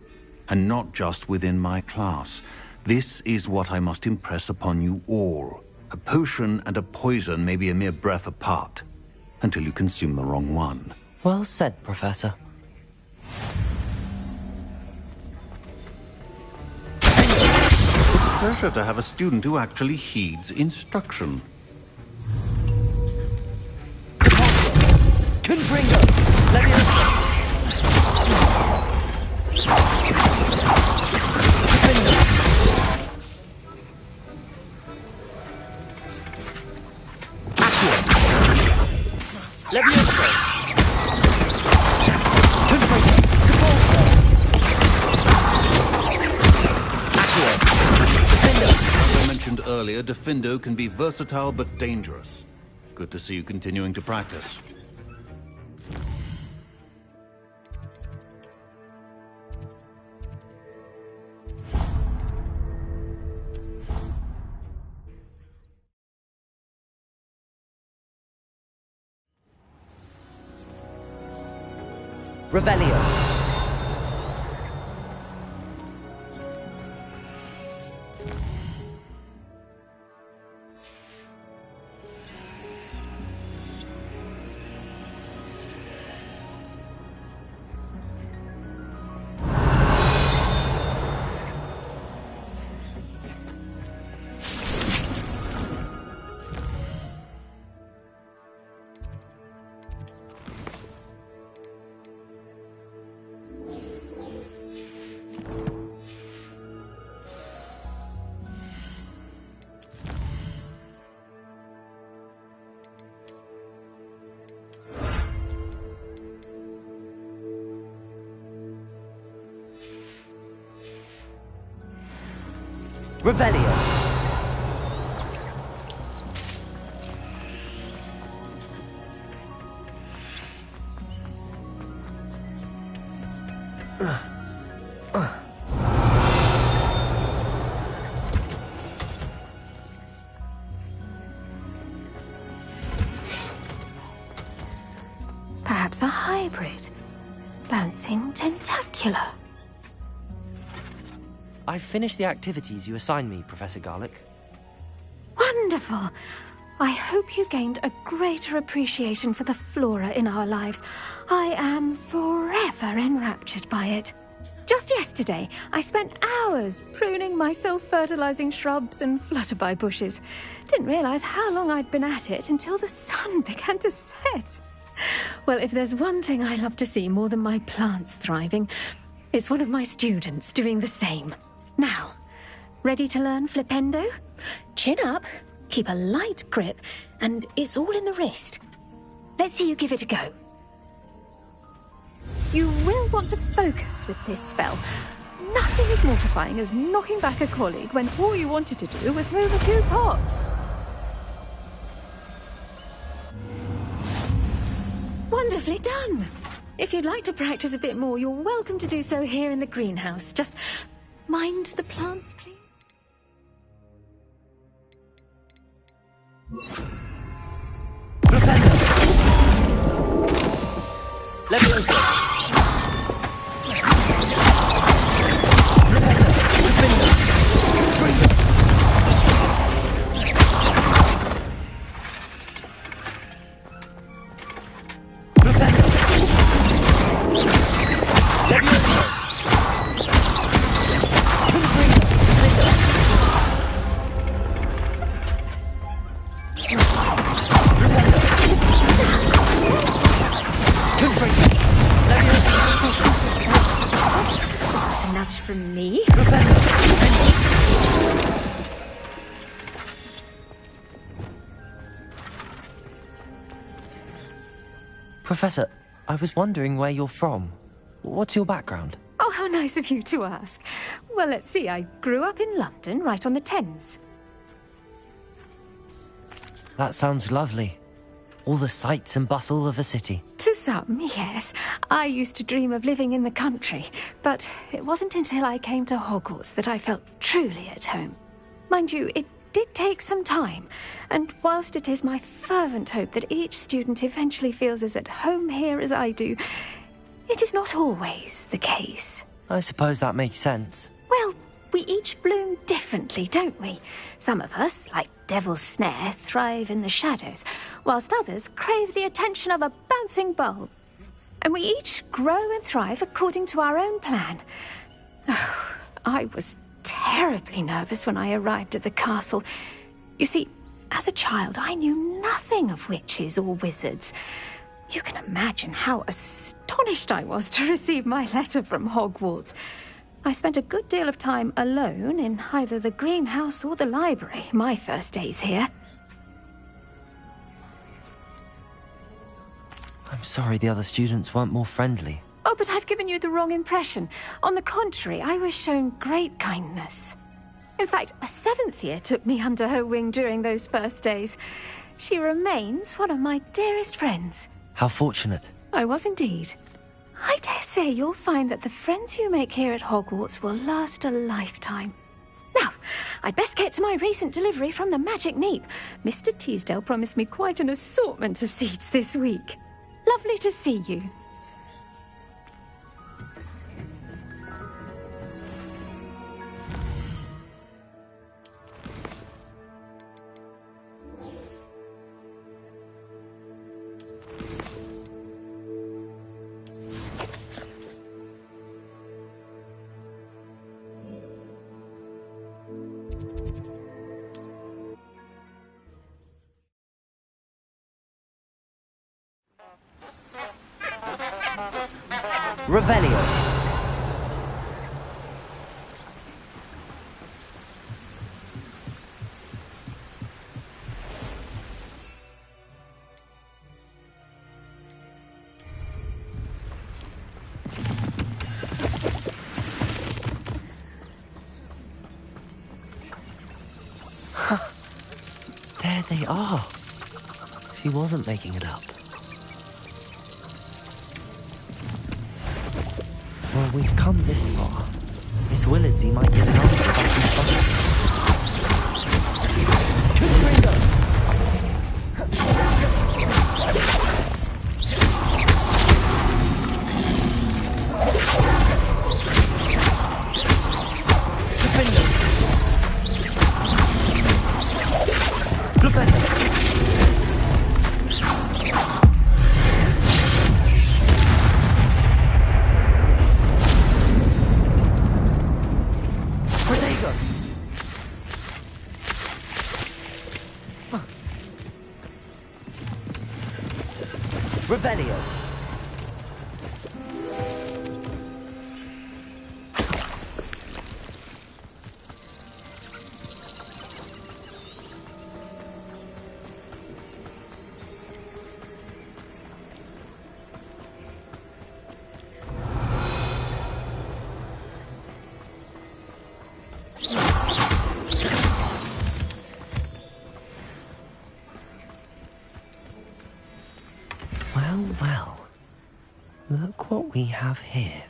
And not just within my class. This is what I must impress upon you all. A potion and a poison may be a mere breath apart, until you consume the wrong one. Well said, Professor. Pleasure to have a student who actually heeds instruction. Confringo! Leviosa! Leviosa! Confringo! Capulso! As I mentioned earlier, Diffindo can be versatile but dangerous. Good to see you continuing to practice. Revelio. Revelio. Perhaps a hybrid. Bouncing tentacular. I've finished the activities you assigned me, Professor Garlick. Wonderful. I hope you gained a greater appreciation for the flora in our lives. I am forever enraptured by it. Just yesterday, I spent hours pruning my self-fertilizing shrubs and flutterby bushes. Didn't realize how long I'd been at it until the sun began to set. Well, if there's one thing I love to see more than my plants thriving, it's one of my students doing the same. Now, ready to learn Flipendo? Chin up, keep a light grip, and it's all in the wrist. Let's see you give it a go. You will want to focus with this spell. Nothing as mortifying as knocking back a colleague when all you wanted to do was move a few pots. Wonderfully done. If you'd like to practice a bit more, you're welcome to do so here in the greenhouse. Just mind the plants, please. A nudge from me. Professor, I was wondering where you're from. What's your background? Oh, how nice of you to ask. Well, let's see. I grew up in London, right on the Thames. That sounds lovely. All the sights and bustle of a city. To some, yes. I used to dream of living in the country, but it wasn't until I came to Hogwarts that I felt truly at home. Mind you, it did take some time, and whilst it is my fervent hope that each student eventually feels as at home here as I do, it is not always the case. I suppose that makes sense. Well, we each bloom differently, don't we? Some of us, like Devil's Snare, thrive in the shadows, whilst others crave the attention of a bouncing bulb. And we each grow and thrive according to our own plan. Oh, I was terribly nervous when I arrived at the castle. You see, as a child, I knew nothing of witches or wizards. You can imagine how astonished I was to receive my letter from Hogwarts. I spent a good deal of time alone in either the greenhouse or the library, my first days here. I'm sorry the other students weren't more friendly. Oh, but I've given you the wrong impression. On the contrary, I was shown great kindness. In fact, a 7th year took me under her wing during those first days. She remains one of my dearest friends. How fortunate. I was indeed. I dare say you'll find that the friends you make here at Hogwarts will last a lifetime. Now, I'd best get to my recent delivery from the Magic Neep. Mr. Teasdale promised me quite an assortment of seeds this week. Lovely to see you. Revelio. There they are. She wasn't making it up. Well, we've come this far. Miss Willardsey might get an answer about these buses. Revelio. Well, well. Look what we have here.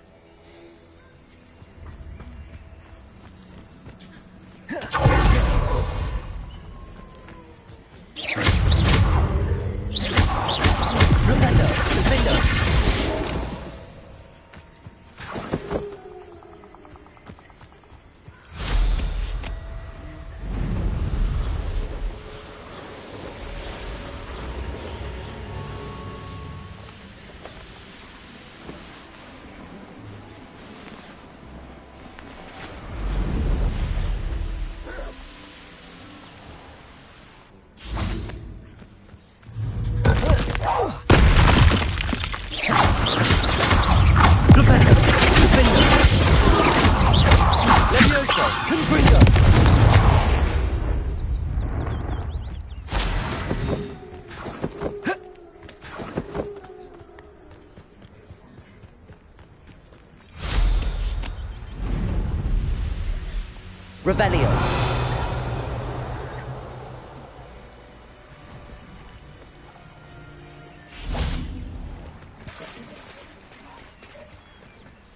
Revelio.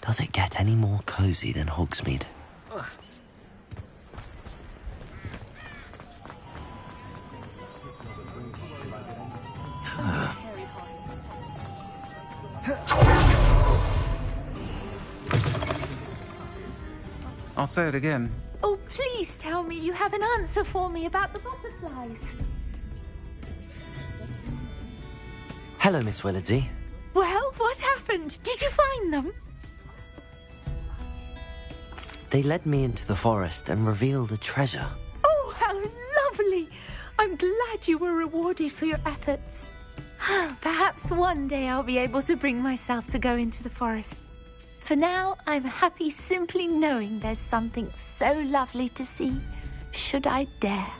Does it get any more cozy than Hogsmeade? I'll say it again. Oh, please tell me you have an answer for me about the butterflies. Hello, Miss Willardsey. Well, what happened? Did you find them? They led me into the forest and revealed a treasure. Oh, how lovely! I'm glad you were rewarded for your efforts. Perhaps one day I'll be able to bring myself to go into the forest. For now, I'm happy simply knowing there's something so lovely to see, should I dare.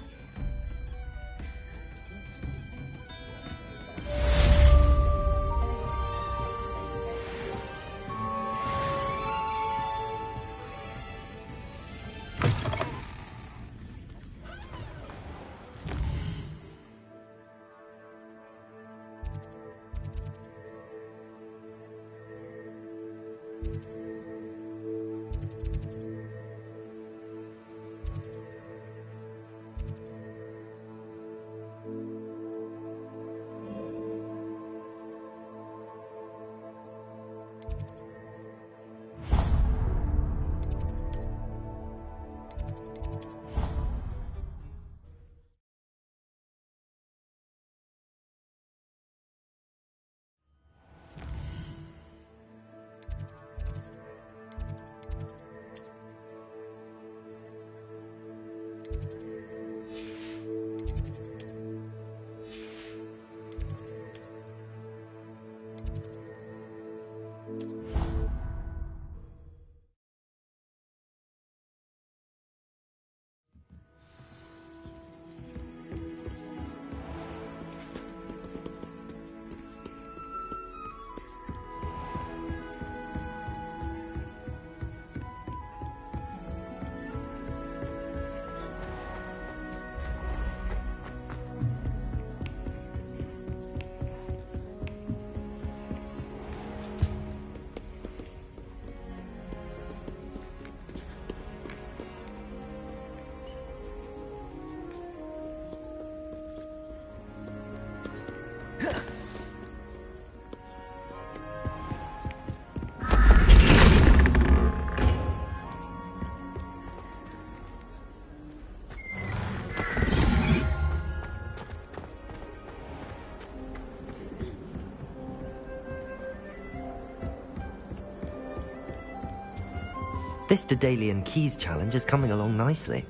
This Daedalian Keys challenge is coming along nicely.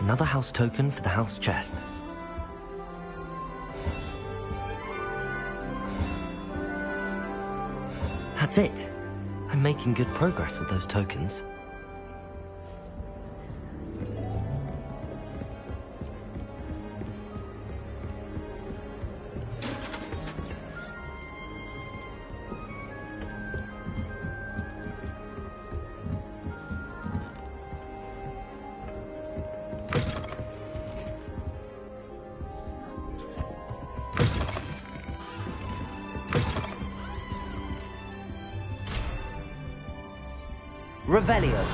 Another house token for the house chest. That's it. I'm making good progress with those tokens. Revelio.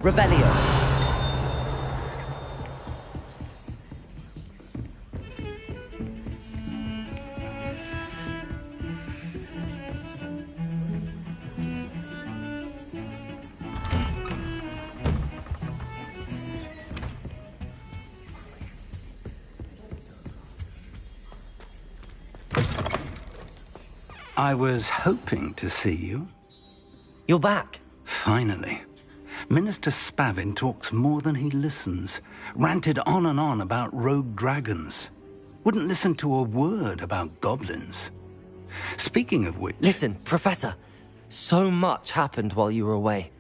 Revelio. I was hoping to see you. You're back. Finally. Minister Spavin talks more than he listens. Ranted on and on about rogue dragons. Wouldn't listen to a word about goblins. Speaking of which... Listen, Professor. So much happened while you were away.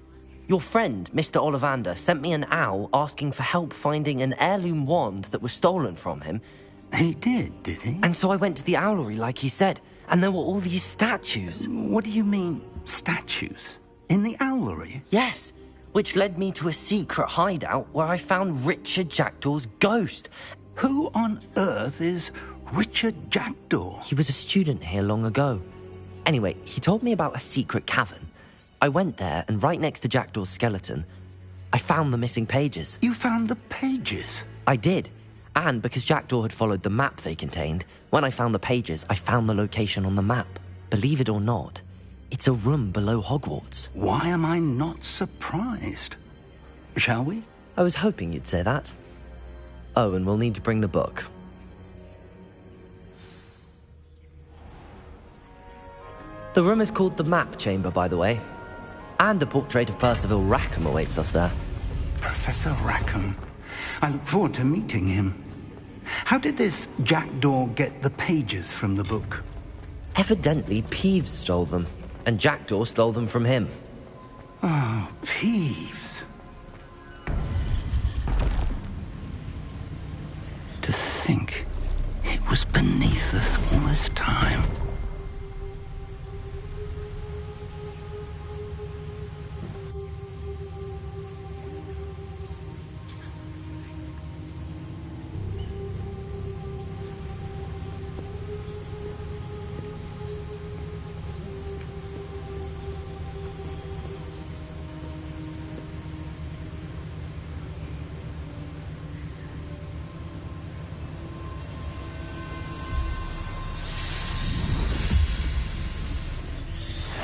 Your friend, Mr. Ollivander, sent me an owl asking for help finding an heirloom wand that was stolen from him. He did he? And so I went to the owlery like he said, and there were all these statues. What do you mean, statues? In the owlery? Yes. Which led me to a secret hideout where I found Richard Jackdaw's ghost. Who on earth is Richard Jackdaw? He was a student here long ago. Anyway, he told me about a secret cavern. I went there, and right next to Jackdaw's skeleton, I found the missing pages. You found the pages? I did. And because Jackdaw had followed the map they contained, when I found the pages, I found the location on the map. Believe it or not, it's a room below Hogwarts. Why am I not surprised? Shall we? I was hoping you'd say that. Oh, and we'll need to bring the book. The room is called the Map Chamber, by the way. And a portrait of Percival Rackham awaits us there. Professor Rackham. I look forward to meeting him. How did this Jackdaw get the pages from the book? Evidently, Peeves stole them, and Jackdaw stole them from him. Oh, Peeves. To think it was beneath us all this time.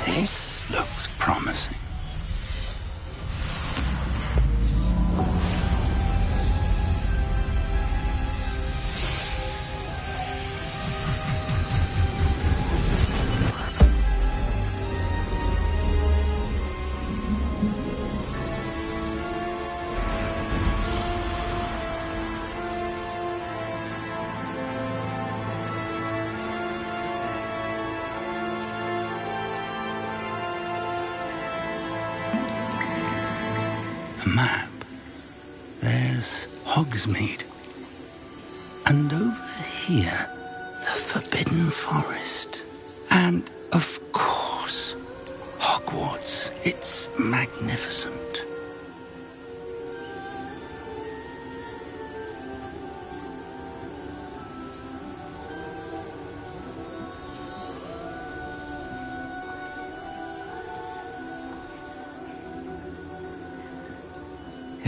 This looks promising. A map. There's Hogsmeade. And over here, the Forbidden Forest. And, of course, Hogwarts. It's magnificent.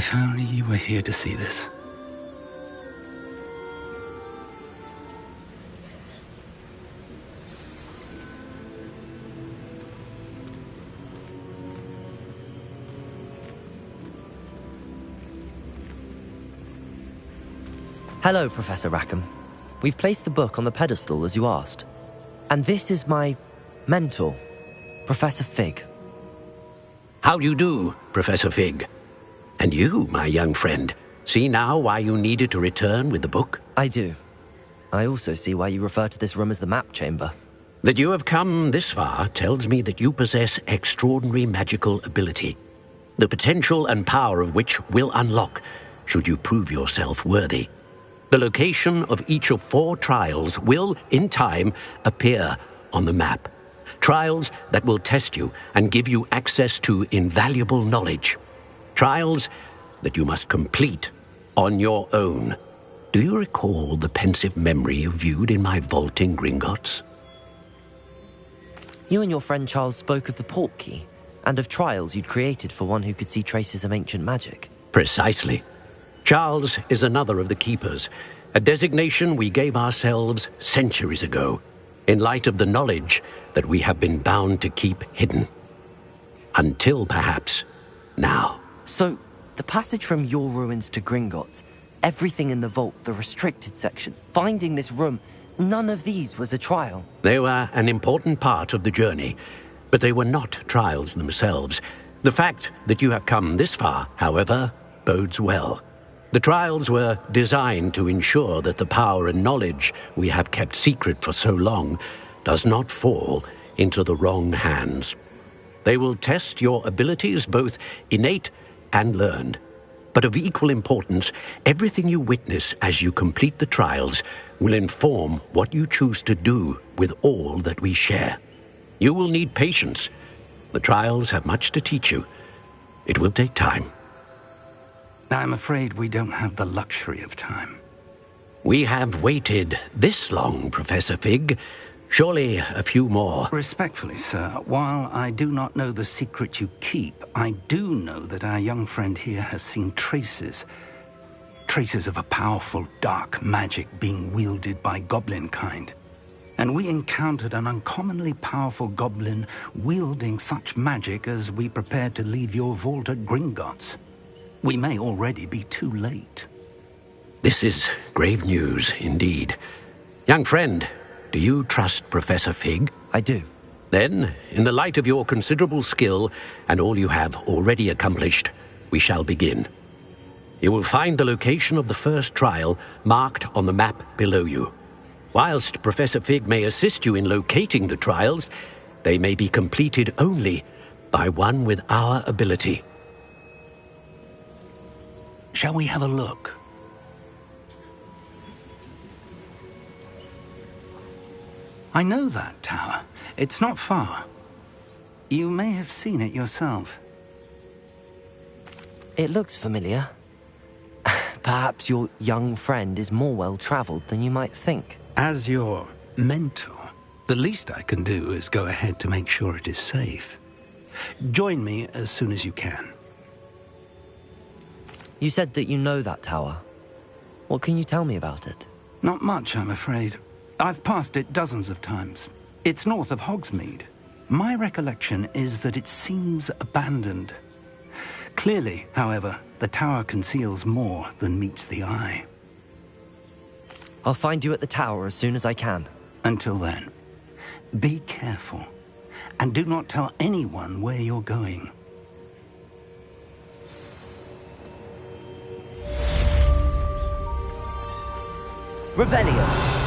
If only you were here to see this. Hello, Professor Rackham. We've placed the book on the pedestal as you asked. And this is my mentor, Professor Fig. How do you do, Professor Fig? And you, my young friend, see now why you needed to return with the book? I do. I also see why you refer to this room as the map chamber. That you have come this far tells me that you possess extraordinary magical ability, the potential and power of which will unlock should you prove yourself worthy. The location of each of 4 trials will, in time, appear on the map. Trials that will test you and give you access to invaluable knowledge. Trials that you must complete on your own. Do you recall the pensive memory you viewed in my vault in Gringotts? You and your friend Charles spoke of the port key and of trials you'd created for one who could see traces of ancient magic. Precisely. Charles is another of the keepers, a designation we gave ourselves centuries ago, in light of the knowledge that we have been bound to keep hidden. Until, perhaps, now. So, the passage from your ruins to Gringotts, everything in the vault, the restricted section, finding this room, none of these was a trial. They were an important part of the journey, but they were not trials themselves. The fact that you have come this far, however, bodes well. The trials were designed to ensure that the power and knowledge we have kept secret for so long does not fall into the wrong hands. They will test your abilities, both innate and learned. But of equal importance, everything you witness as you complete the trials will inform what you choose to do with all that we share. You will need patience. The trials have much to teach you. It will take time. I'm afraid we don't have the luxury of time. We have waited this long, Professor Fig. Surely a few more. Respectfully, sir, while I do not know the secret you keep, I do know that our young friend here has seen traces of a powerful dark magic being wielded by goblin kind. And we encountered an uncommonly powerful goblin wielding such magic as we prepared to leave your vault at Gringotts. We may already be too late. This is grave news, indeed. Young friend, do you trust Professor Fig? I do. Then, in the light of your considerable skill and all you have already accomplished, we shall begin. You will find the location of the first trial marked on the map below you. Whilst Professor Fig may assist you in locating the trials, they may be completed only by one with our ability. Shall we have a look? I know that tower. It's not far. You may have seen it yourself. It looks familiar. Perhaps your young friend is more well-traveled than you might think. As your mentor, the least I can do is go ahead to make sure it is safe. Join me as soon as you can. You said that you know that tower. What can you tell me about it? Not much, I'm afraid. I've passed it dozens of times. It's north of Hogsmeade. My recollection is that it seems abandoned. Clearly, however, the tower conceals more than meets the eye. I'll find you at the tower as soon as I can. Until then, be careful, and do not tell anyone where you're going. Revelio.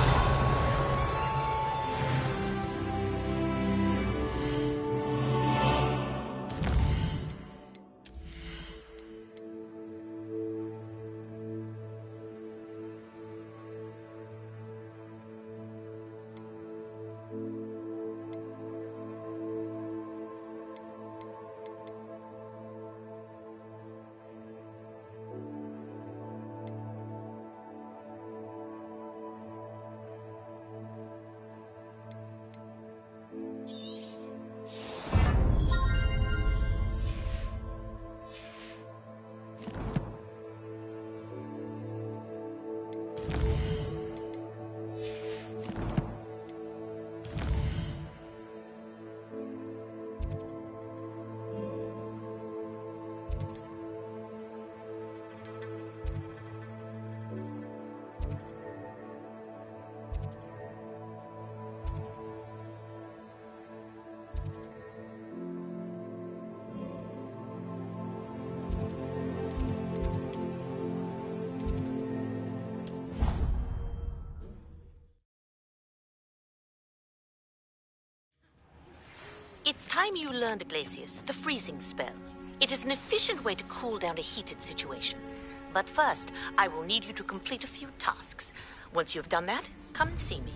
It's time you learned, Glacius, the freezing spell. It is an efficient way to cool down a heated situation. But first, I will need you to complete a few tasks. Once you've done that, come and see me.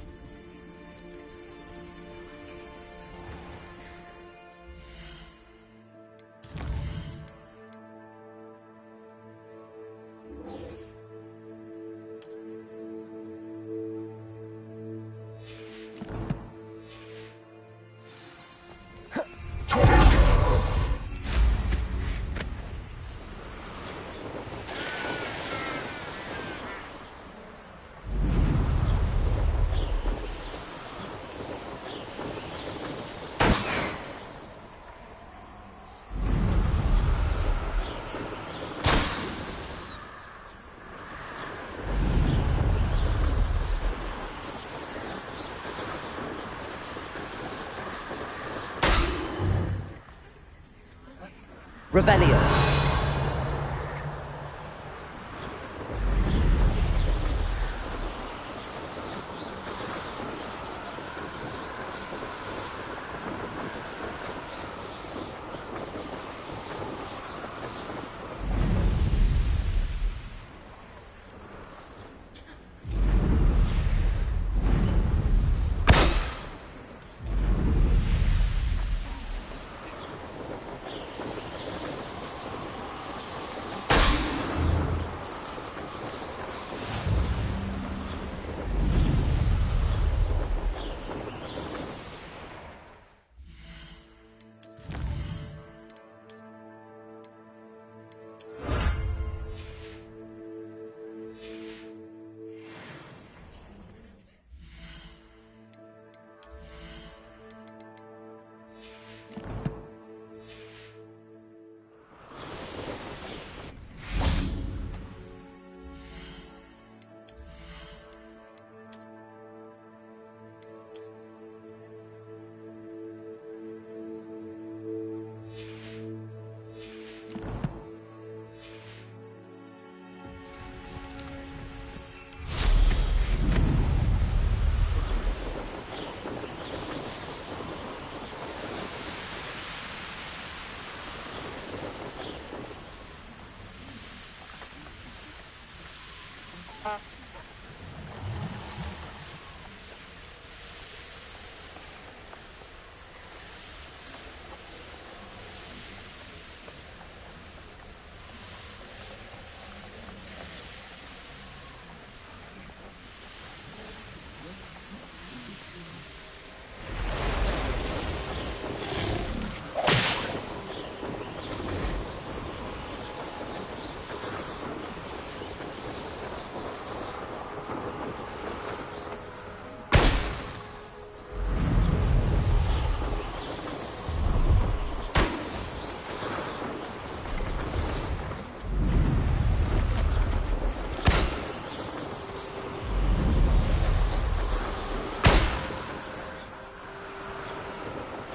Revelio.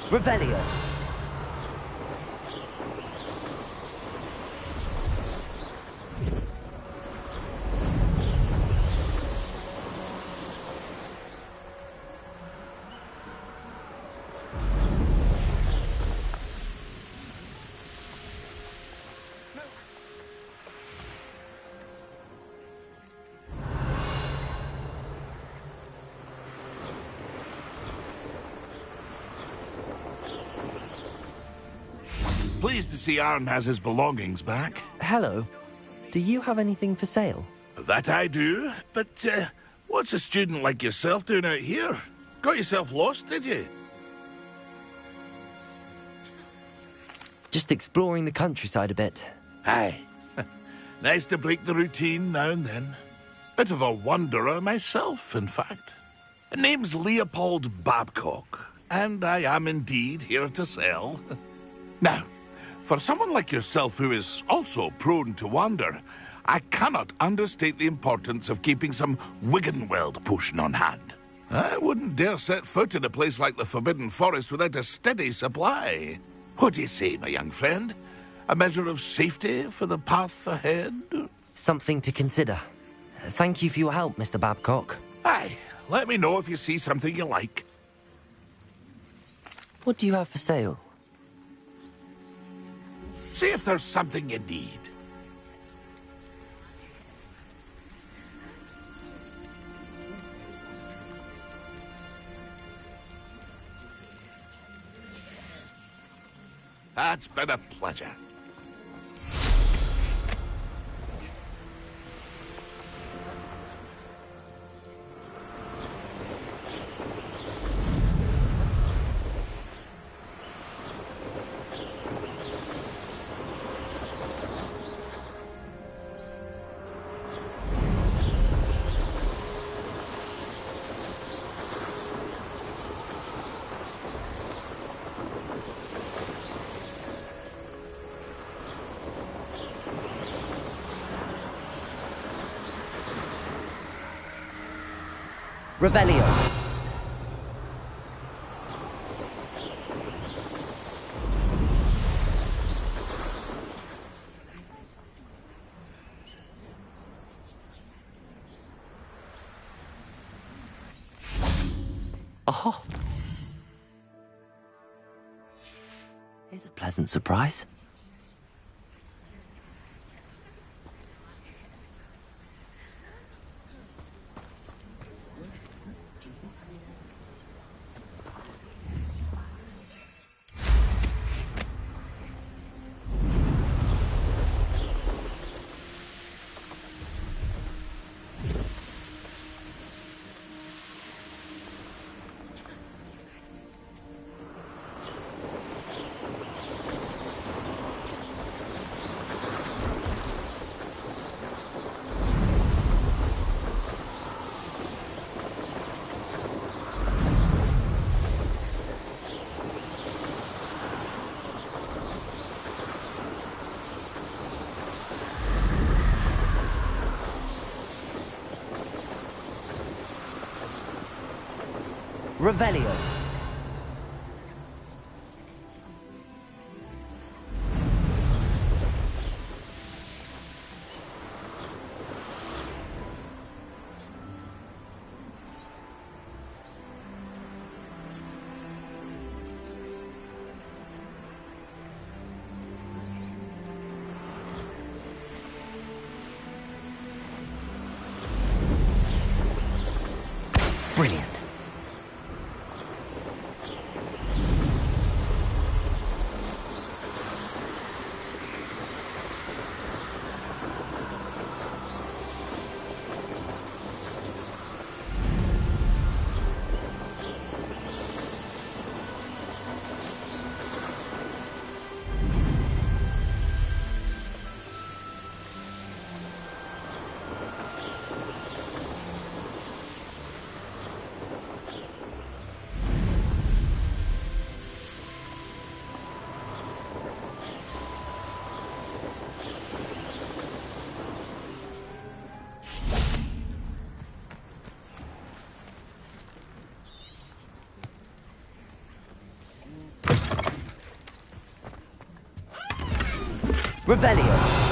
Revelio. Pleased to see Arn has his belongings back. Hello. Do you have anything for sale? That I do, but what's a student like yourself doing out here? Got yourself lost, did you? Just exploring the countryside a bit. Aye. Nice to break the routine now and then. Bit of a wanderer myself, in fact. Name's Leopold Babcock, and I am indeed here to sell. Now, for someone like yourself who is also prone to wander, I cannot understate the importance of keeping some Wiggenweld potion on hand. I wouldn't dare set foot in a place like the Forbidden Forest without a steady supply. What do you say, my young friend? A measure of safety for the path ahead? Something to consider. Thank you for your help, Mr. Babcock. Aye, let me know if you see something you like. What do you have for sale? See if there's something you need. That's been a pleasure. Revelio. Oh. Here's a pleasant surprise. Revelio. Brilliant. Revelio.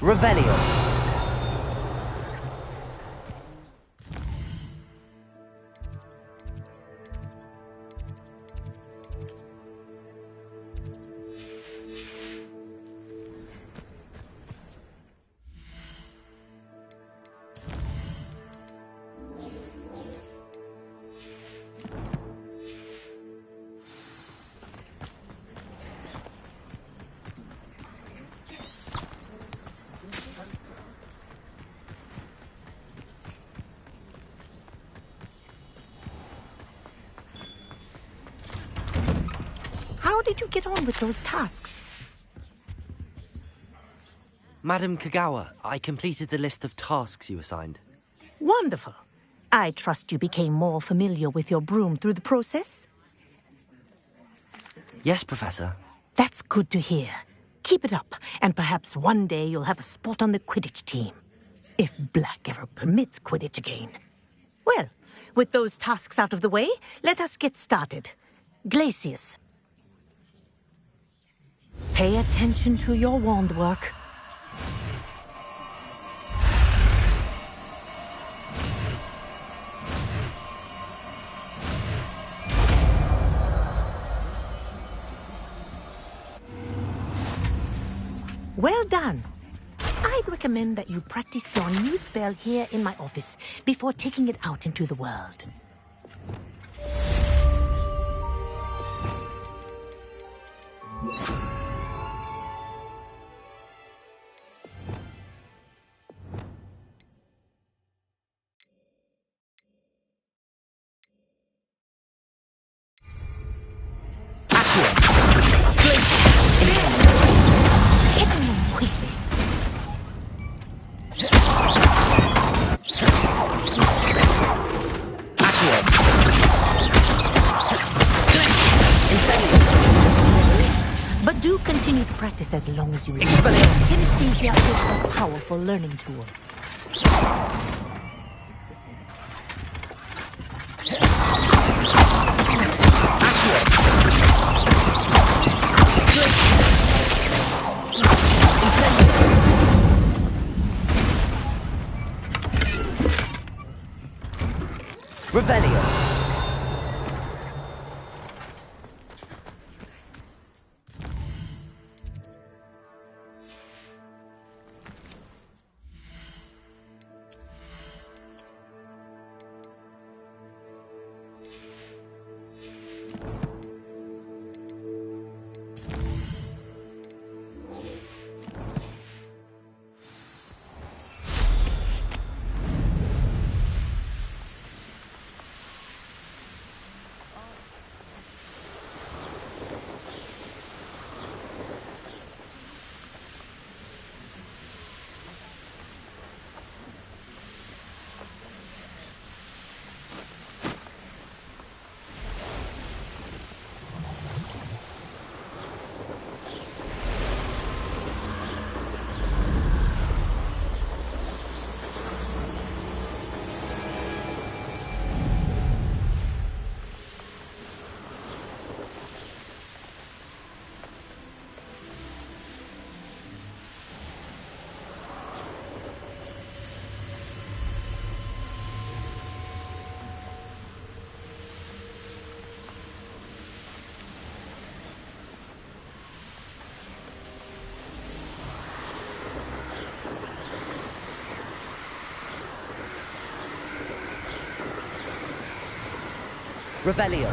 Revelio. How did you get on with those tasks? Madam Kagawa, I completed the list of tasks you assigned. Wonderful. I trust you became more familiar with your broom through the process? Yes, Professor. That's good to hear. Keep it up, and perhaps one day you'll have a spot on the Quidditch team. If Black ever permits Quidditch again. Well, with those tasks out of the way, let us get started. Glacius. Pay attention to your wand work. Well done. I'd recommend that you practice your new spell here in my office before taking it out into the world. But do continue to practice as long as you like. Kinesthesia is a powerful learning tool. Revelio. Revelio.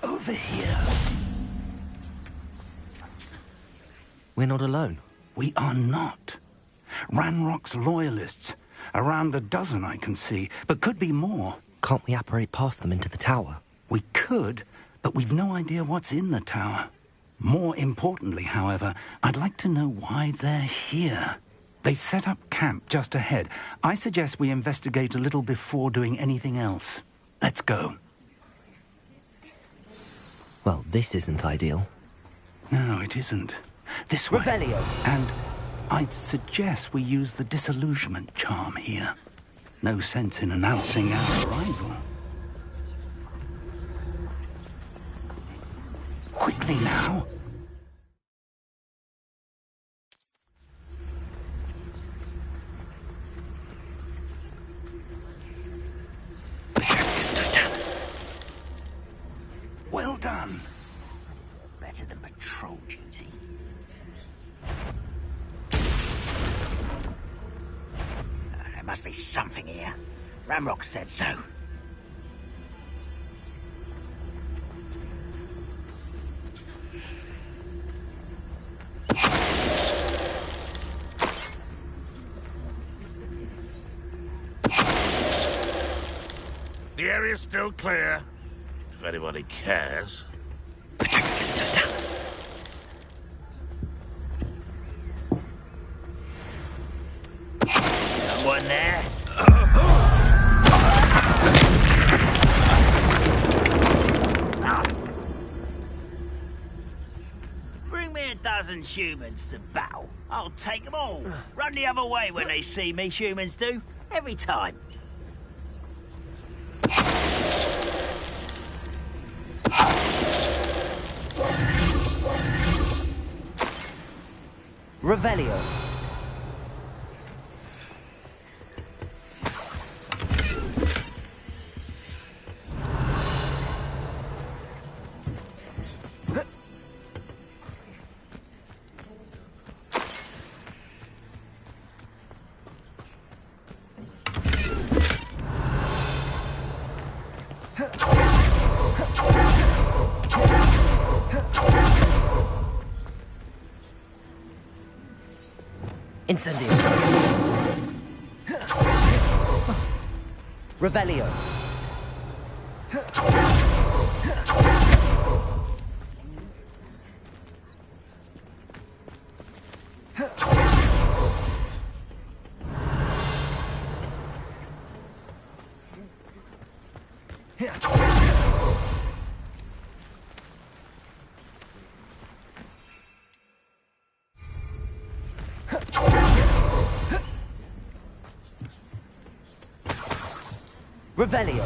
Over here. We're not alone. We are not. Ranrock's loyalists. Around a dozen I can see, but could be more. Can't we apparate past them into the tower? We could, but we've no idea what's in the tower. More importantly, however, I'd like to know why they're here. They've set up camp just ahead. I suggest we investigate a little before doing anything else. Let's go. Well, this isn't ideal. No, it isn't. This way. Revelio. And I'd suggest we use the disillusionment charm here. No sense in announcing our arrival. Quickly now. Well done. Better than patrol duty. There must be something here. Ramrock said so. The area's still clear. If anybody cares. Someone there? Bring me a dozen humans to battle. I'll take them all. Run the other way when they see me, humans do. Every time. Revelio. Incendio. Revelio. Revelio.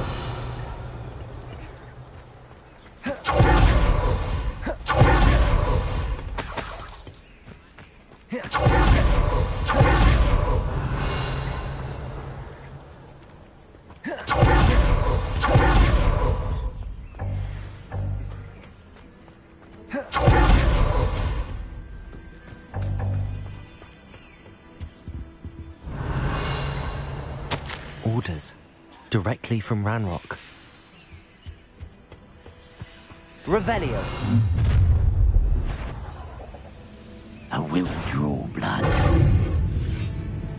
Orders. Directly from Ranrock. Revelio. I will draw blood.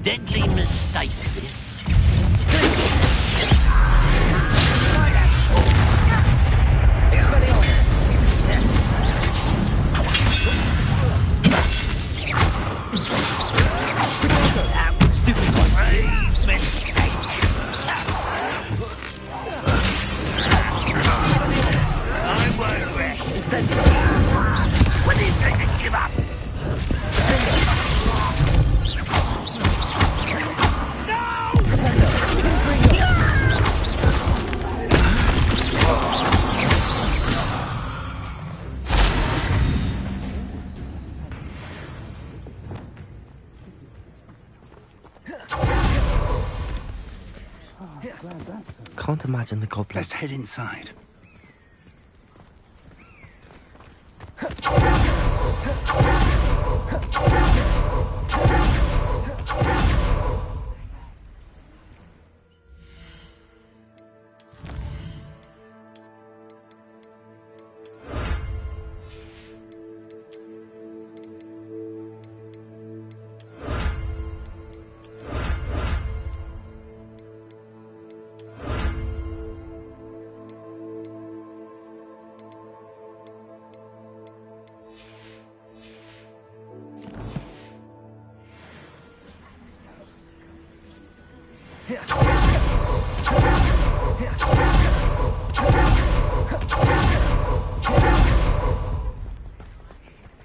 Deadly mistake, this. When do you think to give up? Can't imagine the goblin. Let's head inside.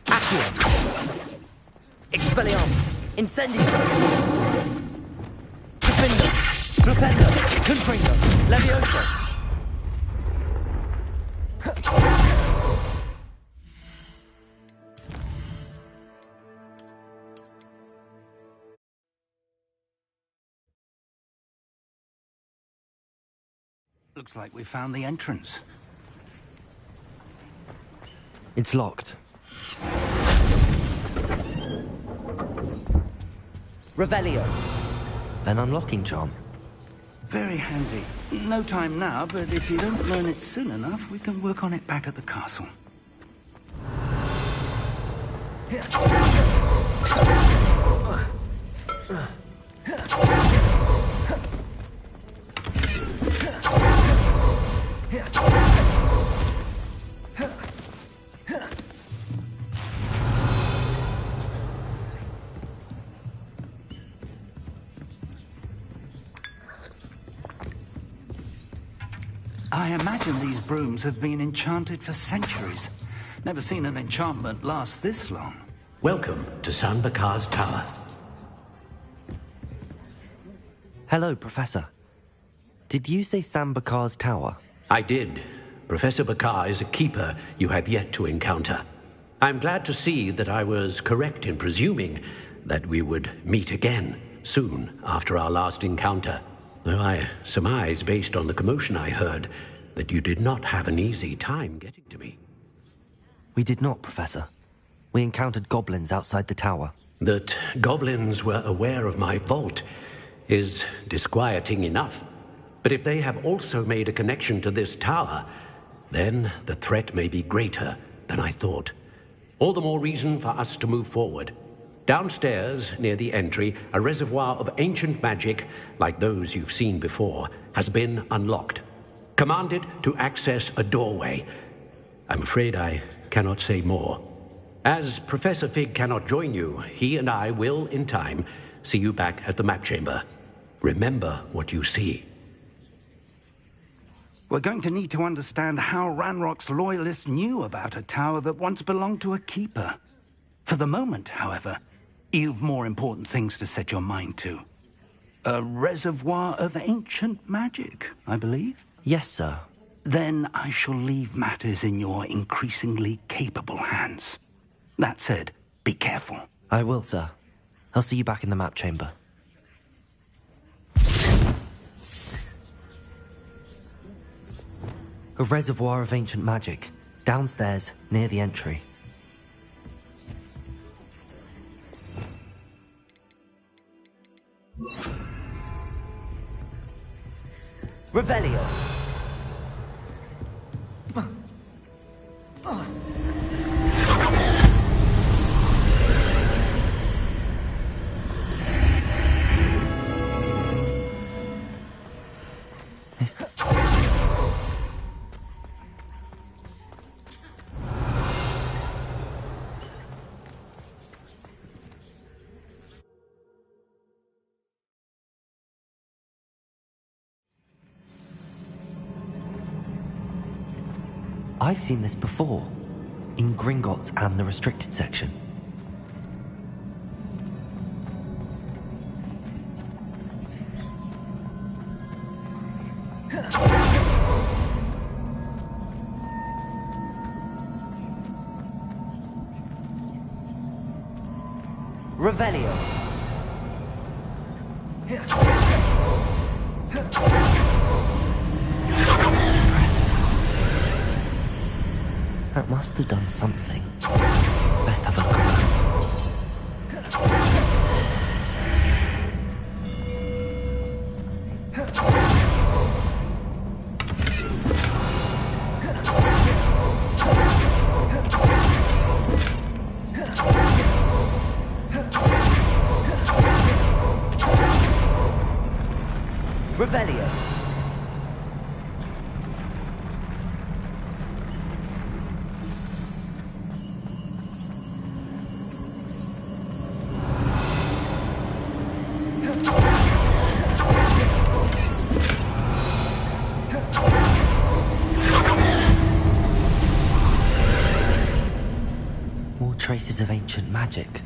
Accio! Expelliarmus! Incendio! Defendo! Flipendo! Confringo! Levioso! Looks like we found the entrance. It's locked. Revelio. An unlocking charm. Very handy. No time now, but if you don't learn it soon enough, we can work on it back at the castle. I imagine these brooms have been enchanted for centuries. Never seen an enchantment last this long. Welcome to San Bakar's Tower. Hello, Professor. Did you say Sam Bakar's tower? I did. Professor Bakar is a keeper you have yet to encounter. I'm glad to see that I was correct in presuming that we would meet again soon after our last encounter. Though I surmise, based on the commotion I heard, that you did not have an easy time getting to me. We did not, Professor. We encountered goblins outside the tower. That goblins were aware of my vault is disquieting enough. But if they have also made a connection to this tower, then the threat may be greater than I thought. All the more reason for us to move forward. Downstairs, near the entry, a reservoir of ancient magic, like those you've seen before, has been unlocked. Commanded to access a doorway. I'm afraid I cannot say more. As Professor Fig cannot join you, he and I will, in time, see you back at the map chamber. Remember what you see. We're going to need to understand how Ranrock's loyalists knew about a tower that once belonged to a keeper. For the moment, however, you've more important things to set your mind to. A reservoir of ancient magic, I believe? Yes, sir. Then I shall leave matters in your increasingly capable hands. That said, be careful. I will, sir. I'll see you back in the map chamber. A reservoir of ancient magic, downstairs, near the entry. Revelio! I've seen this before, in Gringotts and the restricted section. Revelio. That must have done something. Best have a look around. Revelio. traces of ancient magic.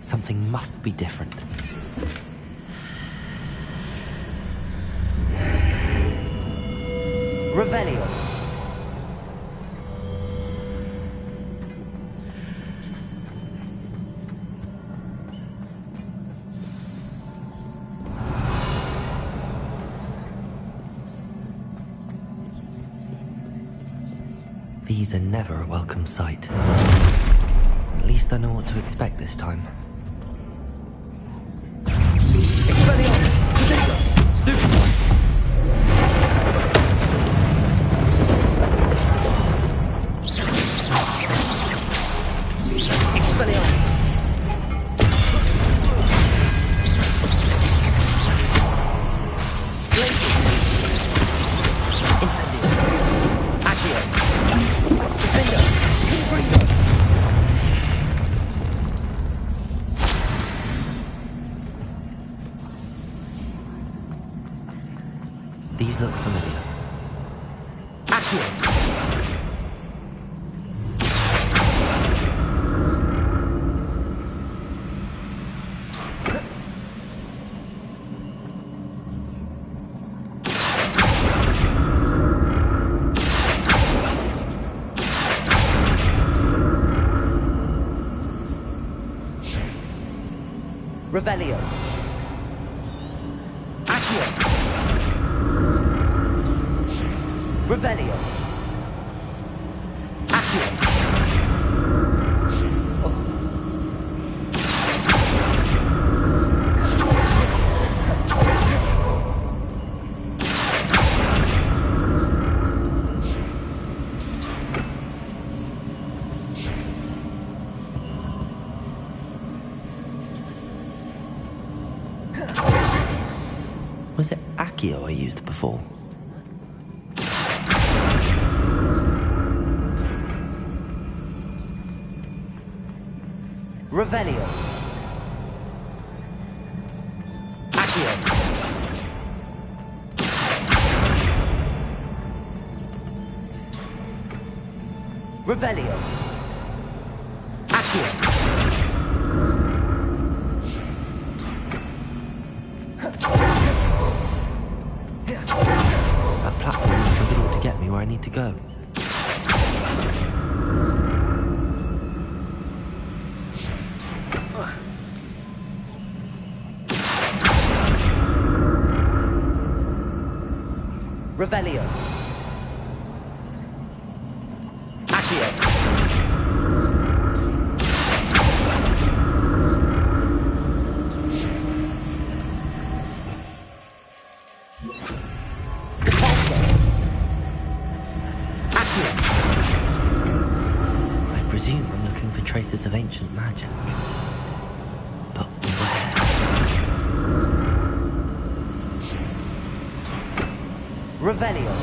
Something must be different. Revelio. These are never a welcome sight. At least I know what to expect this time. Expelliarmus! Cathedra! Stupefy! Expelliarmus! Glacius! Incendio! Accio! Defender! Confringo! These look familiar. Accio! Revelio. Accio. Revelio. Accio. Was it Accio I used before? Revelio. Accio. Revelio. Accio. That platform looks like it ought to get me where I need to go. Revelio. Accio. I presume I'm looking for traces of ancient magic. But where? Revelio.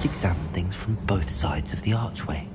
Examine things from both sides of the archway.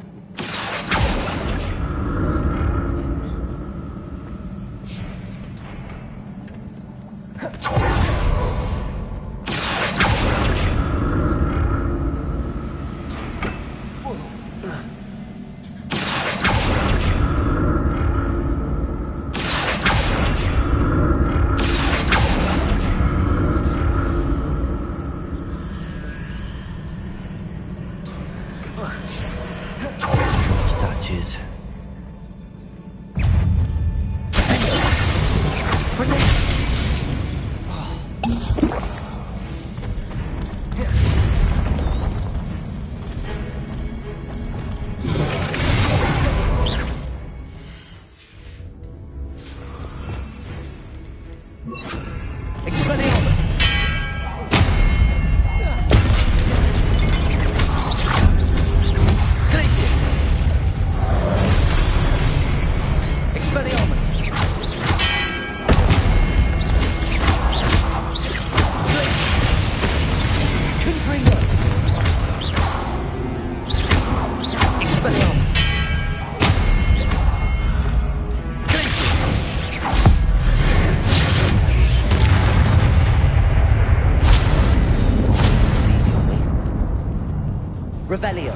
Revelio.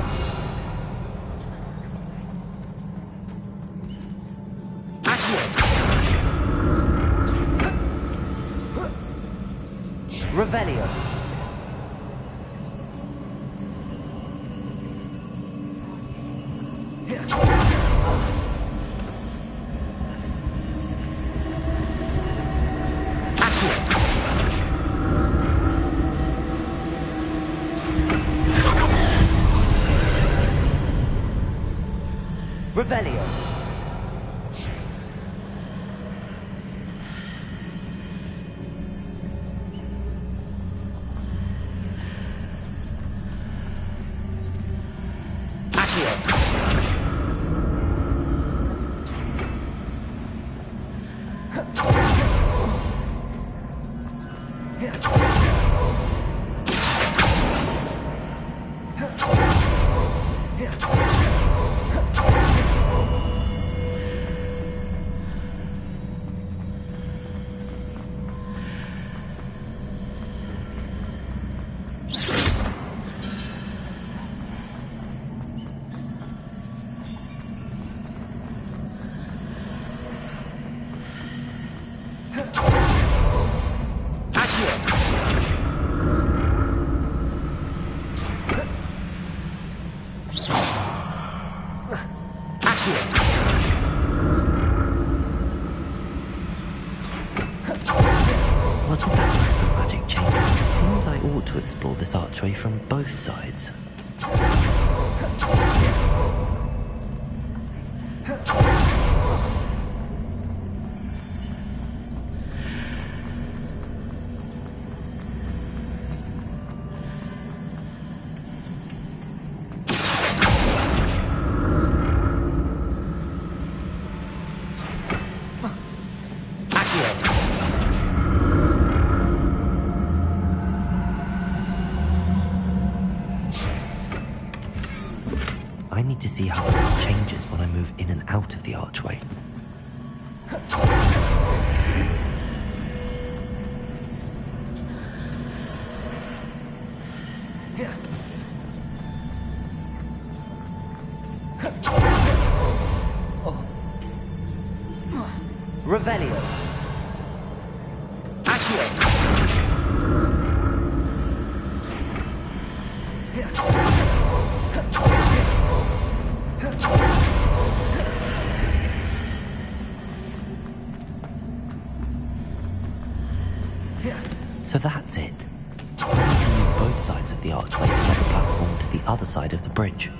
Revelio. Revelio. What did that burst of magic change? It seems I ought to explore this archway from both sides. I need to see how the light changes when I move in and out of the archway. Revelio. So that's it. I need to move both sides of the archway to get the platform to the other side of the bridge.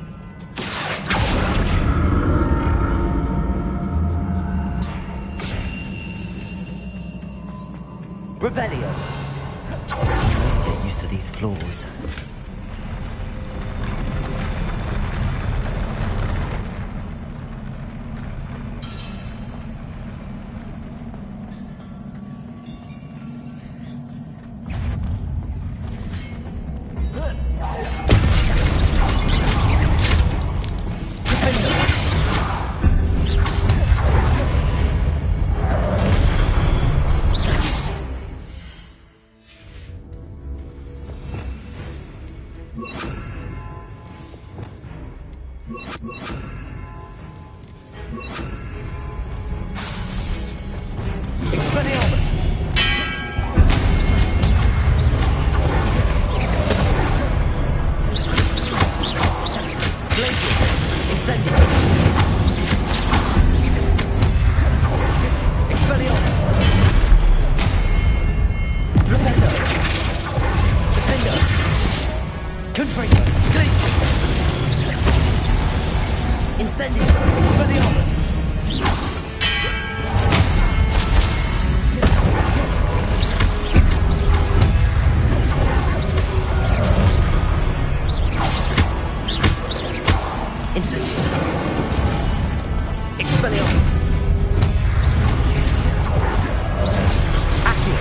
Revelio. I need to get used to these floors. Expelliarmus! Accio!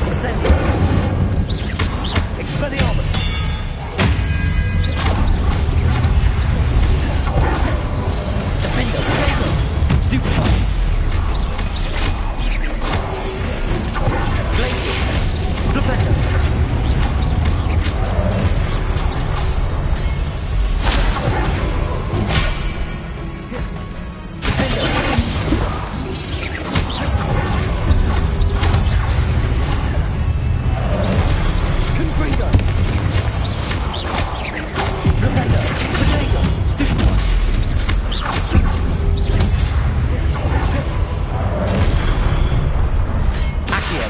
Incendio! Expelliarmus! Defendo! Stupefy! Glacier! Flipendo! Confringo! Flipendo! Flipendo! Stupefy! Accio!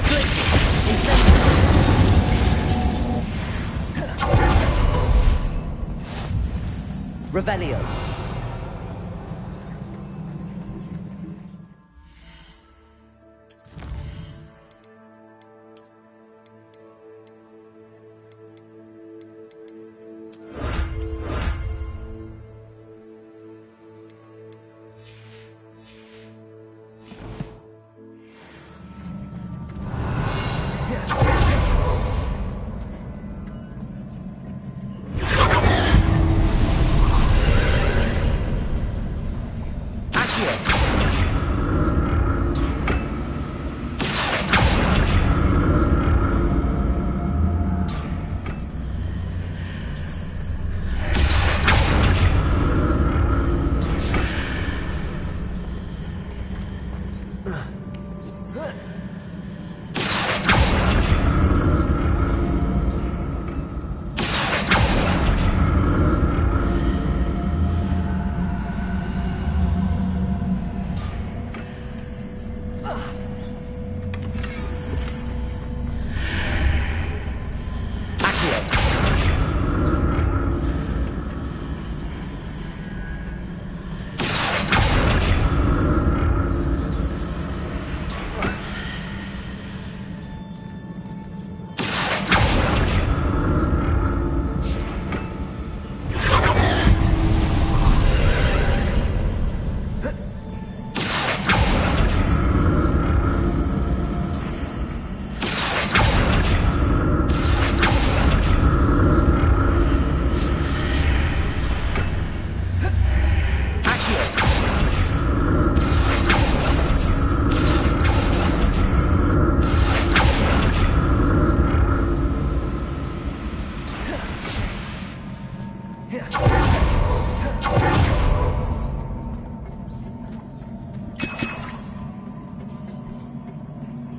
Glacier! Incendio! Revelio!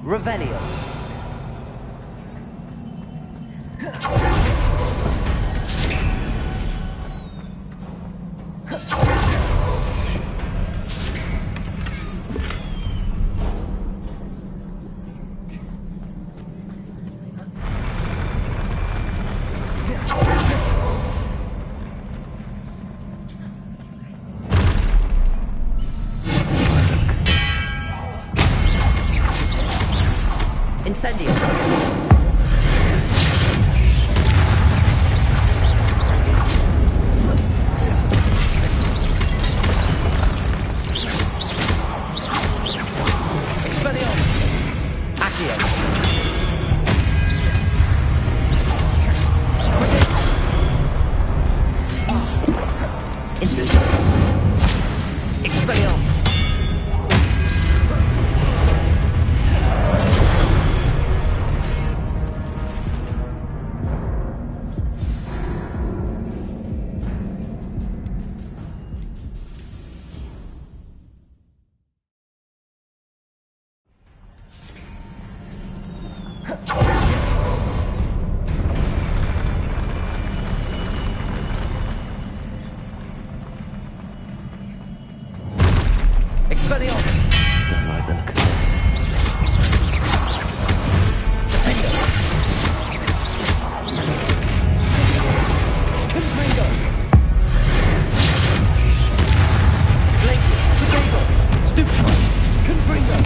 Revelio. Incendio. Expelliarmus. Accio. Incendio. Expelliarmus. Expelliarmus! Don't like the look of this. Defender! Confringo! Glacius! Confringo! Stupefy! Confringo!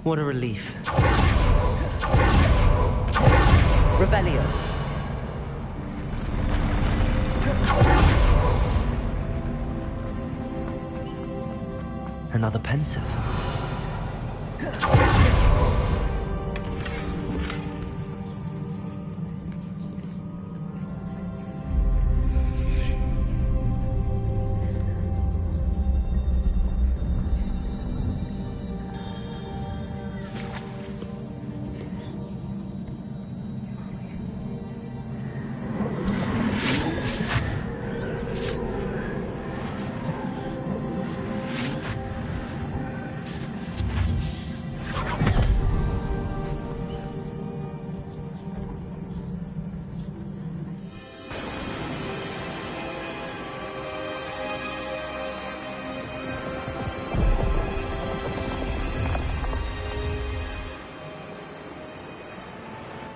What a relief. Revelio. Another pensive.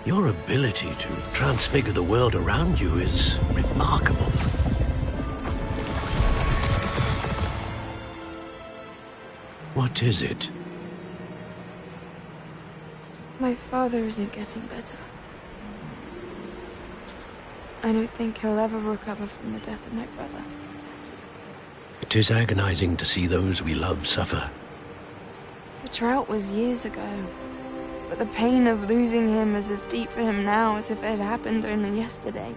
Your ability to transfigure the world around you is remarkable. What is it? My father isn't getting better. I don't think he'll ever recover from the death of my brother. It is agonizing to see those we love suffer. The drought was years ago, but the pain of losing him is as deep for him now as if it had happened only yesterday.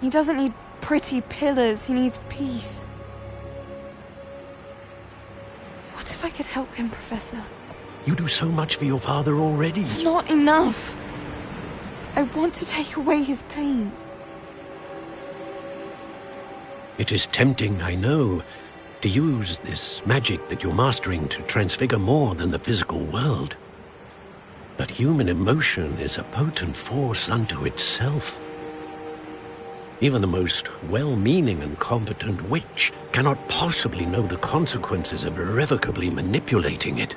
He doesn't need pretty pillars, he needs peace. What if I could help him, Professor? You do so much for your father already. It's not enough. I want to take away his pain. It is tempting, I know, to use this magic that you're mastering to transfigure more than the physical world. But human emotion is a potent force unto itself. Even the most well-meaning and competent witch cannot possibly know the consequences of irrevocably manipulating it.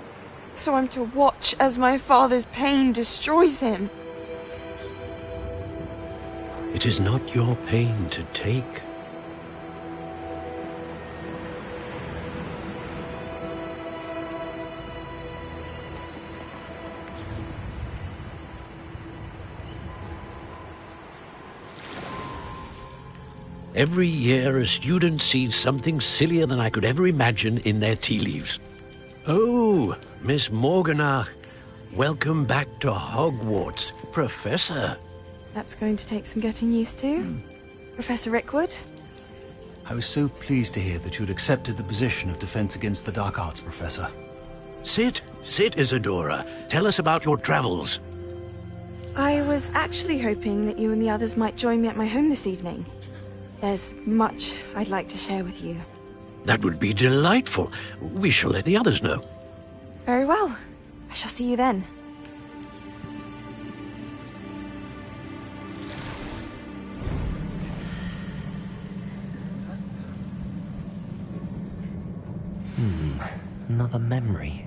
So I'm to watch as my father's pain destroys him. It is not your pain to take. Every year, a student sees something sillier than I could ever imagine in their tea leaves. Oh, Miss Morganach, welcome back to Hogwarts, Professor. That's going to take some getting used to. Professor Rickwood? I was so pleased to hear that you'd accepted the position of Defense Against the Dark Arts, Professor. Sit, Isadora. Tell us about your travels. I was actually hoping that you and the others might join me at my home this evening. There's much I'd like to share with you. That would be delightful. We shall let the others know. Very well. I shall see you then. Another memory.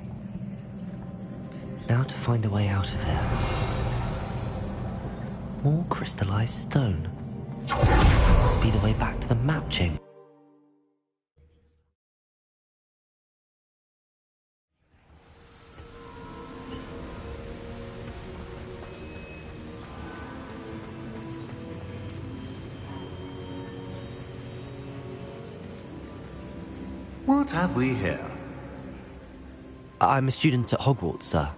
Now to find a way out of here. More crystallized stone. That must be the way back to the map chamber. What have we here? I'm a student at Hogwarts, sir.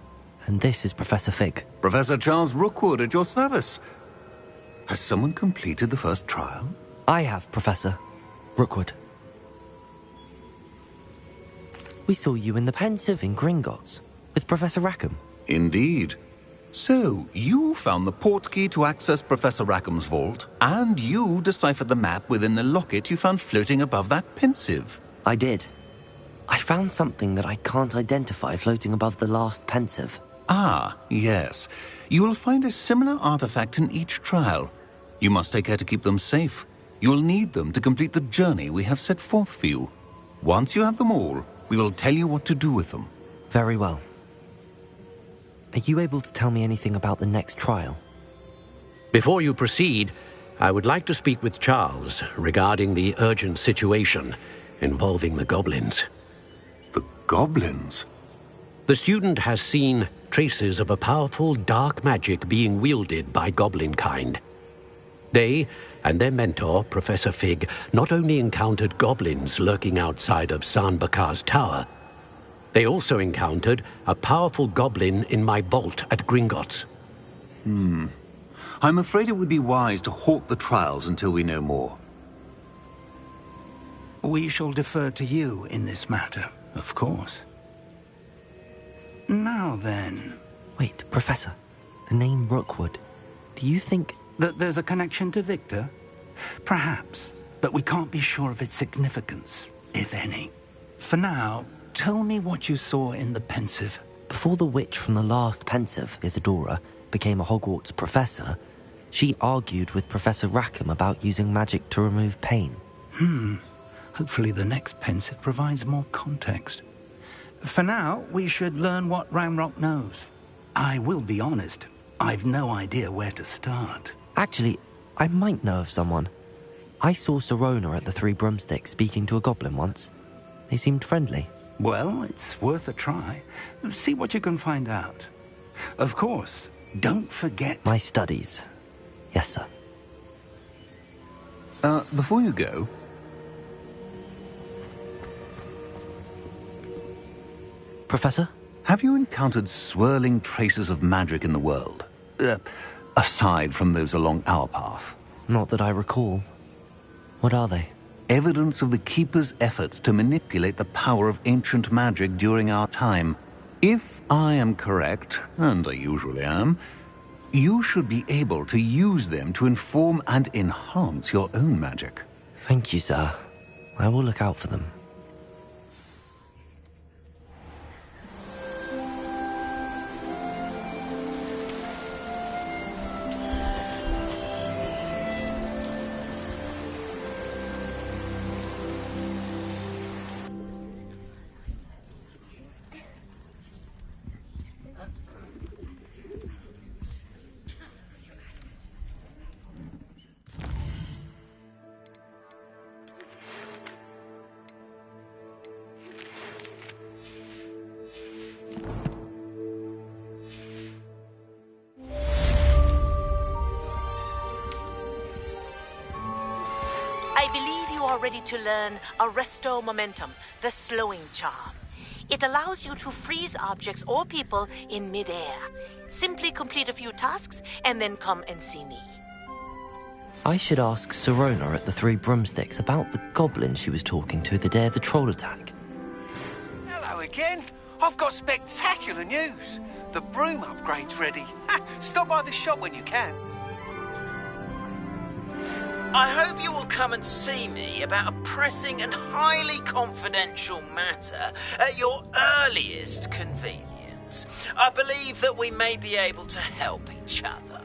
And this is Professor Fig. Professor Charles Rookwood at your service. Has someone completed the first trial? I have, Professor Rookwood. We saw you in the Pensive in Gringotts with Professor Rackham. Indeed. So, you found the portkey to access Professor Rackham's vault, and you deciphered the map within the locket you found floating above that Pensive. I did. I found something that I can't identify floating above the last Pensive. Ah, yes. You will find a similar artifact in each trial. You must take care to keep them safe. You will need them to complete the journey we have set forth for you. Once you have them all, we will tell you what to do with them. Very well. Are you able to tell me anything about the next trial? Before you proceed, I would like to speak with Charles regarding the urgent situation involving the goblins. The goblins? The student has seen traces of a powerful dark magic being wielded by goblin kind. They and their mentor, Professor Fig, not only encountered goblins lurking outside of San Bakar's tower, they also encountered a powerful goblin in my vault at Gringotts. I'm afraid it would be wise to halt the trials until we know more. We shall defer to you in this matter, of course. Now then... Wait, Professor. The name Rookwood. Do you think... that there's a connection to Victor? Perhaps, but we can't be sure of its significance, if any. For now, tell me what you saw in the Pensive. Before the witch from the last Pensive, Isadora, became a Hogwarts professor, she argued with Professor Rackham about using magic to remove pain. Hopefully the next Pensive provides more context. For now, we should learn what Ramrock knows. I will be honest, I've no idea where to start. Actually, I might know of someone. I saw Sirona at the Three Broomsticks speaking to a goblin once. They seemed friendly. Well, it's worth a try. See what you can find out. Of course, don't forget... My studies. Yes, sir. Before you go... Professor? Have you encountered swirling traces of magic in the world? Aside from those along our path? Not that I recall. What are they? Evidence of the Keeper's efforts to manipulate the power of ancient magic during our time. If I am correct, and I usually am, you should be able to use them to inform and enhance your own magic. Thank you, sir. I will look out for them. I believe you are ready to learn Arresto Momentum, the slowing charm. It allows you to freeze objects or people in midair. Simply complete a few tasks and then come and see me. I should ask Sirona at the Three Broomsticks about the goblin she was talking to the day of the troll attack. Hello again. I've got spectacular news. The broom upgrade's ready. Stop by the shop when you can. I hope you will come and see me about a pressing and highly confidential matter at your earliest convenience. I believe that we may be able to help each other.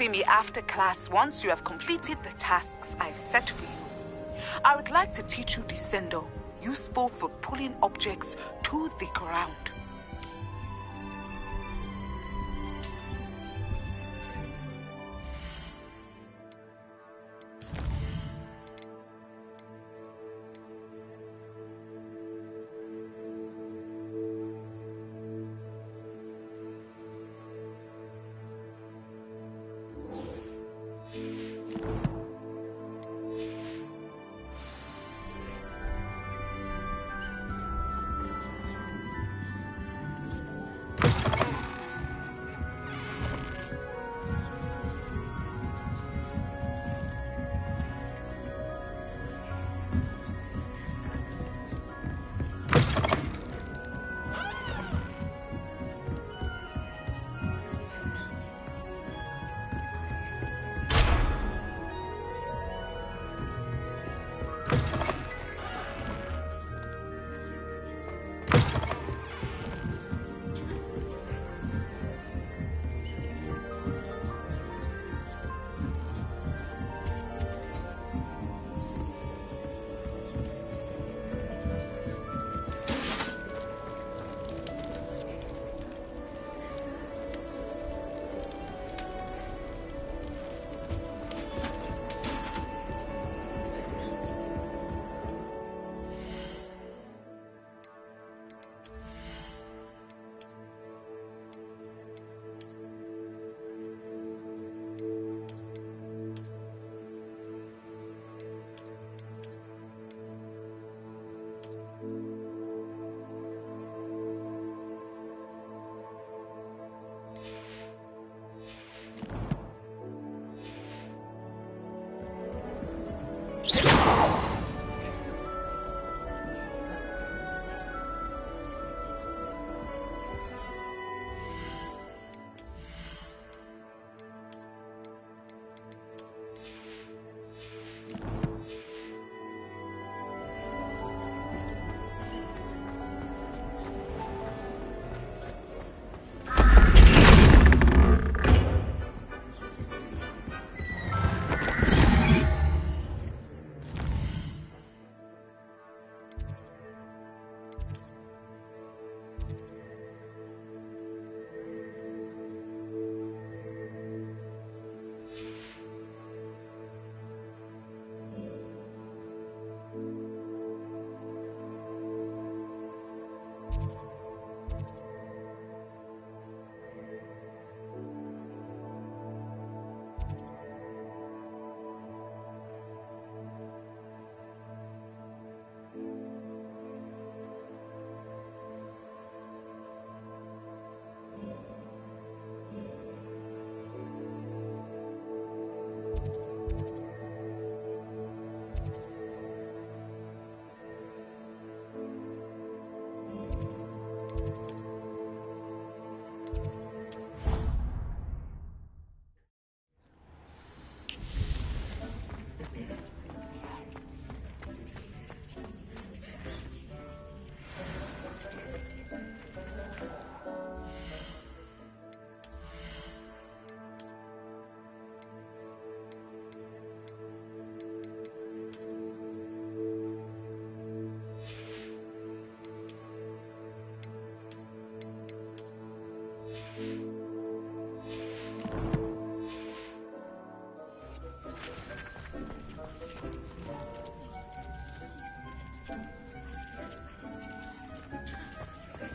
see me after class once you have completed the tasks I've set for you. I would like to teach you Descendo, useful for pulling objects to the ground.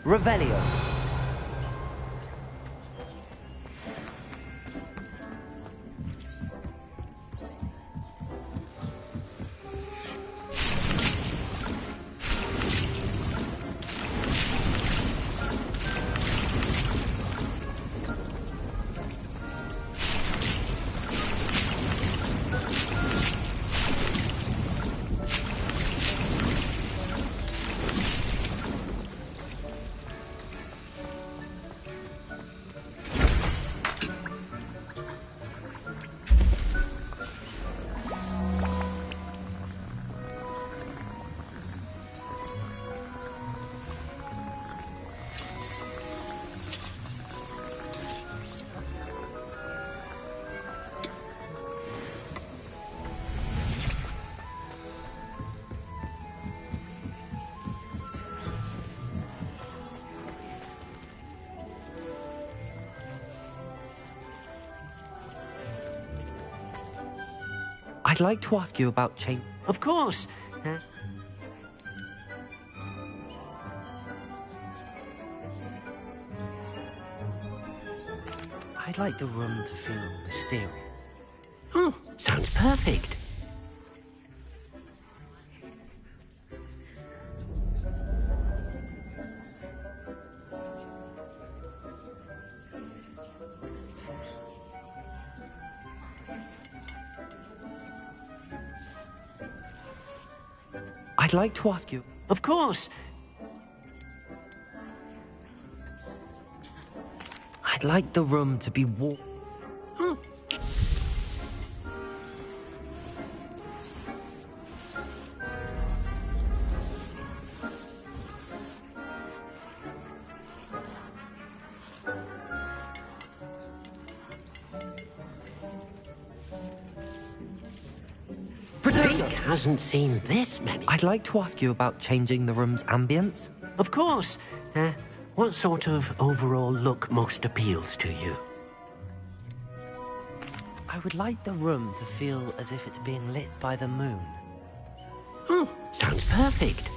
Revelio. I'd like to ask you about change. Of course. I'd like the room to feel mysterious. Oh, sounds perfect. I'd like to ask you... Of course. I'd like the room to be warm. Dick hasn't seen this many. I'd like to ask you about changing the room's ambience. Of course. What sort of overall look most appeals to you? I would like the room to feel as if it's being lit by the moon. Oh, sounds perfect.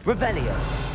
Revelio.